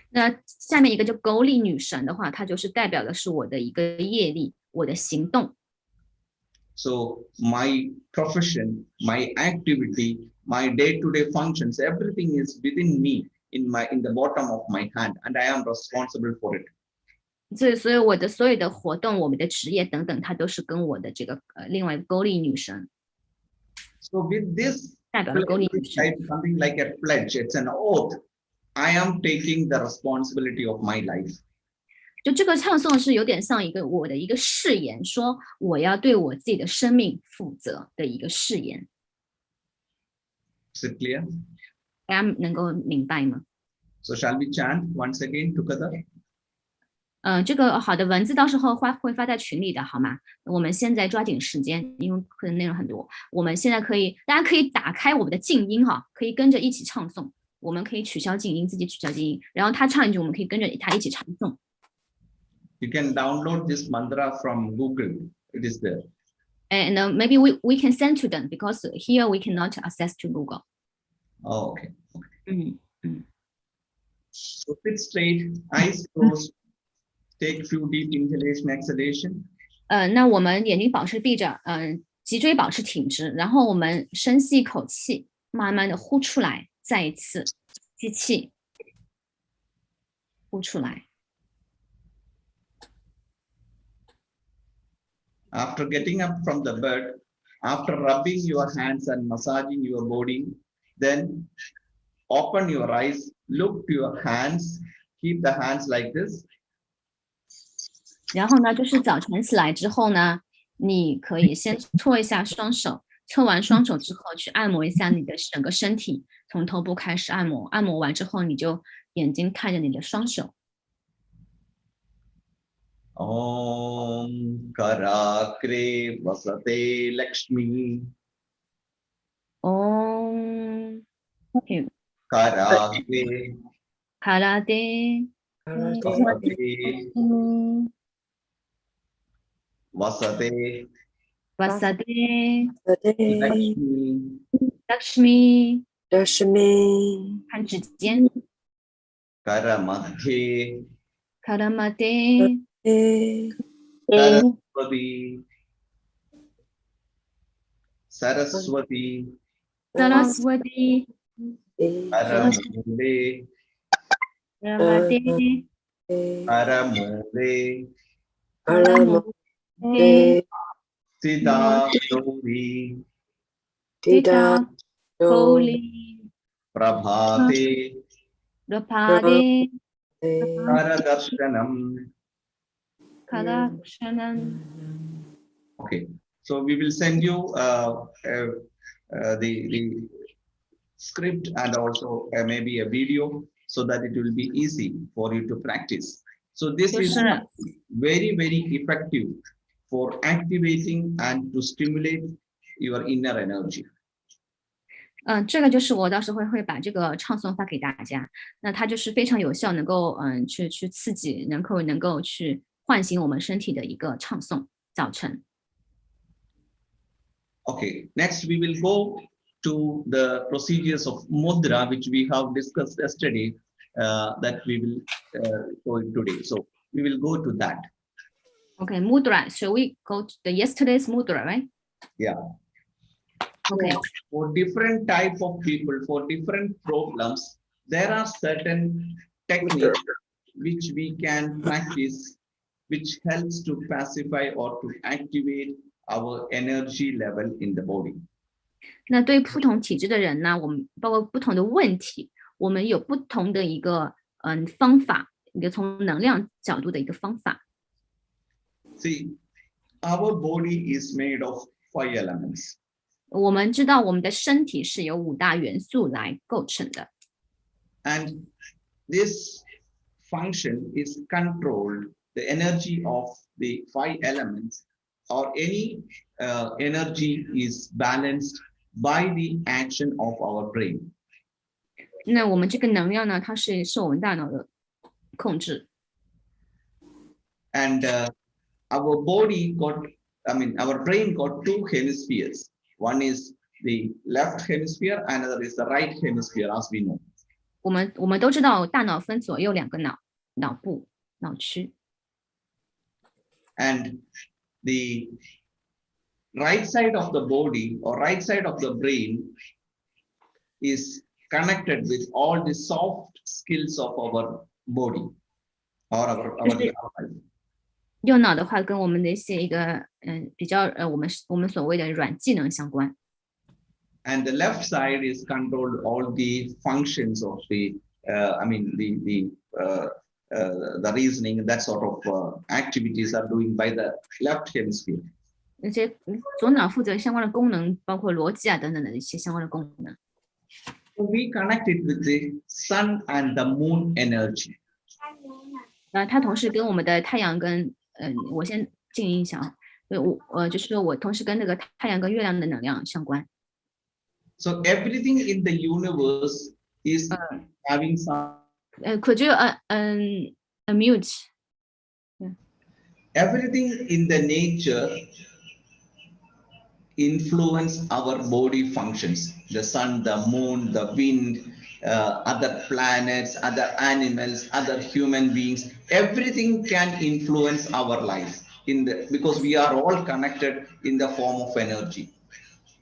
那下面一个就狗里女神的话，它就是代表的是我的一个业力，我的行动。So my profession, my activity, my day-to-day functions, everything is within me in the bottom of my hand, and I am responsible for it. 所以我的所有的活动，我们的职业等等，它都是跟我的这个另外狗里女神。So with this, 代表了狗里女神。 something like a pledge, it's an oath. I am taking the responsibility of my life. 就这个唱诵是有点像我的一个誓言，说我要对我自己的生命负责的一个誓言。Is it clear? 大家能够明白吗？ So shall we chant once again together? 这个好的文字到时候会发在群里的，好吗？我们现在抓紧时间，因为可能内容很多。我们现在大家可以打开我们的静音哈，可以跟着一起唱诵。我们可以取消静音，自己取消静音，然后他唱一句，我们可以跟着他一起唱诵。You can download this mantra from Google. It is there. And maybe we can send to them because here we cannot access to Google. Oh, okay. 嗯。 So sit straight, eyes closed. Take few deep inhalation, exhalation. 那我们眼睛保持闭着，脊椎保持挺直，然后我们深吸一口气，慢慢的呼出来，再一次吸气，呼出来。 After getting up from the bed, after rubbing your hands and massaging your body, then open your eyes, look to your hands, keep the hands like this. 然后呢，就是早晨起来之后呢，你可以先搓一下双手，搓完双手之后去按摩一下你的整个身体，从头部开始按摩，按摩完之后你就眼睛看着你的双手。Om Karakre Vasate Lakshmi. Om Karakre Karate Vasate Vasate Vasade Lakshmi. Lakshmi 这是命，看指尖 Karamadhe Karamate Saraswati. Saraswati Saraswati Karamule Karamate Karamule Karamate Sita Gauri Tita Koli Prabhate Rapade Karadarshanam. Kalakshanam. Okay, so we will send you the script and also maybe a video so that it will be easy for you to practice. So this is very, very effective for activating and to stimulate your inner energy. 这个就是我到时候会把这个唱诵发给大家，那它就是非常有效，能够去刺激，能够去唤醒我们身体的一个唱诵，早晨。Okay, next we will go to the procedures of mudra, which we have discussed yesterday, that we will go today. So we will go to that. Okay, mudra. Shall we go to the yesterday's mudra, right? Yeah. Okay. For different type of people, for different problems, there are certain techniques which we can practice, which helps to pacify or to activate our energy level in the body. 那对于不同体质的人呢，我们包括不同的问题，我们有不同的一个方法，一个从能量角度的一个方法。See, our body is made of 5 elements. 我们知道我们的身体是由5大元素来构成的。And this function is controlled, the energy of the 5 elements or any energy is balanced by the action of our brain. 那我们这个能量呢，它是受我们大脑的控制。And our body our brain got 2 hemispheres. One is the left hemisphere, another is the right hemisphere, as we know. 我们都知道，大脑分左右2个脑部脑区。And the right side of the body or right side of the brain is connected with all the soft skills of our body or our life. 右脑的话，跟我们的一些比较我们所谓的软技能相关。And the left side is controlled all the functions of the reasoning, that sort of activities are doing by the left hemisphere. 那些左脑负责相关的功能，包括逻辑啊等等的一些相关的功能。So we connect it with the sun and the moon energy. 它同时跟我们的太阳跟我先静音一下啊，就是说我同时跟那个太阳跟月亮的能量相关。So everything in the universe is having some. Could you mute? Yeah. Everything in the nature influence our body functions. The sun, the moon, the wind, other planets, other animals, other human beings. Everything can influence our life because we are all connected in the form of energy.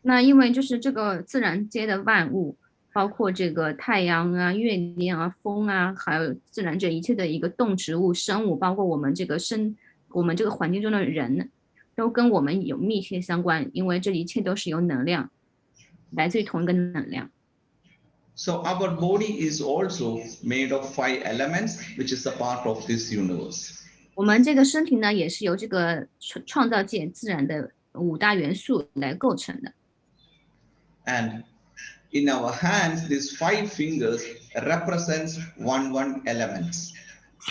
那因为就是这个自然界的万物，包括这个太阳啊、月亮啊、风啊，还有自然界一切的一个动植物、生物，包括我们这个环境中的人，都跟我们有密切相关，因为这一切都是由能量，来自于同一个能量。So our body is also made of 5 elements, which is a part of this universe. 我们这个身体呢，也是由这个创造界自然的5大元素来构成的。And in our hands, these 5 fingers represents one elements.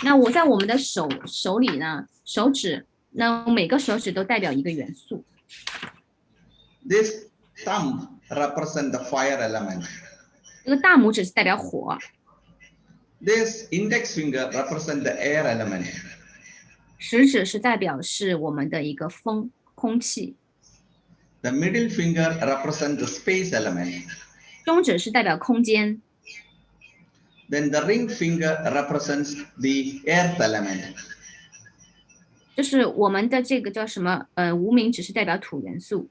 那我在我们的手里呢，手指，那每个手指都代表一个元素。This thumb represents the fire element. 这个大拇指是代表火， This index finger represents the air element. 食指是代表是我们的一个风空气， The middle finger represents the space element. 中指是代表空间， Then the ring finger represents the earth element. 就是我们的这个叫什么？无名指是代表土元素，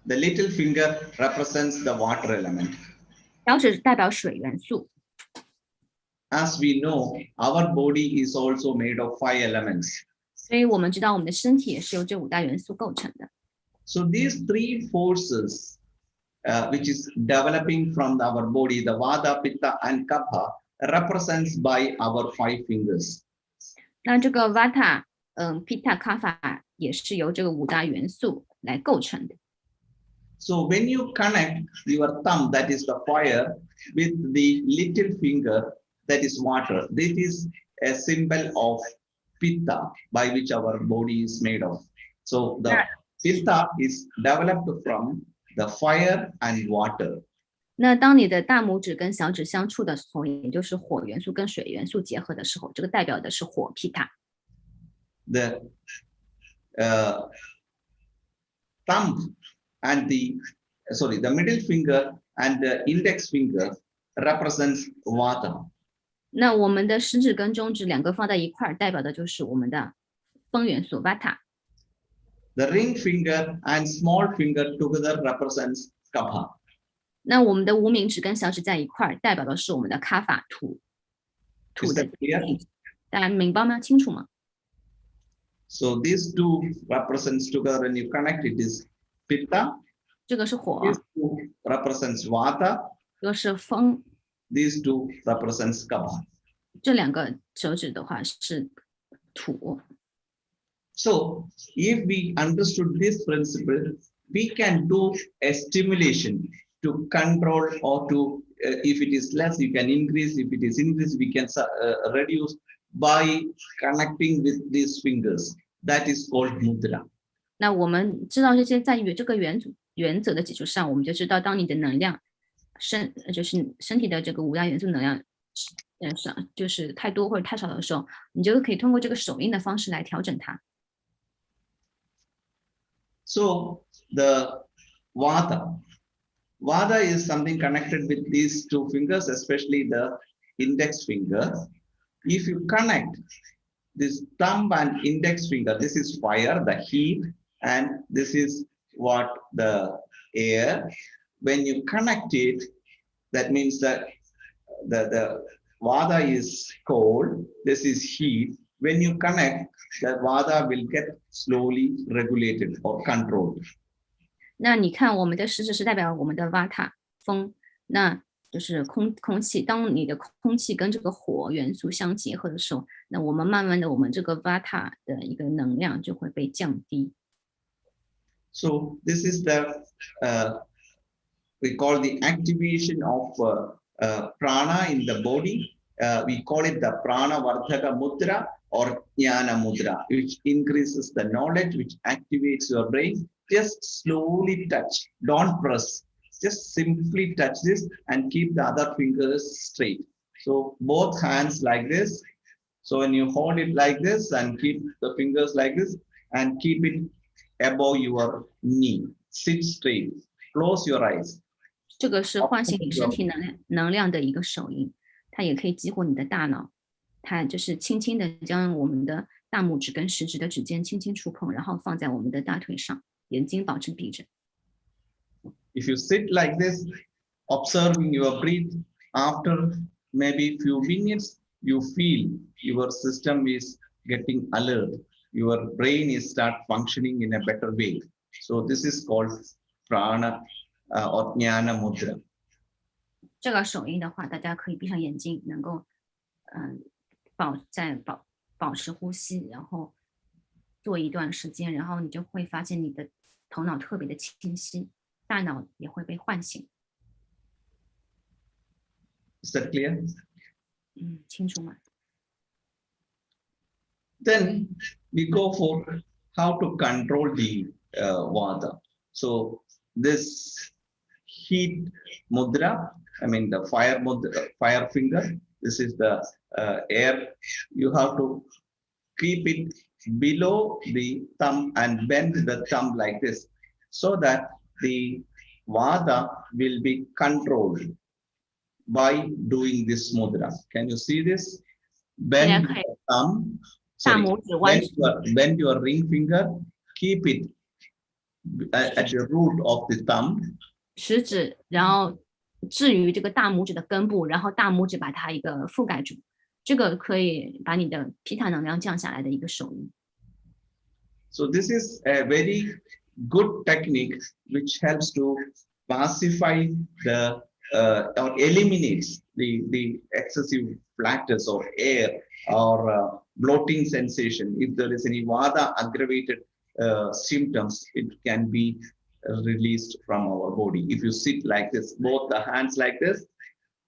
The little finger represents the water element. 小指代表水元素。 As we know, our body is also made of 5 elements. 所以我们知道我们的身体也是由这5大元素构成的。 So these 3 forces, which is developing from our body, the Vata, Pitta, and Kapha, represents by our 5 fingers. 那这个 Vata、Pitta、Kapha 也是由这个5大元素来构成的。 So when you connect your thumb, that is the fire, with the little finger, that is water, this is a symbol of Pitta, by which our body is made of. So the Pitta is developed from the fire and water. 那当你的大拇指跟小指相触的时候，也就是火元素跟水元素结合的时候，这个代表的是火 Pitta。 The thumb and the middle finger and the index finger represents Vata. 那我们的食指跟中指2个放在一块儿，代表的就是我们的风元素 Vata。 The ring finger and small finger together represents Kapha. 那我们的无名指跟小指在一块儿，代表的是我们的 Kapha 土 Is 的 that clear? 大家明白吗？清楚吗？ So these 2 represents together. When you connect, it is Pitta. 这个是火， These 2 represents Vata. 这个是风， These 2 represents Kapha. 这2个手指的话是土。 So if we understood this principle, we can do a stimulation to control or to, if it is less, you can increase. If it is increased, we can reduce by connecting with these fingers. That is called mudra. 那我们知道这些，在于这个原则的基础上，我们就知道，当你的能量就是身体的这个5大元素能量，就是太多或者太少的时候，你就可以通过这个手印的方式来调整它。 So the Vata is something connected with these 2 fingers, especially the index finger. If you connect this thumb and index finger, this is fire, the heat, and this is what the air. When you connect it, that means that the Vata is cold, this is heat. When you connect, the Vata will get slowly regulated or controlled. 那你看，我们的食指是代表我们的 Vata 风，那就是空气。当你的空气跟这个火元素相结合的时候，那我们慢慢的，我们这个 Vata 的一个能量就会被降低。 So this is the we call the activation of prana in the body. We call it the prana vardhaka mudra or jnana mudra, which increases the knowledge, which activates your brain. Just slowly touch, don't press. Just simply touch this and keep the other fingers straight. So both hands like this. So when you hold it like this and keep the fingers like this and keep it above your knee. Sit straight. Close your eyes. 这个是唤醒你身体能量的一个手印，它也可以激活你的大脑。它就是轻轻的将我们的大拇指跟食指的指尖轻轻触碰，然后放在我们的大腿上，眼睛保持闭着。 If you sit like this, observing your breath, after maybe few minutes, you feel your system is getting alert. Your brain is start functioning in a better way. So this is called prana or jnana mudra. 这个手印的话，大家可以闭上眼睛，能够保持呼吸，然后做一段时间，然后你就会发现你的头脑特别的清晰，大脑也会被唤醒。Is that clear? 清楚吗？ Then we go for how to control the vata. So this heat mudra, I mean the fire mudra, fire finger. This is the air. You have to keep it below the thumb and bend the thumb like this, so that the vata will be controlled by doing this mudra. Can you see this? 大家 Bend 可以 your thumb, 大 sorry, 拇指弯曲， bend your ring finger, keep it at the root of the thumb, 食指，然后置于这个大拇指的根部，然后大拇指把它一个覆盖住，这个可以把你的皮塔能量降下来的一个手印。So this is a very good technique which helps to pacify the or eliminates the excessive flatus or air or bloating sensation. If there is any vata aggravated symptoms, it can be released from our body. If you sit like this, both the hands like this,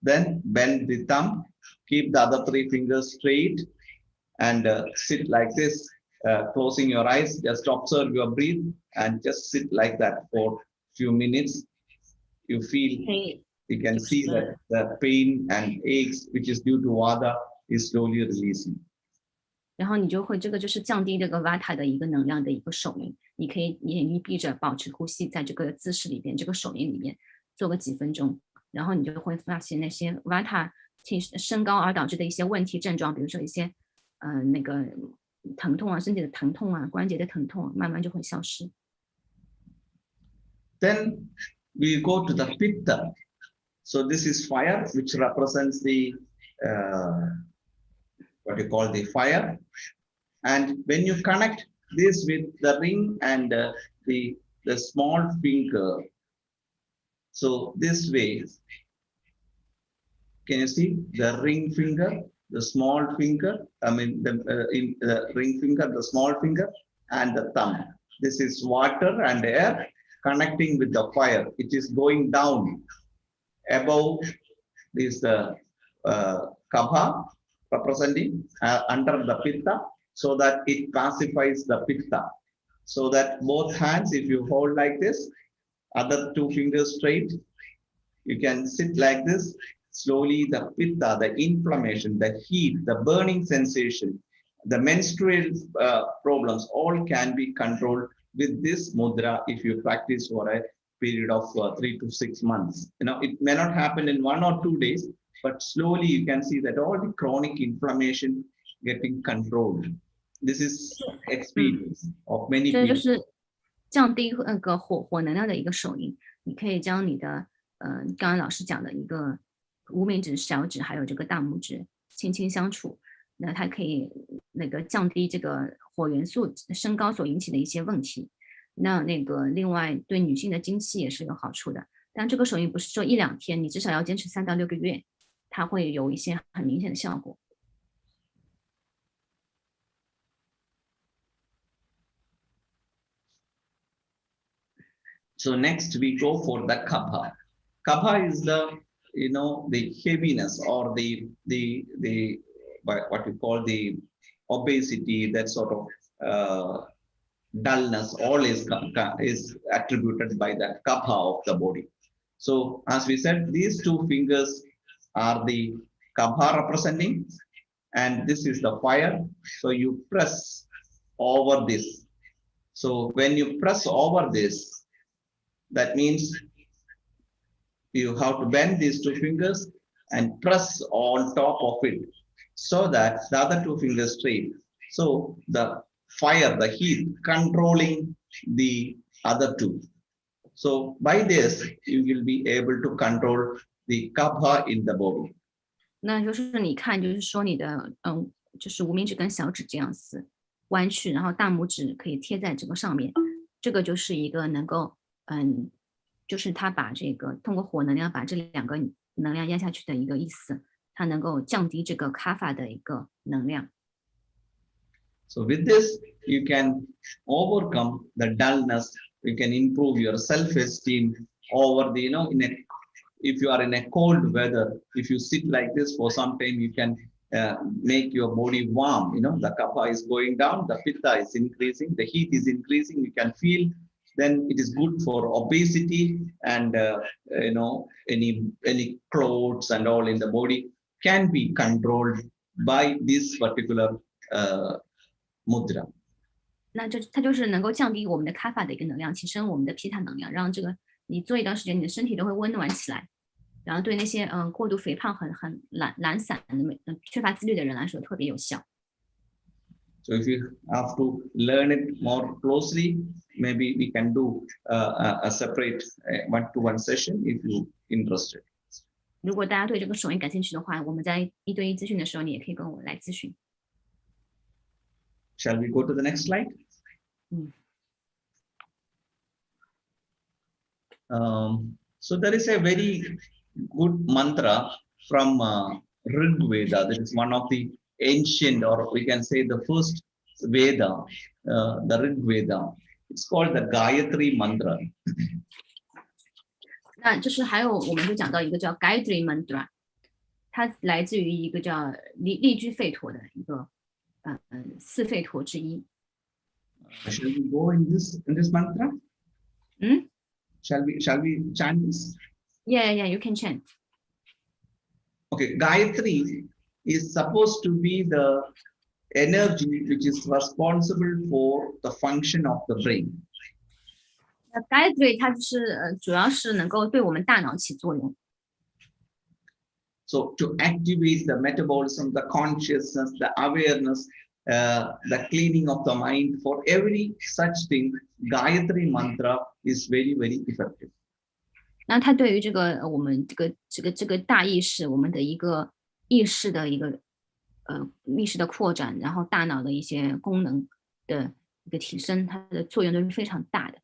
then bend the thumb, keep the other three fingers straight, and sit like this, closing your eyes, just observe your breath and just sit like that for few minutes. You feel, 可以 you can see that the pain and aches which is due to vata is slowly releasing. 然后你就会，这个就是降低这个 vata 的一个能量的一个手印。你可以眼睛闭着，保持呼吸，在这个姿势里边，这个手印里面做个几分钟，然后你就会发现那些 vata 升高而导致的一些问题症状，比如说一些那个疼痛啊，身体的疼痛啊，关节的疼痛啊，慢慢就会消失。Then we go to the pitta. So this is fire, which represents the what you call the fire. And when you connect this with the ring and the small finger, so this way, can you see the ring finger, the small finger? I mean the ring finger, the small finger, and the thumb. This is water and air connecting with the fire. It is going down above this kapha, representing under the pitta, so that it pacifies the pitta. So that both hands, if you hold like this, other two fingers straight, you can sit like this. Slowly the pitta, the inflammation, the heat, the burning sensation, the menstrual problems, all can be controlled with this mudra if you practice for a period of 3 to 6 months. You know, it may not happen in 1 or 2 days, but slowly you can see that all the chronic inflammation getting controlled. This is experience of many 这就 people. 是降低那个火能量的一个手印。你可以将你的刚刚老师讲的一个无名指、小指还有这个大拇指轻轻相处，那它可以那个降低这个火元素升高所引起的一些问题。那个另外对女性的经期也是有好处的，但这个手印不是说1、2天，你至少要坚持3到6个月，它会有一些很明显的效果。So next we go for the kapha. Kapha is the, you know, the heaviness or the what we call the obesity, that sort of dullness, all is attributed by the kapha of the body. So as we said, these two fingers are the kapha representing, and this is the fire. So you press over this. So when you press over this, that means you have to bend these two fingers and press on top of it, so that the other two fingers straight. So the fire, the heat controlling the other two. So by this, you will be able to control the kapha in the body. 那就是你看，就是说你的就是无名指跟小指这样子弯曲，然后大拇指可以贴在这个上面，这个就是一个能够就是它把这个通过火能量把这2个能量压下去的一个意思，它能够降低这个卡法的一个能量。So with this, you can overcome the dullness. You can improve your self-esteem over the, if you are in a cold weather, if you sit like this for some time, you can make your body warm. The kapha is going down, the pitta is increasing, the heat is increasing. You can feel. Then it is good for obesity and any clothes and all in the body can be controlled by this particular mudra. 那它就是能够降低我们的卡法的一个能量，提升我们的皮塔能量，让这个你做一段时间，你的身体都会温暖起来。然后对那些过度肥胖、很懒散的、缺乏自律的人来说特别有效。So if you have to learn it more closely, maybe we can do a separate one-to-one session if you interested. 如果大家对这个手印感兴趣的话，我们在1对1咨询的时候，你也可以跟我来咨询。Shall we go to the next slide? So there is a very good mantra from Rig Veda. That is one of the ancient, or we can say the first Veda, the Rig Veda. It's called the Gayatri Mantra. 那就是还有我们就讲到一个叫 Gayatri Mantra， 它来自于一个叫利居吠陀的一个四吠陀之一。Shall we go in this mantra? Shall we chant this? Yeah, you can chant. Okay, Gayatri is supposed to be the energy which is responsible for the function of the brain. Gayatri 它就是主要是能够对我们大脑起作用。So to activate the metabolism, the consciousness, the awareness, the cleaning of the mind, for every such thing, Gayatri mantra is very, very effective. 那它对于这个我们这个大意识，我们的一个意识的一个意识的扩展，然后大脑的一些功能的一个提升，它的作用都是非常大的。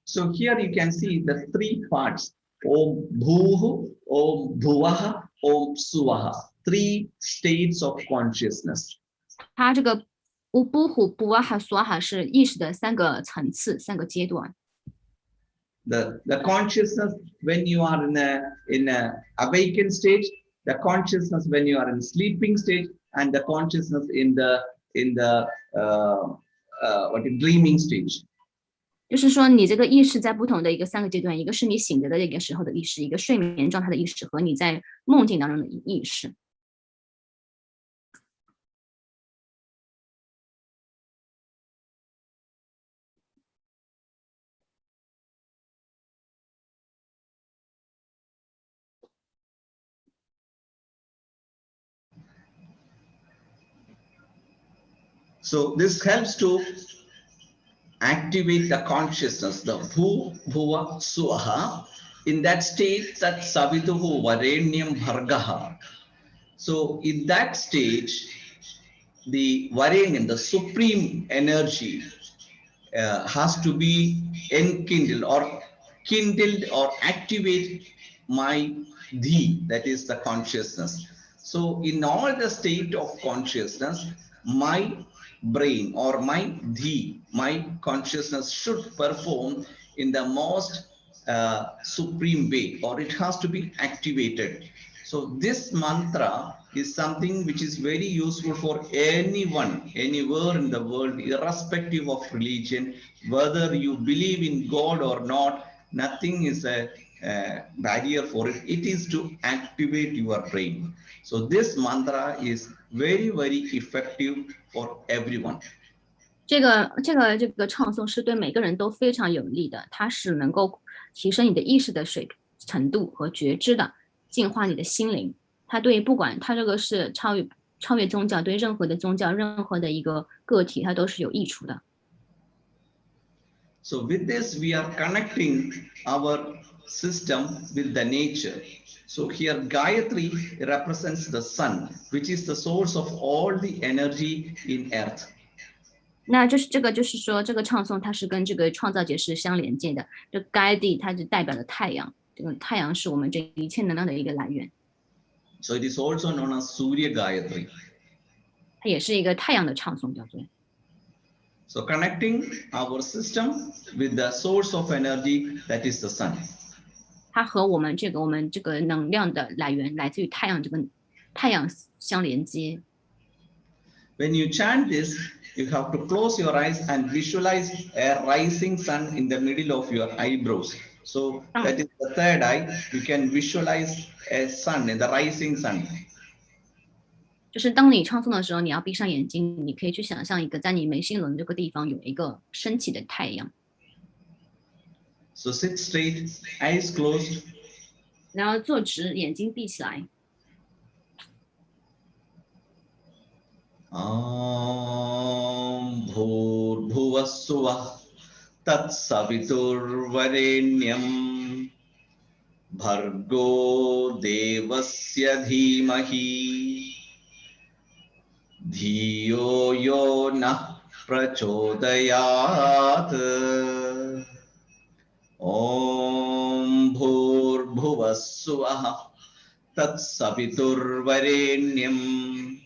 So here you can see the three parts: Om Bhuhu, Om Bhuvaha, Om Suvaha. 3 states of consciousness. 它这个乌布虎布瓦哈索哈是意识的3个层次、3个阶段。The consciousness when you are in a awakened stage, the consciousness when you are in sleeping stage, and the consciousness in the dreaming stage. 就是说，你这个意识在不同的一个3个阶段，一个是你醒着的一个时候的意识，一个睡眠状态的意识，和你在梦境当中的意识。So this helps to activate the consciousness, the Bhu, Bhuva, Suvaha. In that state, that Savituhu Varenyam Bhargaha. So in that stage, the Varenyam, the supreme energy, has to be enkindled or kindled or activate my Dhi, that is the consciousness. So in all the state of consciousness, my brain or my Dhi, my consciousness should perform in the most supreme way, or it has to be activated. So this mantra is something which is very useful for anyone, anywhere in the world, irrespective of religion, whether you believe in God or not. Nothing is a barrier for it. It is to activate your brain. So this mantra is very, very effective for everyone. 这个唱诵是对每个人都非常有利的，它是能够提升你的意识的程度和觉知的，净化你的心灵。它对不管它这个是超越宗教，对任何的宗教、任何的一个个体，它都是有益处的。So with this, we are connecting our system with the nature. So here Gayatri represents the sun, which is the source of all the energy in earth. 那这个唱诵它是跟这个创造节是相连接的。这 Gayatri 它是代表了太阳，这个太阳是我们这一切能量的一个来源， So it is also known as Surya Gayatri. 它也是一个太阳的唱诵，叫做。 So connecting our system with the source of energy, that is the sun. 它和我们这个能量的来源来自于太阳，这个太阳相连接。 When you chant this, you have to close your eyes and visualize a rising sun in the middle of your eyebrows. So that is the third eye. You can visualize a sun, the rising sun. 就是当你唱诵的时候，你要闭上眼睛，你可以去想象一个在你眉心轮这个地方有一个升起的太阳。 So sit straight, eyes closed. 然后坐直，眼睛闭起来。 Om Bhurbhuvah Suvah Tatsaviturvarenyam Bhargo Devasya Dhimahi Dhiyo Yo Nah Prachodayat. Om Bhurbhuvah Suvah Tatsaviturvarenyam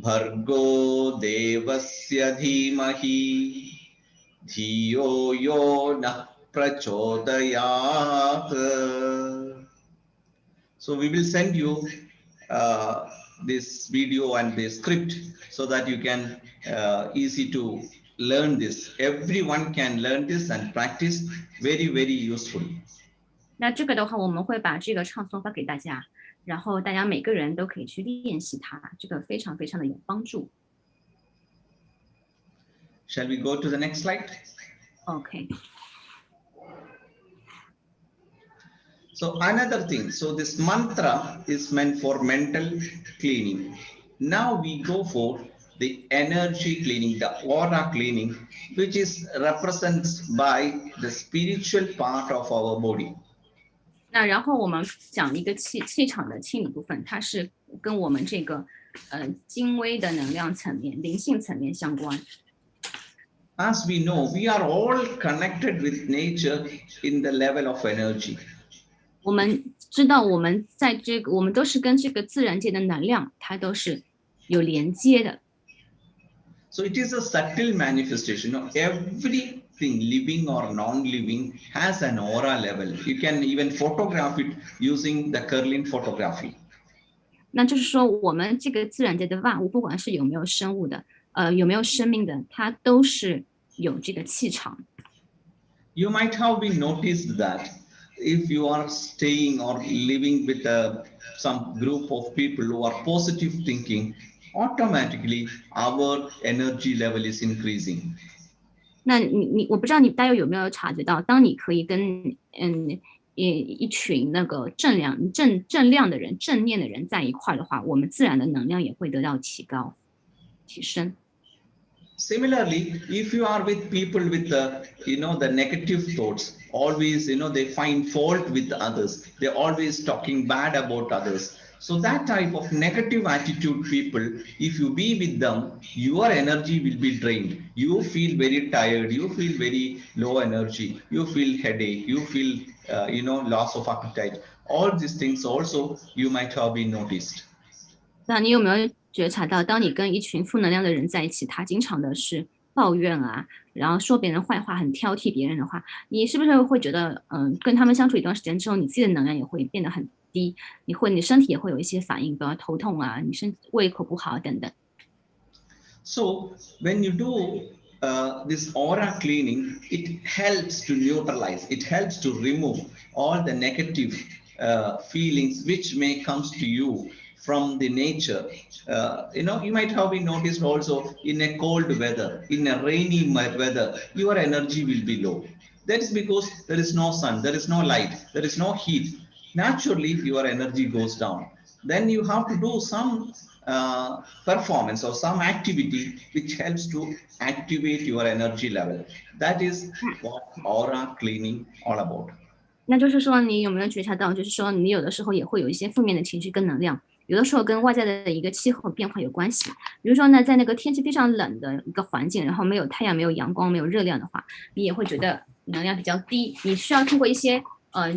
Bhargo Devasya Dhimahi Dhiyo Yo Nah Prachodayat. So we will send you this video and this script so that you can easy to learn this. Everyone can learn this and practice. Very, very useful. 那这个的话，我们会把这个唱诵发给大家，然后大家每个人都可以去练习它，这个非常非常的有帮助。 Shall we go to the next slide? OK， So another thing, so this mantra is meant for mental cleaning. Now we go for the energy cleaning, the aura cleaning, which is represents by the spiritual part of our body. 那然后我们讲一个气场的清理部分，它是跟我们这个精微的能量层面、灵性层面相关。 As we know, we are all connected with nature in the level of energy. 我们知道，我们在这个，我们都是跟这个自然界的能量，它都是有连接的。 So it is a subtle manifestation of everything living or non-living has an aura level. You can even photograph it using the Kerlin photography. 那就是说，我们这个自然界的万物，不管是有没有生物的，有没有生命的，它都是有这个气场。 You might have been noticed that if you are staying or living with some group of people who are positive thinking, automatically our energy level is increasing. 那我不知道大家有没有察觉到，当你可以跟一群那个正量的人、正念的人在一块的话，我们自然的能量也会得到提升。 Similarly, if you are with people with the negative thoughts, always they find fault with others, they're always talking bad about others. So that type of negative attitude people, if you be with them, your energy will be drained. You feel very tired, you feel very low energy, you feel headache, you feel loss of appetite. All these things also you might have been noticed. 那你有没有觉察到，当你跟一群负能量的人在一起，他经常的是抱怨啊，然后说别人坏话，很挑剔别人的话，你是不是会觉得，跟他们相处一段时间之后，你自己的能量也会变得很低，你身体也会有一些反应，比如头痛啊，你胃口不好等等。So when you do this aura cleaning, it helps to neutralize, it helps to remove all the negative feelings which may comes to you from the nature. You might have been noticed also in a cold weather, in a rainy weather, your energy will be low. That is because there is no sun, there is no light, there is no heat. Naturally, your energy goes down. Then you have to do some performance or some activity which helps to activate your energy level. That is what aura cleaning all about. 那就是说，你有没有觉察到，就是说，你有的时候也会有一些负面的情绪跟能量，有的时候跟外在的一个气候变化有关系。比如说呢，在那个天气非常冷的一个环境，然后没有太阳、没有阳光、没有热量的话，你也会觉得能量比较低。你需要通过一些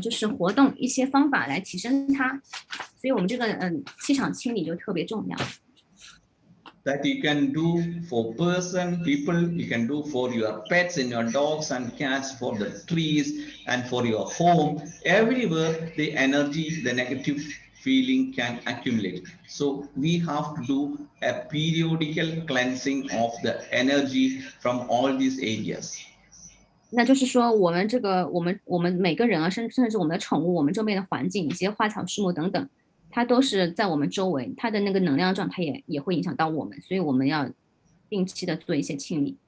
就是活动一些方法来提升它。所以我们这个气场清理就特别重要。That you can do for person, people, you can do for your pets and your dogs and cats, for the trees and for your home. Everywhere the energy, the negative feeling can accumulate. So we have to do a periodical cleansing of the energy from all these areas. 那就是说，我们这个，我们每个人啊，甚至是我们的宠物，我们周边的环境，一些花草树木等等，它都是在我们周围，它的那个能量状态也会影响到我们，所以我们要定期的做一些清理。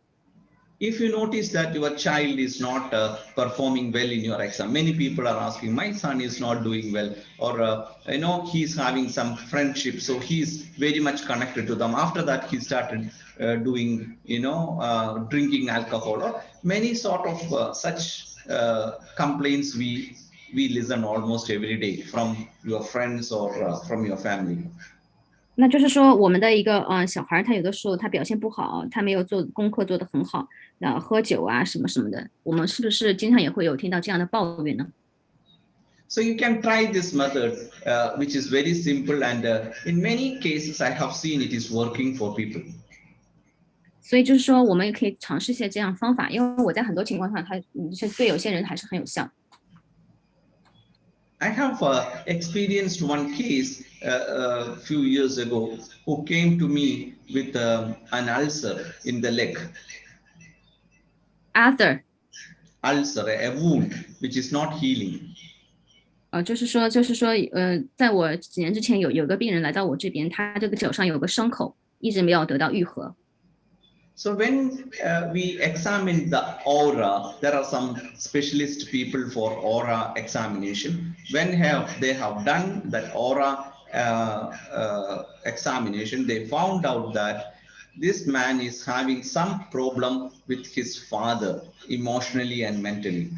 If you notice that your child is not performing well in your exam, many people are asking, my son is not doing well, or he's having some friendship, so he's very much connected to them. After that, he started doing, drinking alcohol, or many sort of such complaints we listen almost every day from your friends or from your family. 那就是说，我们的一个小孩，他有的时候他表现不好，他没有做功课做得很好，喝酒啊什么什么的，我们是不是经常也会有听到这样的抱怨呢？ So you can try this method, which is very simple, and in many cases I have seen it is working for people. 所以就是说，我们也可以尝试一些这样方法，因为我在很多情况下，它是对有些人还是很有效。I have experienced one case a few years ago who came to me with an ulcer in the leg. Arthur，Ulcer, a wound which is not healing. 就是说，在我几年之前有个病人来到我这边，他这个脚上有个伤口，一直没有得到愈合。So when we examine the aura, there are some specialist people for aura examination. When they have done that aura examination, they found out that this man is having some problem with his father emotionally and mentally.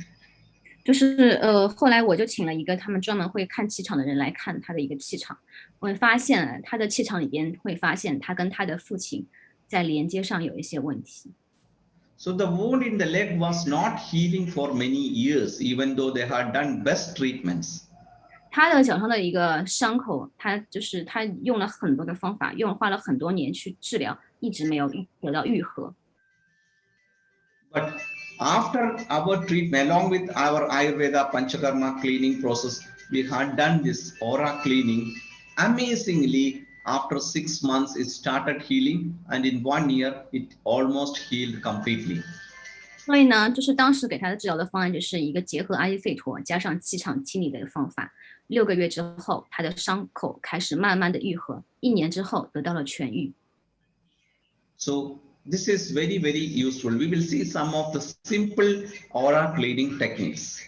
就是后来我就请了一个他们专门会看气场的人来看他的一个气场，我会发现他的气场里边会发现他跟他的父亲在连接上有一些问题。So the wound in the leg was not healing for many years, even though they had done best treatments. 他的脚上的一个伤口，他用了很多的方法，花了很多年去治疗，一直没有得到愈合。But after our treatment, along with our Ayurveda Panchakarma cleaning process, we had done this aura cleaning. Amazingly, after 6 months, it started healing, and in 1 year, it almost healed completely. 所以呢，就是当时给他的治疗的方案就是一个结合阿育吠陀加上气场清理的方法。6个月之后，他的伤口开始慢慢的愈合，1年之后得到了痊愈。So this is very, very useful. We will see some of the simple aura cleaning techniques.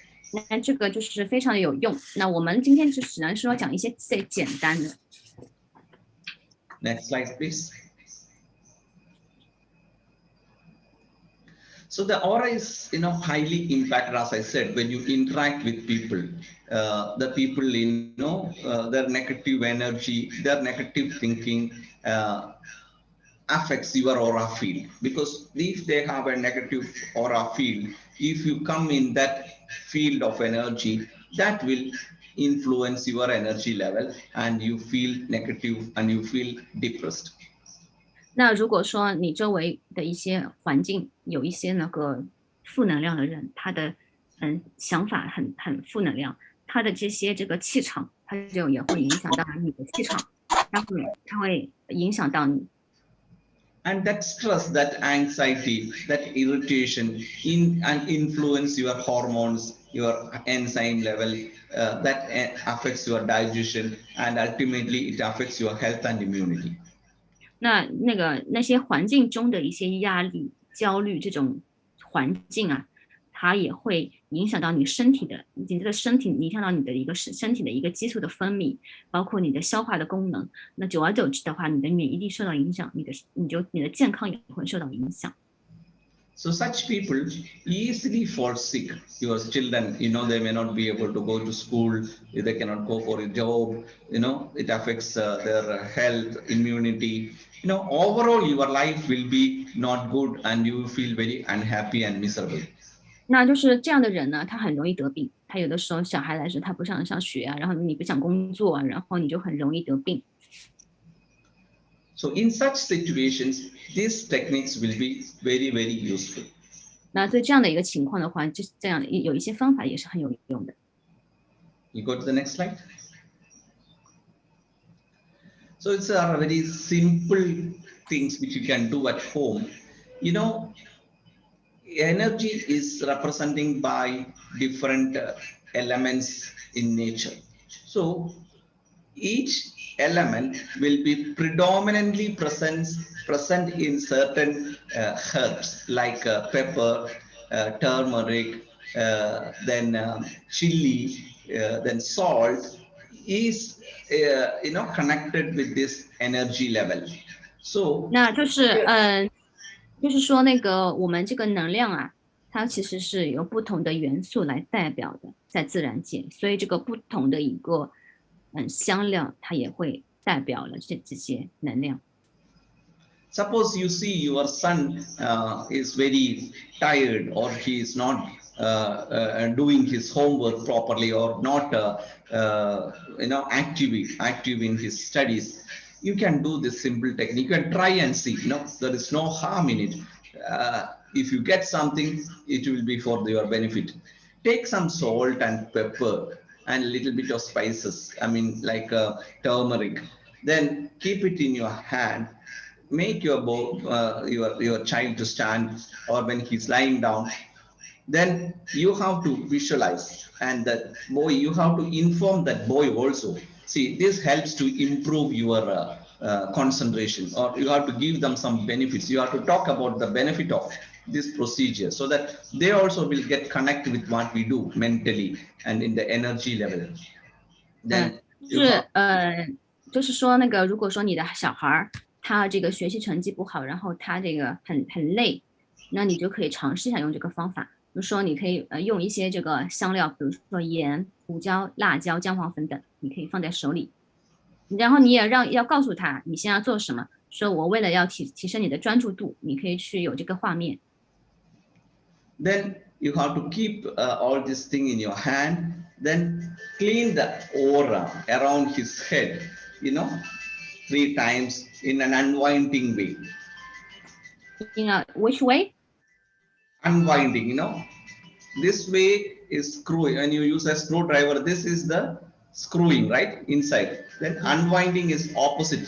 那这个就是非常的有用。那我们今天就只能说讲一些最简单的。Next slide, please. So the aura is, highly impacted, as I said, when you interact with people. The people, their negative energy, their negative thinking affects your aura field. Because if they have a negative aura field, if you come in that field of energy, that will influence your energy level, and you feel negative and you feel depressed. 那如果说你周围的一些环境有一些那个负能量的人，他的想法很负能量，他的这个气场，他就也会影响到你的气场，他会影响到你。And that stress, that anxiety, that irritation and influence your hormones, your enzyme level, that affects your digestion, and ultimately it affects your health and immunity. 那些环境中的一些压力、焦虑这种环境啊，它也会影响到你身体的，你这个身体影响到你的一个身体的一个激素的分泌，包括你的消化的功能。那久而久之的话，你的免疫力受到影响，你的健康也会受到影响。So such people easily fall sick. Your children, they may not be able to go to school. They cannot go for a job. It affects their health, immunity. Overall, your life will be not good, and you will feel very unhappy and miserable. 那就是这样的人呢，他很容易得病。他有的时候小孩来说，他不想上学啊，然后你不想工作啊，然后你就很容易得病。So in such situations, these techniques will be very, very useful. 那在这样的一个情况的话，就是这样有一些方法也是很有用的。You go to the next slide. So it's a very simple things which you can do at home. You know, energy is representing by different elements in nature. So each element will be predominantly present in certain herbs like pepper, turmeric, then chili, then salt is connected with this energy level. So 那就是就是说那个我们这个能量啊，它其实是由不同的元素来代表的，在自然界，所以这个不同的一个香料，它也会代表了这些能量。suppose you see your son is very tired or he is not doing his homework properly or not active in his studies. You can do this simple technique. You can try and see. There is no harm in it. If you get something, it will be for your benefit. Take some salt and pepper and a little bit of spices. I mean, like turmeric. Then keep it in your hand. Make your child to stand, or when he's lying down, then you have to visualize, and that boy, you have to inform that boy also. See, this helps to improve your concentration, or you have to give them some benefits. You have to talk about the benefit of this procedure so that they also will get connected with what we do mentally and in the energy level. 嗯，Then 是 you have 就是说那个，如果说你的小孩儿他这个学习成绩不好，然后他这个很累，那你就可以尝试一下用这个方法。比如说，你可以用一些这个香料，比如说盐、胡椒、辣椒、姜黄粉等，你可以放在手里，然后你也要告诉他你现在要做什么。说我为了要提升你的专注度，你可以去有这个画面。Then you have to keep all this thing in your hand, then clean the aura around his head, 3 times in an unwinding way. In a which way? Unwinding, this way is screwing. When you use a screwdriver, this is the screwing, right, inside. Then unwinding is opposite.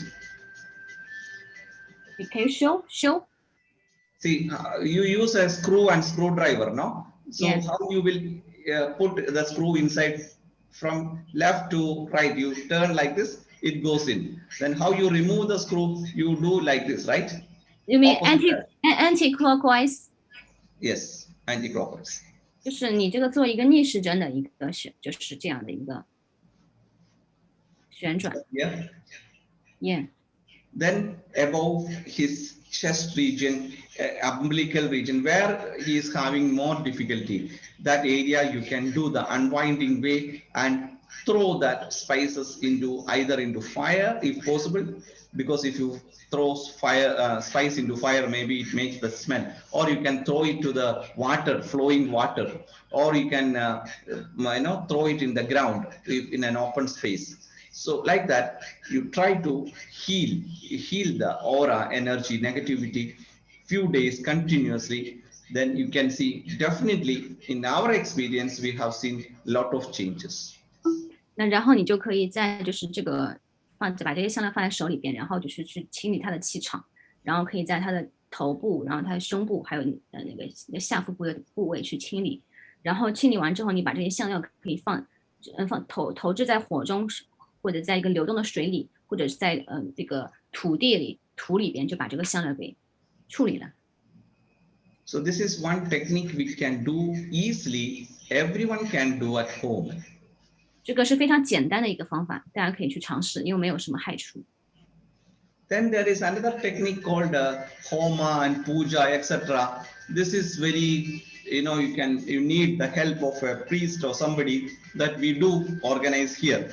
Can you show? See, you use a screw and screwdriver, no? So Yeah. how you will put the screw inside from left to right? You turn like this, it goes in. Then how you remove the screw? You do like this, right? You mean Opposite anti-clockwise? Yes, anti-clockwise. 就是你这个做一个逆时针的一个就是这样的一个旋转。Yeah. Yeah. Then above his chest region, umbilical region, where he is having more difficulty, that area you can do the unwinding way and throw that spices into fire if possible, because if you throw spice into fire, maybe it makes the smell, or you can throw it to the water, flowing water, or you can throw it in the ground in an open space. So like that, you try to heal the aura, energy, negativity, few days continuously. Then you can see, definitely in our experience, we have seen a lot of changes. 那然后你就可以在就是这个把这些香料放在手里边，然后就是去清理他的气场，然后可以在他的头部，然后他的胸部，还有那个下腹部的部位去清理。然后清理完之后，你把这些香料可以投掷在火中，或者在一个流动的水里，或者是在这个土里边，就把这个香料给处理了。So this is one technique we can do easily. Everyone can do at home. 这个是非常简单的一个方法，大家可以去尝试，因为没有什么害处。Then there is another technique called homa and puja, etc. This is very, you need the help of a priest or somebody that we do organize here.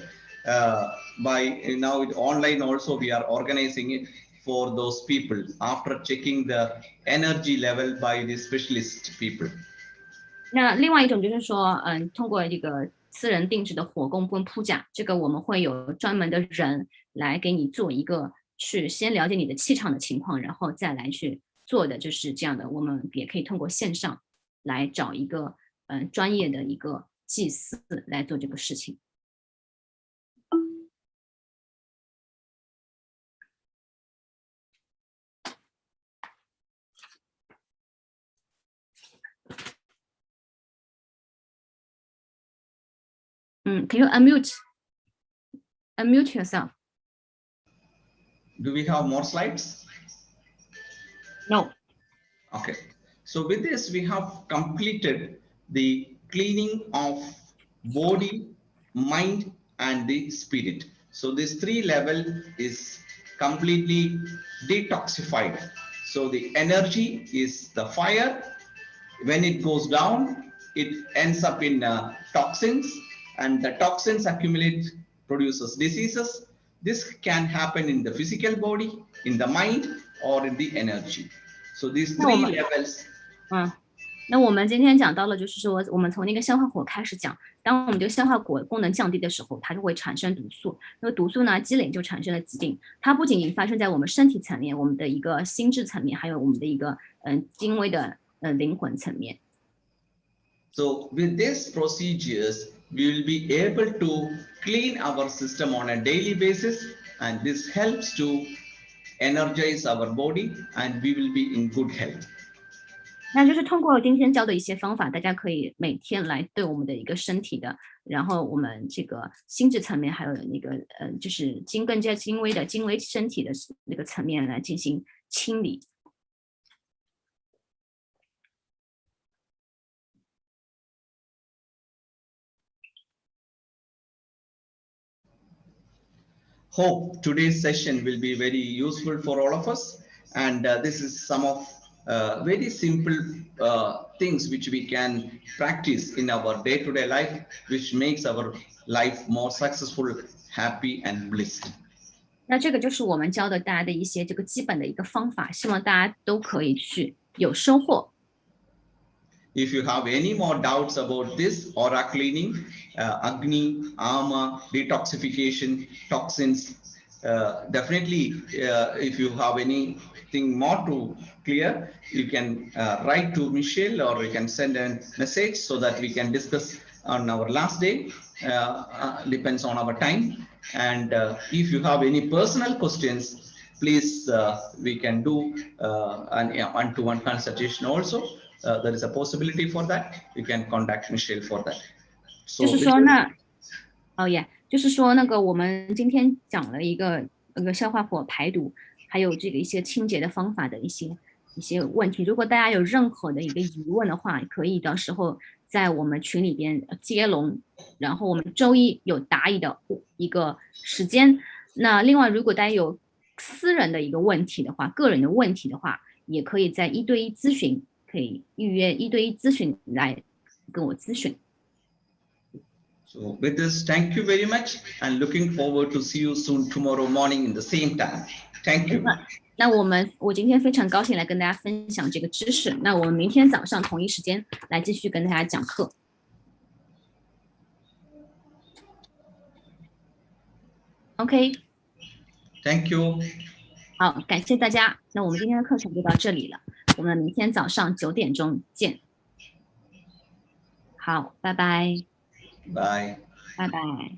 By now online also we are organizing it for those people after checking the energy level by the specialist people. 那另外一种就是说，通过这个私人定制的火供跟铺架，这个我们会有专门的人来给你做一个，去先了解你的气场的情况，然后再来去做的，就是这样的。我们也可以通过线上来找一个专业的一个祭司来做这个事情。Can you unmute yourself? Do we have more slides? No. Okay. So with this, we have completed the cleaning of body, mind, and the spirit. So this 3 level is completely detoxified. So the energy is the fire. When it goes down, it ends up in toxins, and the toxins accumulate, produces diseases. This can happen in the physical body, in the mind, or in the energy. So these 3 levels. 那我们今天讲到了，就是说我们从那个消化火开始讲，当我们这个消化火功能降低的时候，它就会产生毒素。那个毒素呢，积累就产生了疾病。它不仅仅发生在我们身体层面，我们的一个心智层面，还有我们的一个精微的灵魂层面。So with these procedures, we will be able to clean our system on a daily basis, and this helps to energize our body, and we will be in good health. 那就是通过今天教的一些方法，大家可以每天来对我们的一个身体的，然后我们这个心智层面，还有那个就是更加精微身体的那个层面来进行清理。Hope today's session will be very useful for all of us, and this is some of very simple things which we can practice in our day-to-day life, which makes our life more successful, happy, and blissed. 那这个就是我们教的大家的一些这个基本的一个方法，希望大家都可以去有收获。If you have any more doubts about this aura cleaning, Agni, Ama, detoxification, toxins, definitely if you have anything more to clear, you can write to Michelle, or you can send a message so that we can discuss on our last day, depends on our time. And if you have any personal questions, please, we can do an one-to-one consultation also. There is a possibility for that. You can contact Michelle for that. So 就是说那，就是说那个我们今天讲了一个消化火排毒，还有这个一些清洁的方法的一些问题。如果大家有任何的一个疑问的话，可以到时候在我们群里边接龙，然后我们周一有答疑的一个时间。那另外，如果大家有私人的一个问题的话，个人的问题的话，也可以在1对1咨询，可以预约1对1咨询来跟我咨询。So with this, thank you very much, and looking forward to see you soon tomorrow morning in the same time. Thank you. 那我今天非常高兴来跟大家分享这个知识。那我们明天早上同一时间来继续跟大家讲课。OK。Thank you. 好，感谢大家。那我们今天的课程就到这里了，我们明天早上9点钟见。好，拜拜。Bye. 拜拜。